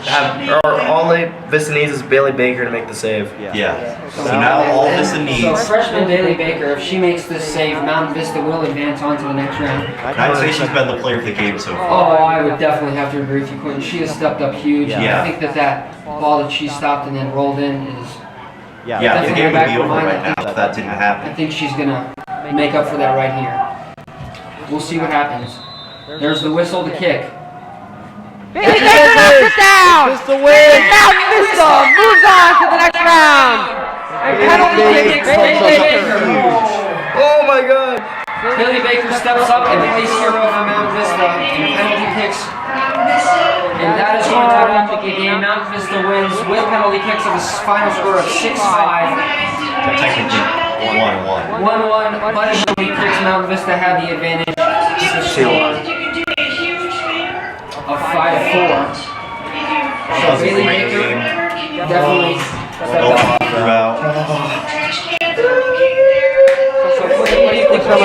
all Vista needs is Bailey Baker to make the save. yeah. So now all Vista So needs. freshman Bailey Baker, if she makes this save, Mount Vista will advance on to the next round. I'd say she's been the player of the game so Oh, far. I would definitely have to agree with you, Quentin. She has stepped up huge. Yeah. I think that ball that she stopped and then rolled in is. Yeah, the game would be over right now if that didn't I happen. think she's gonna make up for that right here. We'll see what happens. There's the whistle, the kick. Bailey Baker knocks it down! Vista wins! Mountain Vista moves on to the next round! And penalty kick for Bailey Baker. Oh my god! Bailey Baker steps up and plays hero for Mountain Vista in penalty kicks. And that is going to wrap the game. Mountain Vista wins with penalty kicks of a final score of 6-5. Technically, 1-1. 1-1, but in penalty kicks, Mountain Vista had the advantage with a score of 5-4. So Bailey Baker definitely stepped up. Throughout. So what do you think some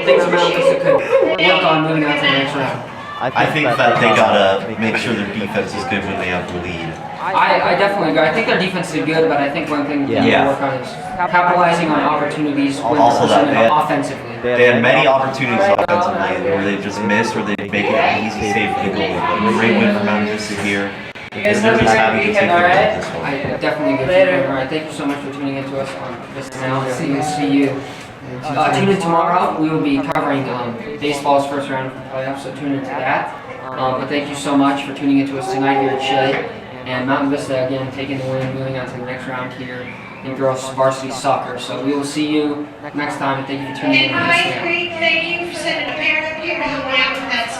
things Mountain Vista could work on moving on to the next round? I think that they gotta make sure their defense is good when they have the lead. I definitely agree. I think their defense is good, but I think one thing they need to work on is capitalizing on opportunities when Also that presented offensively. They had many opportunities offensively where they just missed or they make it an easy save for the goal. But great win for Mountain Vista here. They're just happy to take the win this one. I definitely agree. All right, thank you so much for tuning in to us on VistaNow. See you. Tune in tomorrow. We will be covering baseball's first round of the playoffs, so tune into that. But thank you so much for tuning in to us tonight here at Shea. And Mountain Vista again taking the win, moving on to the next round here in girls varsity soccer. So we will see you next time, and thank you for tuning in. And Pine Creek, thank you for sending a parent up here to help me out with that.